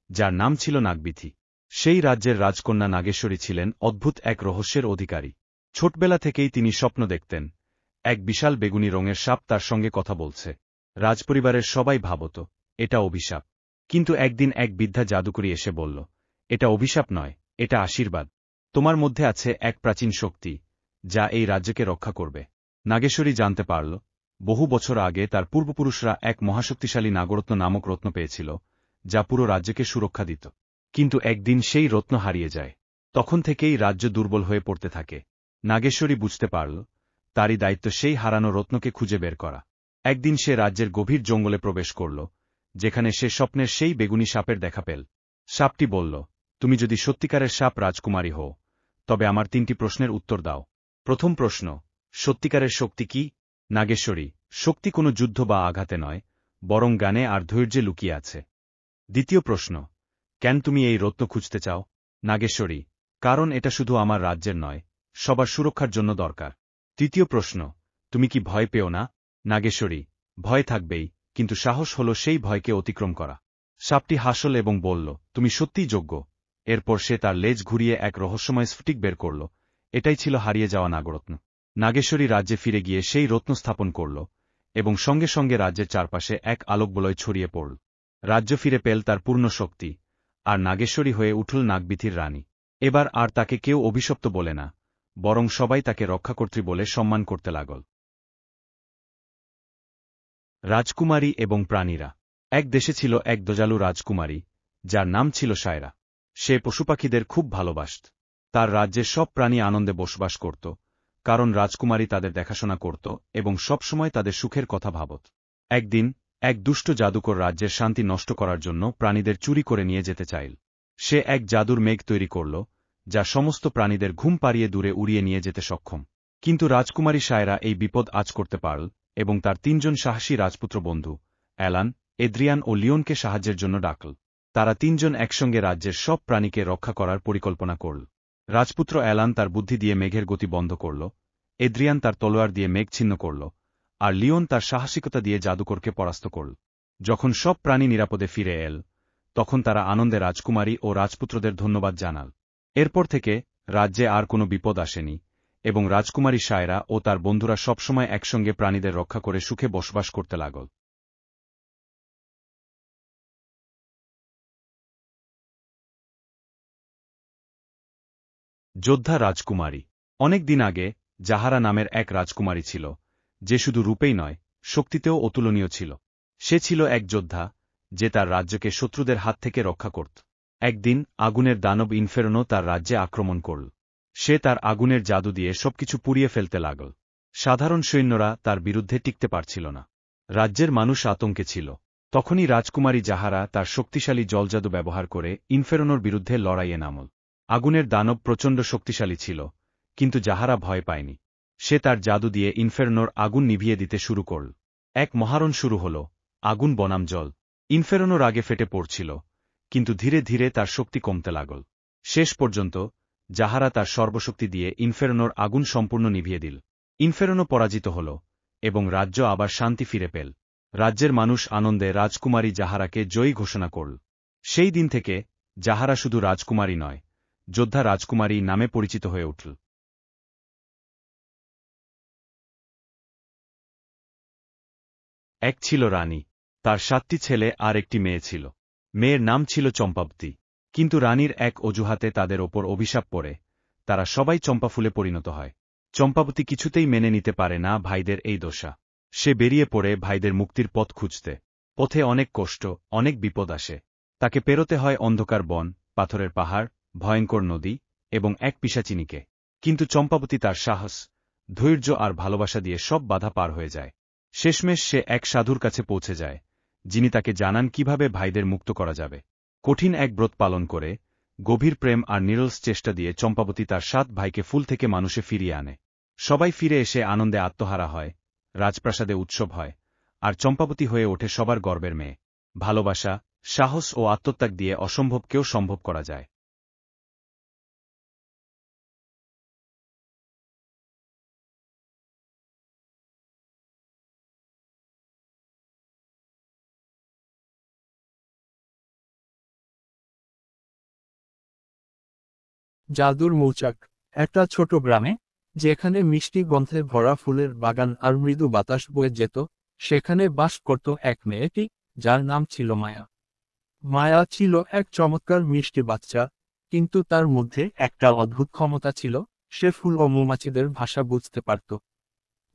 যার নাম ছিল নাগবিথি। সেই রাজ্যের রাজকন্যা নাগেশ্বরী ছিলেন অদ্ভুত এক রহস্যের অধিকারী। ছোটবেলা থেকেই তিনি স্বপ্ন দেখতেন, এক বিশাল বেগুনি রঙের সাপ তার সঙ্গে কথা বলছে। রাজপরিবারের সবাই ভাবত, এটা অভিশাপ। কিন্তু একদিন এক বৃদ্ধা জাদুকরী এসে বলল, এটা অভিশাপ নয়, এটা আশীর্বাদ। তোমার মধ্যে আছে এক প্রাচীন শক্তি, যা এই রাজ্যকে রক্ষা করবে। নাগেশ্বরী জানতে পারল, বহু বছর আগে তার পূর্বপুরুষরা এক মহাশক্তিশালী নাগরত্ন নামক রত্ন পেয়েছিল, যা পুরো রাজ্যকে সুরক্ষা দিত। কিন্তু একদিন সেই রত্ন হারিয়ে যায়। তখন থেকেই রাজ্য দুর্বল হয়ে পড়তে থাকে। নাগেশ্বরী বুঝতে পারল, তারই দায়িত্ব সেই হারানো রত্নকে খুঁজে বের করা। একদিন সে রাজ্যের গভীর জঙ্গলে প্রবেশ করল, যেখানে সে স্বপ্নের সেই বেগুনি সাপের দেখা পেল। সাপটি বলল, তুমি যদি সত্যিকারের সাপ রাজকুমারী হও, তবে আমার 3টি প্রশ্নের উত্তর দাও। প্রথম প্রশ্ন, সত্যিকারের শক্তি কি? নাগেশ্বরী, শক্তি কোনো যুদ্ধ বা আঘাতে নয়, বরং জ্ঞানে আর ধৈর্যে লুকিয়ে আছে। দ্বিতীয় প্রশ্ন, কেন তুমি এই রত্ন খুঁজতে চাও? নাগেশ্বরী, কারণ এটা শুধু আমার রাজ্যের নয়, সবার সুরক্ষার জন্য দরকার। তৃতীয় প্রশ্ন, তুমি কি ভয় পেও না? নাগেশ্বরী, ভয় থাকবেই, কিন্তু সাহস হল সেই ভয়কে অতিক্রম করা। সাপটি হাসল এবং বলল, তুমি সত্যিই যোগ্য। এরপর সে তার লেজ ঘুরিয়ে এক রহস্যময় স্ফটিক বের করল। এটাই ছিল হারিয়ে যাওয়া নাগরত্ন। নাগেশ্বরী রাজ্যে ফিরে গিয়ে সেই রত্ন স্থাপন করল, এবং সঙ্গে সঙ্গে রাজ্যের চারপাশে এক আলোকবলয় ছড়িয়ে পড়ল। রাজ্য ফিরে পেল তার পূর্ণ শক্তি, আর নাগেশ্বরী হয়ে উঠল নাগবিথির রানী। এবার আর তাকে কেউ অভিশপ্ত বলে না, বরং সবাই তাকে রক্ষাকর্ত্রী বলে সম্মান করতে লাগল। রাজকুমারী এবং প্রাণীরা। এক দেশে ছিল এক দয়ালু রাজকুমারী, যার নাম ছিল সায়রা। সে পশুপাখিদের খুব ভালোবাসত। তার রাজ্যের সব প্রাণী আনন্দে বসবাস করত, কারণ রাজকুমারী তাদের দেখাশোনা করত এবং সবসময় তাদের সুখের কথা ভাবত। একদিন এক দুষ্ট জাদুকর রাজ্যের শান্তি নষ্ট করার জন্য প্রাণীদের চুরি করে নিয়ে যেতে চাইল। সে এক জাদুর মেঘ তৈরি করল, যা সমস্ত প্রাণীদের ঘুম পাড়িয়ে দূরে উড়িয়ে নিয়ে যেতে সক্ষম। কিন্তু রাজকুমারী সায়রা এই বিপদ আঁচ করতে পারল, এবং তার 3জন সাহসী রাজপুত্র বন্ধু, অ্যালান, এদ্রিয়ান ও লিওনকে সাহায্যের জন্য ডাকল। তারা 3জন একসঙ্গে রাজ্যের সব প্রাণীকে রক্ষা করার পরিকল্পনা করল। রাজপুত্র অ্যালান তার বুদ্ধি দিয়ে মেঘের গতি বন্ধ করল, এদ্রিয়ান তার তলোয়ার দিয়ে মেঘ ছিন্ন করল, আর লিওন তার সাহসিকতা দিয়ে জাদুকরকে পরাস্ত করল। যখন সব প্রাণী নিরাপদে ফিরে এল, তখন তারা আনন্দে রাজকুমারী ও রাজপুত্রদের ধন্যবাদ জানাল। এরপর থেকে রাজ্যে আর কোনো বিপদ আসেনি, এবং রাজকুমারী সায়রা ও তার বন্ধুরা সবসময় একসঙ্গে প্রাণীদের রক্ষা করে সুখে বসবাস করতে লাগল। যোদ্ধা রাজকুমারী। অনেক দিন আগে জাহারা নামের এক রাজকুমারী ছিল, যে শুধু রূপেই নয়, শক্তিতেও অতুলনীয় ছিল। সে ছিল এক যোদ্ধা, যে তার রাজ্যকে শত্রুদের হাত থেকে রক্ষা করত। একদিন আগুনের দানব ইনফেরনো তার রাজ্যে আক্রমণ করল। সে তার আগুনের জাদু দিয়ে সবকিছু পুড়িয়ে ফেলতে লাগল। সাধারণ সৈন্যরা তার বিরুদ্ধে টিকতে পারছিল না। রাজ্যের মানুষ আতঙ্কে ছিল। তখনই রাজকুমারী জাহারা তার শক্তিশালী জলজাদু ব্যবহার করে ইনফেরনোর বিরুদ্ধে লড়াইয়ে নামল। আগুনের দানব প্রচণ্ড শক্তিশালী ছিল, কিন্তু জাহারা ভয় পায়নি। সে তার জাদু দিয়ে ইনফেরনোর আগুন নিভিয়ে দিতে শুরু করল। এক মহারণ শুরু হল, আগুন বনাম জল। ইনফেরনো রাগে ফেটে পড়ছিল, কিন্তু ধীরে ধীরে তার শক্তি কমতে লাগল। শেষ পর্যন্ত জাহারা তার সর্বশক্তি দিয়ে ইনফেরনোর আগুন সম্পূর্ণ নিভিয়ে দিল। ইনফেরনো পরাজিত হল, এবং রাজ্য আবার শান্তি ফিরে পেল। রাজ্যের মানুষ আনন্দে রাজকুমারী জাহারাকে জয়ী ঘোষণা করল। সেই দিন থেকে জাহারা শুধু রাজকুমারী নয়, যোদ্ধা রাজকুমারী নামে পরিচিত হয়ে উঠল। এক ছিল রানী। তার 7টি ছেলে আর একটি মেয়ে ছিল। মেয়ের নাম ছিল চম্পাবতী। কিন্তু রানীর এক অজুহাতে তাদের ওপর অভিশাপ পড়ে, তারা সবাই চম্পা ফুলে পরিণত হয়। চম্পাবতী কিছুতেই মেনে নিতে পারে না ভাইদের এই দশা। সে বেরিয়ে পড়ে ভাইদের মুক্তির পথ খুঁজতে। পথে অনেক কষ্ট, অনেক বিপদ আসে। তাকে পেরোতে হয় অন্ধকার বন, পাথরের পাহাড়, ভয়ঙ্কর নদী, এবং এক পিশাচিনীকে। কিন্তু চম্পাবতী তার সাহস, ধৈর্য আর ভালোবাসা দিয়ে সব বাধা পার হয়ে যায়। শেষমেশ সে এক সাধুর কাছে পৌঁছে যায়, যিনি তাকে জানান কিভাবে ভাইদের মুক্ত করা যাবে। কঠিন এক ব্রত পালন করে, গভীর প্রেম আর নিরলস চেষ্টা দিয়ে চম্পাবতী তার 7 ভাইকে ফুল থেকে মানুষে ফিরিয়ে আনে। সবাই ফিরে এসে আনন্দে আত্মহারা হয়, রাজপ্রাসাদে উৎসব হয়, আর চম্পাবতী হয়ে ওঠে সবার গর্বের মেয়ে। ভালোবাসা, সাহস ও আত্মত্যাগ দিয়ে অসম্ভবকেও সম্ভব করা যায়। জাদুর মৌচাক। একটা ছোট গ্রামে, যেখানে মিষ্টি গন্ধে ভরা ফুলের বাগান আর মৃদু বাতাস বয়ে যেত, সেখানে বাস করত এক মেয়েটি, যার নাম ছিল মায়া। মায়া ছিল এক চমৎকার মিষ্টি বাচ্চা, কিন্তু তার মধ্যে একটা অদ্ভুত ক্ষমতা ছিল, সে ফুল ও মৌমাছিদের ভাষা বুঝতে পারত।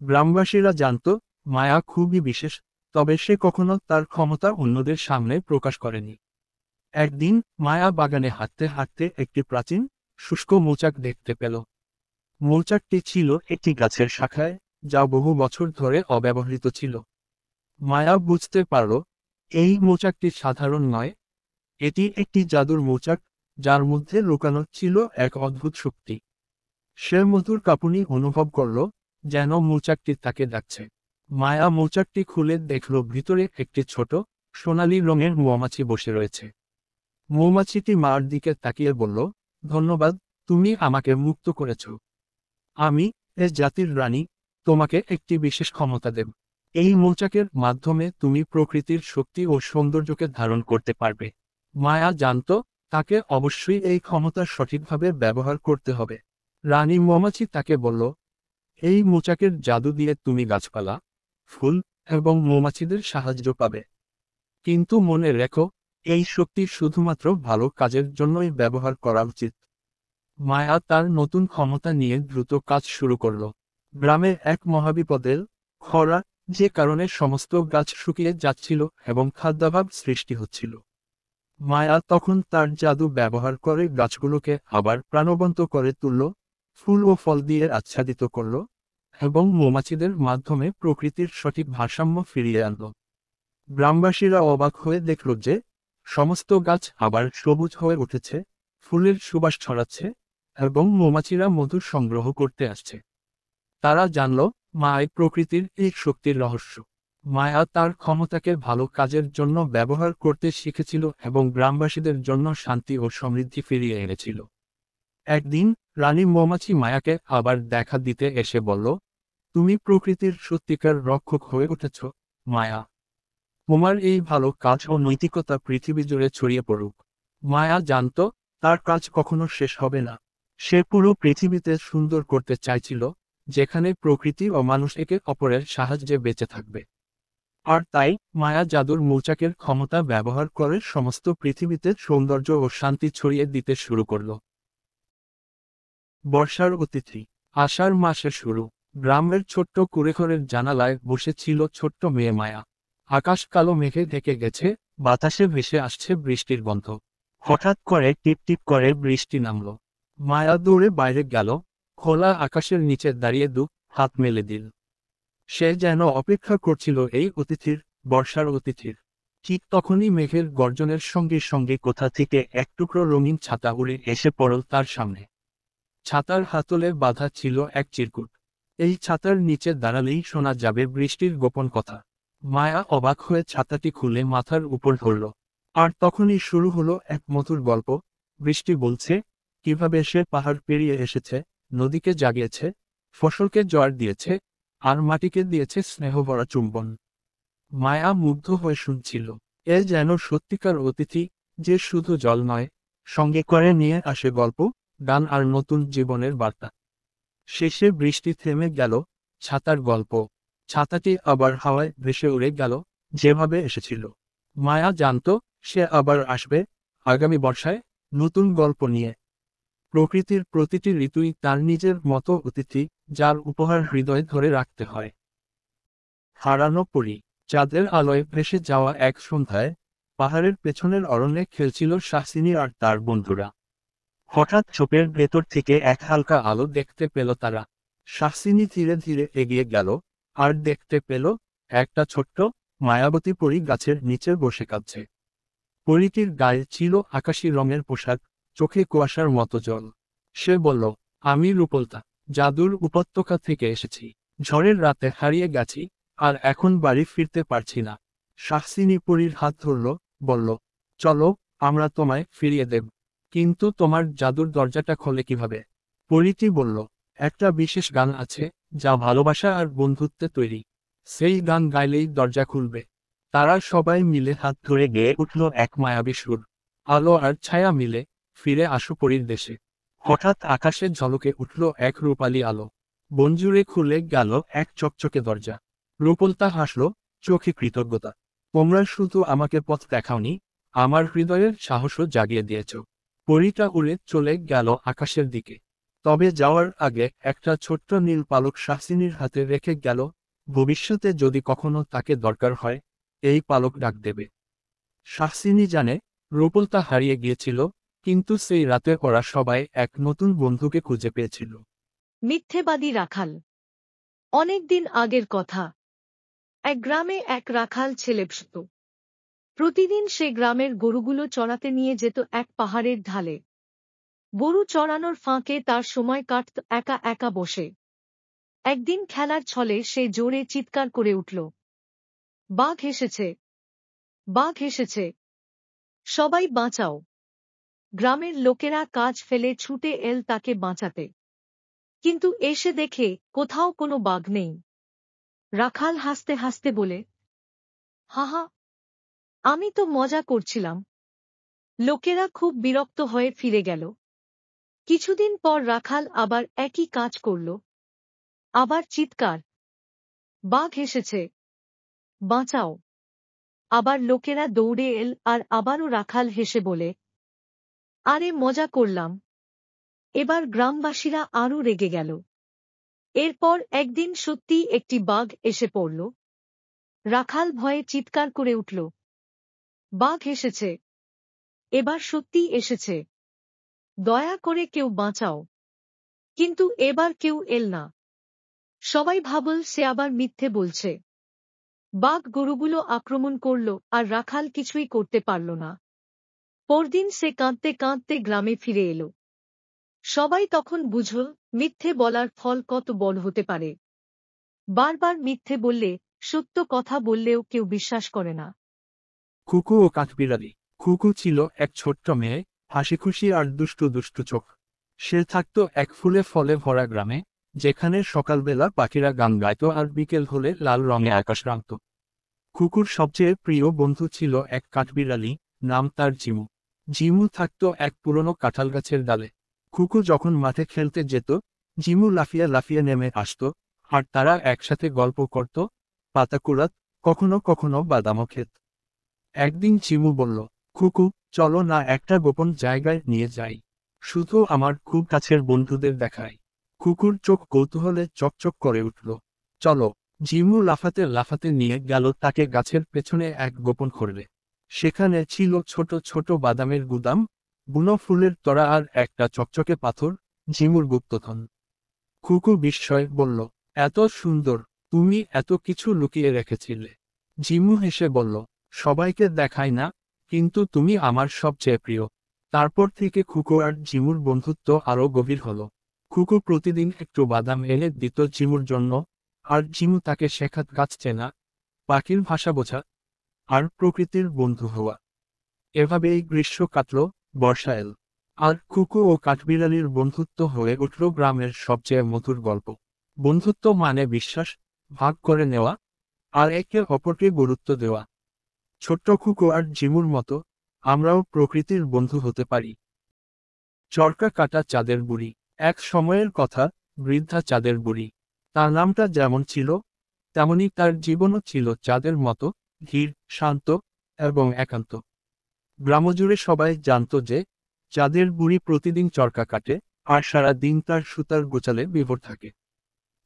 গ্রামবাসীরা জানত মায়া খুবই বিশেষ, তবে সে কখনো তার ক্ষমতা অন্যদের সামনে প্রকাশ করেনি। একদিন মায়া বাগানে হাঁটতে হাঁটতে একটি প্রাচীন, শুষ্ক মৌচাক দেখতে পেল। মৌচাকটি ছিল একটি গাছের শাখায়, যা বহু বছর ধরে অব্যবহৃত ছিল। মায়া বুঝতে পারল, এই মৌচাকটি সাধারণ নয়, এটি একটি জাদুর মৌচাক, যার মধ্যে লুকানো ছিল এক অদ্ভুত শক্তি। সে মধুর কাঁপুনি অনুভব করল, যেন মৌচাকটি তাকে ডাকছে। মায়া মৌচাকটি খুলে দেখল ভিতরে একটি ছোট, সোনালী রঙের মৌমাছি বসে রয়েছে। মৌমাছিটি মার দিকে তাকিয়ে বলল, ধন্যবাদ, তুমি আমাকে মুক্ত করেছ। আমি, এ জাতির রানী, তোমাকে একটি বিশেষ ক্ষমতা দেব। এই মৌচাকের মাধ্যমে তুমি প্রকৃতির শক্তি ও সৌন্দর্যকে ধারণ করতে পারবে। মায়া জানত, তাকে অবশ্যই এই ক্ষমতা সঠিকভাবে ব্যবহার করতে হবে। রানী মৌমাছি তাকে বলল, এই মৌচাকের জাদু দিয়ে তুমি গাছপালা, ফুল এবং মৌমাছিদের সাহায্য পাবে। কিন্তু মনে রেখো, এই শক্তি শুধুমাত্র ভালো কাজের জন্যই ব্যবহার করা উচিত। মায়া তার নতুন ক্ষমতা নিয়ে দ্রুত কাজ শুরু করল। গ্রামে এক মহাবিপদের, খরা, যে কারণে সমস্ত গাছ শুকিয়ে যাচ্ছিল এবং খাদ্যাভাব সৃষ্টি হচ্ছিল। মায়া তখন তার জাদু ব্যবহার করে গাছগুলোকে আবার প্রাণবন্ত করে তুলল, ফুল ও ফল দিয়ে আচ্ছাদিত করল, এবং মৌমাছিদের মাধ্যমে প্রকৃতির সঠিক ভারসাম্য ফিরিয়ে আনল। গ্রামবাসীরা অবাক হয়ে দেখল যে, সমস্ত গাছ আবার সবুজ হয়ে উঠেছে, ফুলের সুবাস ছড়াচ্ছে, এবং মৌমাছিরা মধু সংগ্রহ করতে আসছে। তারা জানল, মায় প্রকৃতির এই শক্তির রহস্য। মায়া তার ক্ষমতাকে ভালো কাজের জন্য ব্যবহার করতে শিখেছিল এবং গ্রামবাসীদের জন্য শান্তি ও সমৃদ্ধি ফিরিয়ে এনেছিল। একদিন রানী মৌমাছি মায়াকে আবার দেখা দিতে এসে বলল, তুমি প্রকৃতির সত্যিকার রক্ষক হয়ে উঠেছ, মায়া। তোমার এই ভালো কাজ ও নৈতিকতা পৃথিবী জুড়ে ছড়িয়ে পড়ুক। মায়া জানত, তার কাজ কখনো শেষ হবে না। সে পুরো পৃথিবীতে সুন্দর করতে চাইছিল, যেখানে প্রকৃতি ও মানুষ একে অপরের সাহায্যে বেঁচে থাকবে। আর তাই মায়া জাদুর মৌচাকের ক্ষমতা ব্যবহার করে সমস্ত পৃথিবীতে সৌন্দর্য ও শান্তি ছড়িয়ে দিতে শুরু করল। বর্ষার অতিথি। আষাঢ় মাসের শুরু। গ্রামের ছোট্ট কুঁড়েঘরের জানালায় বসেছিল ছোট্ট মেয়ে মায়া। আকাশ কালো মেঘে ঢেকে গেছে, বাতাসে ভেসে আসছে বৃষ্টির গন্ধ। হঠাৎ করে টিপ টিপ করে বৃষ্টি নামল। মায়া দৌড়ে বাইরে গেল, খোলা আকাশের নিচে দাঁড়িয়ে হাত মেলে দিল। সে যেন অপেক্ষা করছিল এই অতিথির, বর্ষার অতিথির। ঠিক তখনই মেঘের গর্জনের সঙ্গে সঙ্গে কোথা থেকে এক টুকরো রঙিন ছাতা উড়ে এসে পড়ল তার সামনে। ছাতার হাতলে বাঁধা ছিল এক চিরকুট। এই ছাতার নিচে দাঁড়ালেই শোনা যাবে বৃষ্টির গোপন কথা। মায়া অবাক হয়ে ছাতাটি খুলে মাথার উপর ধরল। আর তখনই শুরু হলো এক মধুর গল্প। বৃষ্টি বলছে, কিভাবে সে পাহাড় পেরিয়ে এসেছে, নদীকে জাগিয়েছে, ফসলকে জোয়ার দিয়েছে, আর মাটিকে দিয়েছে স্নেহভরা চুম্বন। মায়া মুগ্ধ হয়ে শুনছিল। এ যেন সত্যিকার অতিথি, যে শুধু জল নয়, সঙ্গে করে নিয়ে আসে গল্প, গান আর নতুন জীবনের বার্তা। শেষে বৃষ্টি থেমে গেল, ছাতার গল্প, ছাতাটি আবার হাওয়ায় ভেসে উড়ে গেল, যেভাবে এসেছিল। মায়া জানত, সে আবার আসবে, আগামী বর্ষায়, নতুন গল্প নিয়ে। প্রকৃতির প্রতিটি ঋতুই তার নিজের মতো অতিথি, যার উপহার হৃদয়ে ধরে রাখতে হয়। হারানো পরী। চাঁদের আলোয় ভেসে যাওয়া এক সন্ধ্যায়, পাহাড়ের পেছনের অরণ্যে খেলছিল শাসিনী আর তার বন্ধুরা। হঠাৎ ঝোপের ভেতর থেকে এক হালকা আলো দেখতে পেল তারা। শাহসিনী ধীরে ধীরে এগিয়ে গেল, আর দেখতে পেল একটা ছোট্ট মায়াবতী পরী গাছের নিচে বসে কাঁদছে। পরীটির গায়ে ছিল আকাশী রঙের পোশাক, চোখে কুয়াশার মতো জল। সে বলল, আমি রূপলতা, জাদুর উপত্যকা থেকে এসেছি। ঝড়ের রাতে হারিয়ে গেছি, আর এখন বাড়ি ফিরতে পারছি না। শাহসিনী পরীর হাত ধরল, বলল, চলো, আমরা তোমায় ফিরিয়ে দেব। কিন্তু তোমার জাদুর দরজাটা খোলে কিভাবে? পরীটি বলল, একটা বিশেষ গান আছে, যা ভালোবাসা আর বন্ধুত্বে তৈরি। সেই গান গাইলেই দরজা খুলবে। তারা সবাই মিলে হাত ধরে গেয়ে উঠল এক মায়াবী সুর। আলো আর ছায়া মিলে, ফিরে আসো পরীর দেশে। হঠাৎ আকাশে ঝলকে উঠল এক রূপালী আলো। বনজুড়ে খুলে গেল এক চকচকে দরজা। রূপলতা হাসল, চোখে কৃতজ্ঞতা। তোমরা শুধু আমাকে পথ দেখাওনি, আমার হৃদয়ের সাহসও জাগিয়ে দিয়েছ। পরীটা উড়ে চলে গেল আকাশের দিকে। তবে যাওয়ার আগে একটা ছোট্ট নীল পালক শাহসিনীর হাতে রেখে গেল, ভবিষ্যতে যদি কখনো তাকে দরকার হয়, এই পালক ডাক দেবে। শাহসিনী জানে, রূপলতা হারিয়ে গিয়েছিল, কিন্তু সেই রাতে ওরা সবাই এক নতুন বন্ধুকে খুঁজে পেয়েছিল। মিথ্যেবাদী রাখাল। অনেক দিন আগের কথা। এক গ্রামে এক রাখাল ছেলে বসত। প্রতিদিন সে গ্রামের গরুগুলো চড়াতে নিয়ে যেত এক পাহাড়ের ঢালে। গরু চড়ানোর ফাঁকে তার সময় কাটত একা একা বসে। একদিন খেলার ছলে সে জোরে চিৎকার করে উঠল, বাঘ এসেছে! বাঘ এসেছে! সবাই বাঁচাও! গ্রামের লোকেরা কাজ ফেলে ছুটে এল তাকে বাঁচাতে। কিন্তু এসে দেখে কোথাও কোনো বাঘ নেই। রাখাল হাসতে হাসতে বলে, হাহা, আমি তো মজা করছিলাম। লোকেরা খুব বিরক্ত হয়ে ফিরে গেল। কিছুদিন পর রাখাল আবার একই কাজ করল। আবার চিৎকার, বাঘ এসেছে! বাঁচাও! আবার লোকেরা দৌড়ে এল আর আবারও রাখাল হেসে বলে, আরে মজা করলাম। এবার গ্রামবাসীরা আরও রেগে গেল। এরপর একদিন সত্যিই একটি বাঘ এসে পড়ল। রাখাল ভয়ে চিৎকার করে উঠল, বাঘ এসেছে! এবার সত্যিই এসেছে! দয়া করে কেউ বাঁচাও! কিন্তু এবার কেউ এল না। সবাই ভাবল সে আবার মিথ্যে বলছে। বাঘ গরুগুলো আক্রমণ করল আর রাখাল কিছুই করতে পারল না। পরদিন সে কাঁদতে কাঁদতে গ্রামে ফিরে এলো। সবাই তখন বুঝল মিথ্যে বলার ফল কত বড় হতে পারে। বারবার মিথ্যে বললে, সত্য কথা বললেও কেউ বিশ্বাস করে না। খুকু ও কাঠবিড়ালি। খুকু ছিল এক ছোট্ট মেয়ে, হাসিখুশি আর দুষ্টু দুষ্টু চোখ। সে থাকত এক ফুলে ফলে ভরা গ্রামে, যেখানে সকালবেলা পাখিরা গান গাইত আর বিকেল হলে লাল রঙে আকাশ রাঙত। খুকুর সবচেয়ে প্রিয় বন্ধু ছিল এক কাঠবিড়ালি, নাম তার জিমু। জিমু থাকত এক পুরনো কাঁঠাল গাছের ডালে। খুকু যখন মাঠে খেলতে যেত, জিমু লাফিয়ে লাফিয়ে নেমে আসত, আর তারা একসাথে গল্প করত, পাতা কুড়াত, কখনো কখনো বাদামও খেত। একদিন চিমু বলল, খুকু, চলো না একটা গোপন জায়গায় নিয়ে যাই। শুধু আমার খুব কাছের বন্ধুদের দেখাই। খুকুর চোখ কৌতূহলে চকচক করে উঠল। চলো। জিমু লাফাতে লাফাতে নিয়ে গেল তাকে গাছের পেছনে এক গোপন খোঁড়ে। সেখানে ছিল ছোট ছোট বাদামের গুদাম, বুনো ফুলের তরা আর একটা চকচকে পাথর, জিমুর গুপ্তধন। খুকু বিস্ময়ে বলল, এত সুন্দর! তুমি এত কিছু লুকিয়ে রেখেছিলে। জিমু হেসে বলল, সবাইকে দেখাই না, কিন্তু তুমি আমার সবচেয়ে প্রিয়। তারপর থেকে খুকু আর জিমুর বন্ধুত্ব আরও গভীর হলো। খুকু প্রতিদিন একটু বাদাম এনে দিত জিমুর জন্য, আর জিমু তাকে শেখাত গাছ চেনা, পাখির ভাষা বোঝা, আর প্রকৃতির বন্ধু হওয়া। এভাবেই গ্রীষ্ম কাটল, বর্ষা এল। আর খুকু ও কাঠবিড়ালির বন্ধুত্ব হয়ে উঠল গ্রামের সবচেয়ে মধুর গল্প। বন্ধুত্ব মানে বিশ্বাস, ভাগ করে নেওয়া, আর একে অপরকে গুরুত্ব দেওয়া। ছোট্ট খুকু আর জিমুর মতো আমরাও প্রকৃতির বন্ধু হতে পারি। চরকা কাটা চাঁদের বুড়ি। এক সময়ের কথা, বৃদ্ধা চাঁদের বুড়ি। তার নামটা যেমন ছিল, তেমনি তার জীবনও ছিল চাঁদের মতো, ধীর, শান্ত এবং একান্ত। গ্রামজুড়ে সবাই জানত যে, চাঁদের বুড়ি প্রতিদিন চরকা কাটে, আর সারা দিন তার সুতার গোছালে বিভোর থাকে।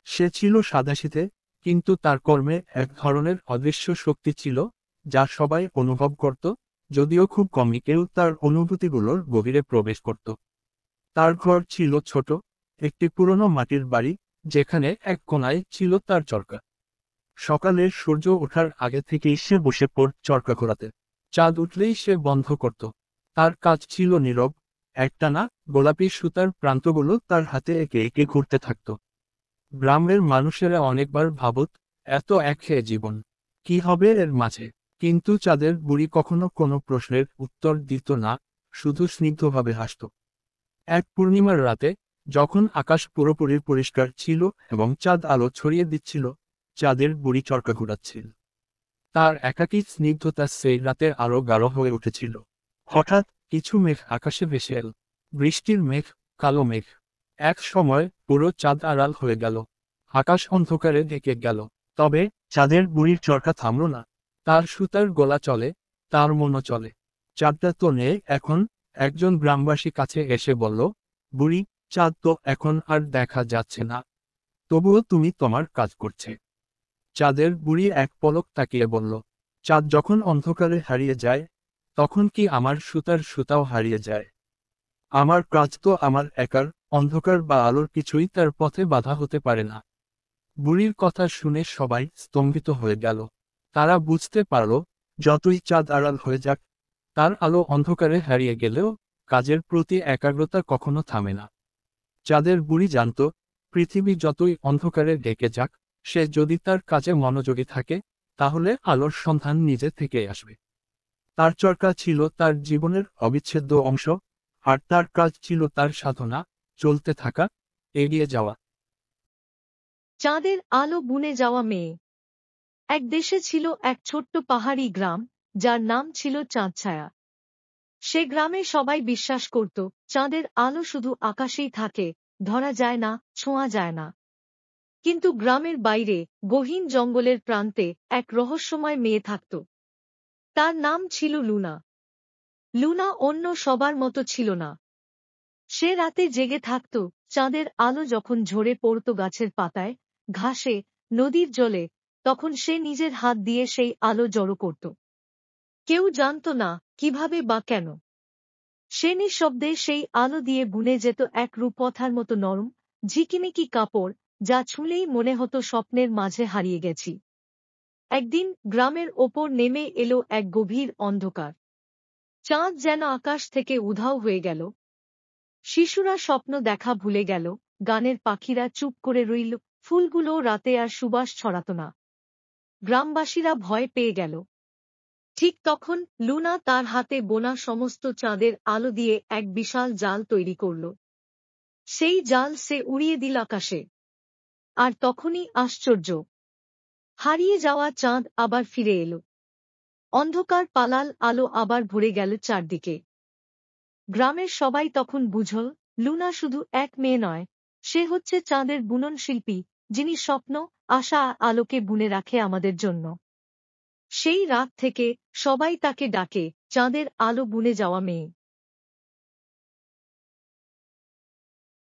সে ছিল সাদাসিধে, কিন্তু তার কর্মে এক ধরনের অদৃশ্য শক্তি ছিল, যা সবাই অনুভব করত, যদিও খুব কমই কেউ তার অনুভূতিগুলোর গভীরে প্রবেশ করত। তার ঘর ছিল ছোট, একটি পুরনো মাটির বাড়ি, যেখানে এক কোণায় ছিল তার চরকা। সকালে সূর্য ওঠার আগে থেকেই সে বসে পড়ত চরকা ঘোরাতে। চাঁদ উঠলেই সে বন্ধ করত। তার কাজ ছিল নীরব, একটানা, গোলাপি সুতার প্রান্তগুলো তার হাতে এঁকে এঁকে ঘুরতে থাকত। গ্রামের মানুষেরা অনেকবার ভাবত, এত একঘেয়ে জীবন, কি হবে এর মাঝে? কিন্তু চাঁদের বুড়ি কখনো কোনো প্রশ্নের উত্তর দিত না, শুধু স্নিগ্ধভাবে হাসত। এক পূর্ণিমার রাতে, যখন আকাশ পুরোপুরি পরিষ্কার ছিল এবং চাঁদ আলো ছড়িয়ে দিচ্ছিল, চাঁদের বুড়ি চরকা ঘুরাচ্ছিল। তার একাকী স্নিগ্ধতা সেই রাতে আরো গাঢ় হয়ে উঠেছিল। হঠাৎ কিছু মেঘ আকাশে ভেসে এল। বৃষ্টির মেঘ, কালো মেঘ। এক সময় পুরো চাঁদ আড়াল হয়ে গেল। আকাশ অন্ধকারে ঢেকে গেল। তবে চাঁদের বুড়ির চরকা থামল না। তার সুতার গলা চলে, তার মনও চলে। চাঁদটা তো নেই এখন। একজন গ্রামবাসী কাছে এসে বলল, বুড়ি, চাঁদ তো এখন আর দেখা যাচ্ছে না, তবুও তুমি তোমার কাজ করছে। চাঁদের বুড়ি এক পলক তাকিয়ে বলল, চাঁদ যখন অন্ধকারে হারিয়ে যায়, তখন কি আমার সুতার সুতাও হারিয়ে যায়? আমার কাজ তো আমার একার, অন্ধকার বা আলোর কিছুই তার পথে বাধা হতে পারে না। বুড়ির কথা শুনে সবাই স্তম্ভিত হয়ে গেল। তারা বুঝতে পারল, যতই চাঁদ আড়াল হয়ে যাক, তার আলো অন্ধকারে হারিয়ে গেলেও কাজের প্রতি একাগ্রতা কখনো থামে না। চাঁদের বুড়ি জানত, পৃথিবী যতই অন্ধকারে ঢেকে যাক, সে যদি তার কাজে মনোযোগী থাকে, তাহলে আলোর সন্ধান নিজে থেকেই আসবে। তার চরকা ছিল তার জীবনের অবিচ্ছেদ্য অংশ, আর তার কাজ ছিল তার সাধনা, চলতে থাকা, এগিয়ে যাওয়া। চাঁদের আলো বুনে যাওয়া মেয়ে। এক দেশে ছিল এক ছোট্ট পাহাড়ি গ্রাম, যার নাম ছিল চাঁদছায়া। সে গ্রামে সবাই বিশ্বাস করত, চাঁদের আলো শুধু আকাশেই থাকে, ধরা যায় না, ছোঁয়া যায় না। কিন্তু গ্রামের বাইরে, গহীন জঙ্গলের প্রান্তে, এক রহস্যময় মেয়ে থাকত। তার নাম ছিল লুনা। লুনা অন্য সবার মতো ছিল না। সে রাতে জেগে থাকত, চাঁদের আলো যখন ঝরে পড়ত গাছের পাতায়, ঘাসে, নদীর জলে, তখন সে নিজের হাত দিয়ে সেই আলো জড়ো করত। কেউ জানত না, কিভাবে বা কেন। সে নিঃশব্দে সেই আলো দিয়ে বুনে যেত এক রূপকথার মতো নরম, ঝিকিমিকি কাপড়, যা ছুঁলেই মনে হতো স্বপ্নের মাঝে হারিয়ে গেছি। একদিন গ্রামের ওপর নেমে এলো এক গভীর অন্ধকার। চাঁদ যেন আকাশ থেকে উধাও হয়ে গেল। শিশুরা স্বপ্ন দেখা ভুলে গেল, গানের পাখিরা চুপ করে রইল, ফুলগুলো রাতে আর সুবাস ছড়াত না। গ্রামবাসীরা ভয় পেয়ে গেল। ঠিক তখন লুনা তার হাতে বোনা সমস্ত চাঁদের আলো দিয়ে এক বিশাল জাল তৈরি করল। সেই জাল সে উড়িয়ে দিল আকাশে। আর তখনই আশ্চর্য! হারিয়ে যাওয়া চাঁদ আবার ফিরে এলো। অন্ধকার পালাল, আলো আবার ভরে গেল চারদিকে। গ্রামের সবাই তখন বুঝল, লুনা শুধু এক মেয়ে নয়, সে হচ্ছে চাঁদের বুনন শিল্পী, যিনি স্বপ্ন, আশা আর আলোকে বুনে রাখে আমাদের জন্য। সেই রাত থেকে সবাই তাকে ডাকে চাঁদের আলো বুনে যাওয়া মেয়ে।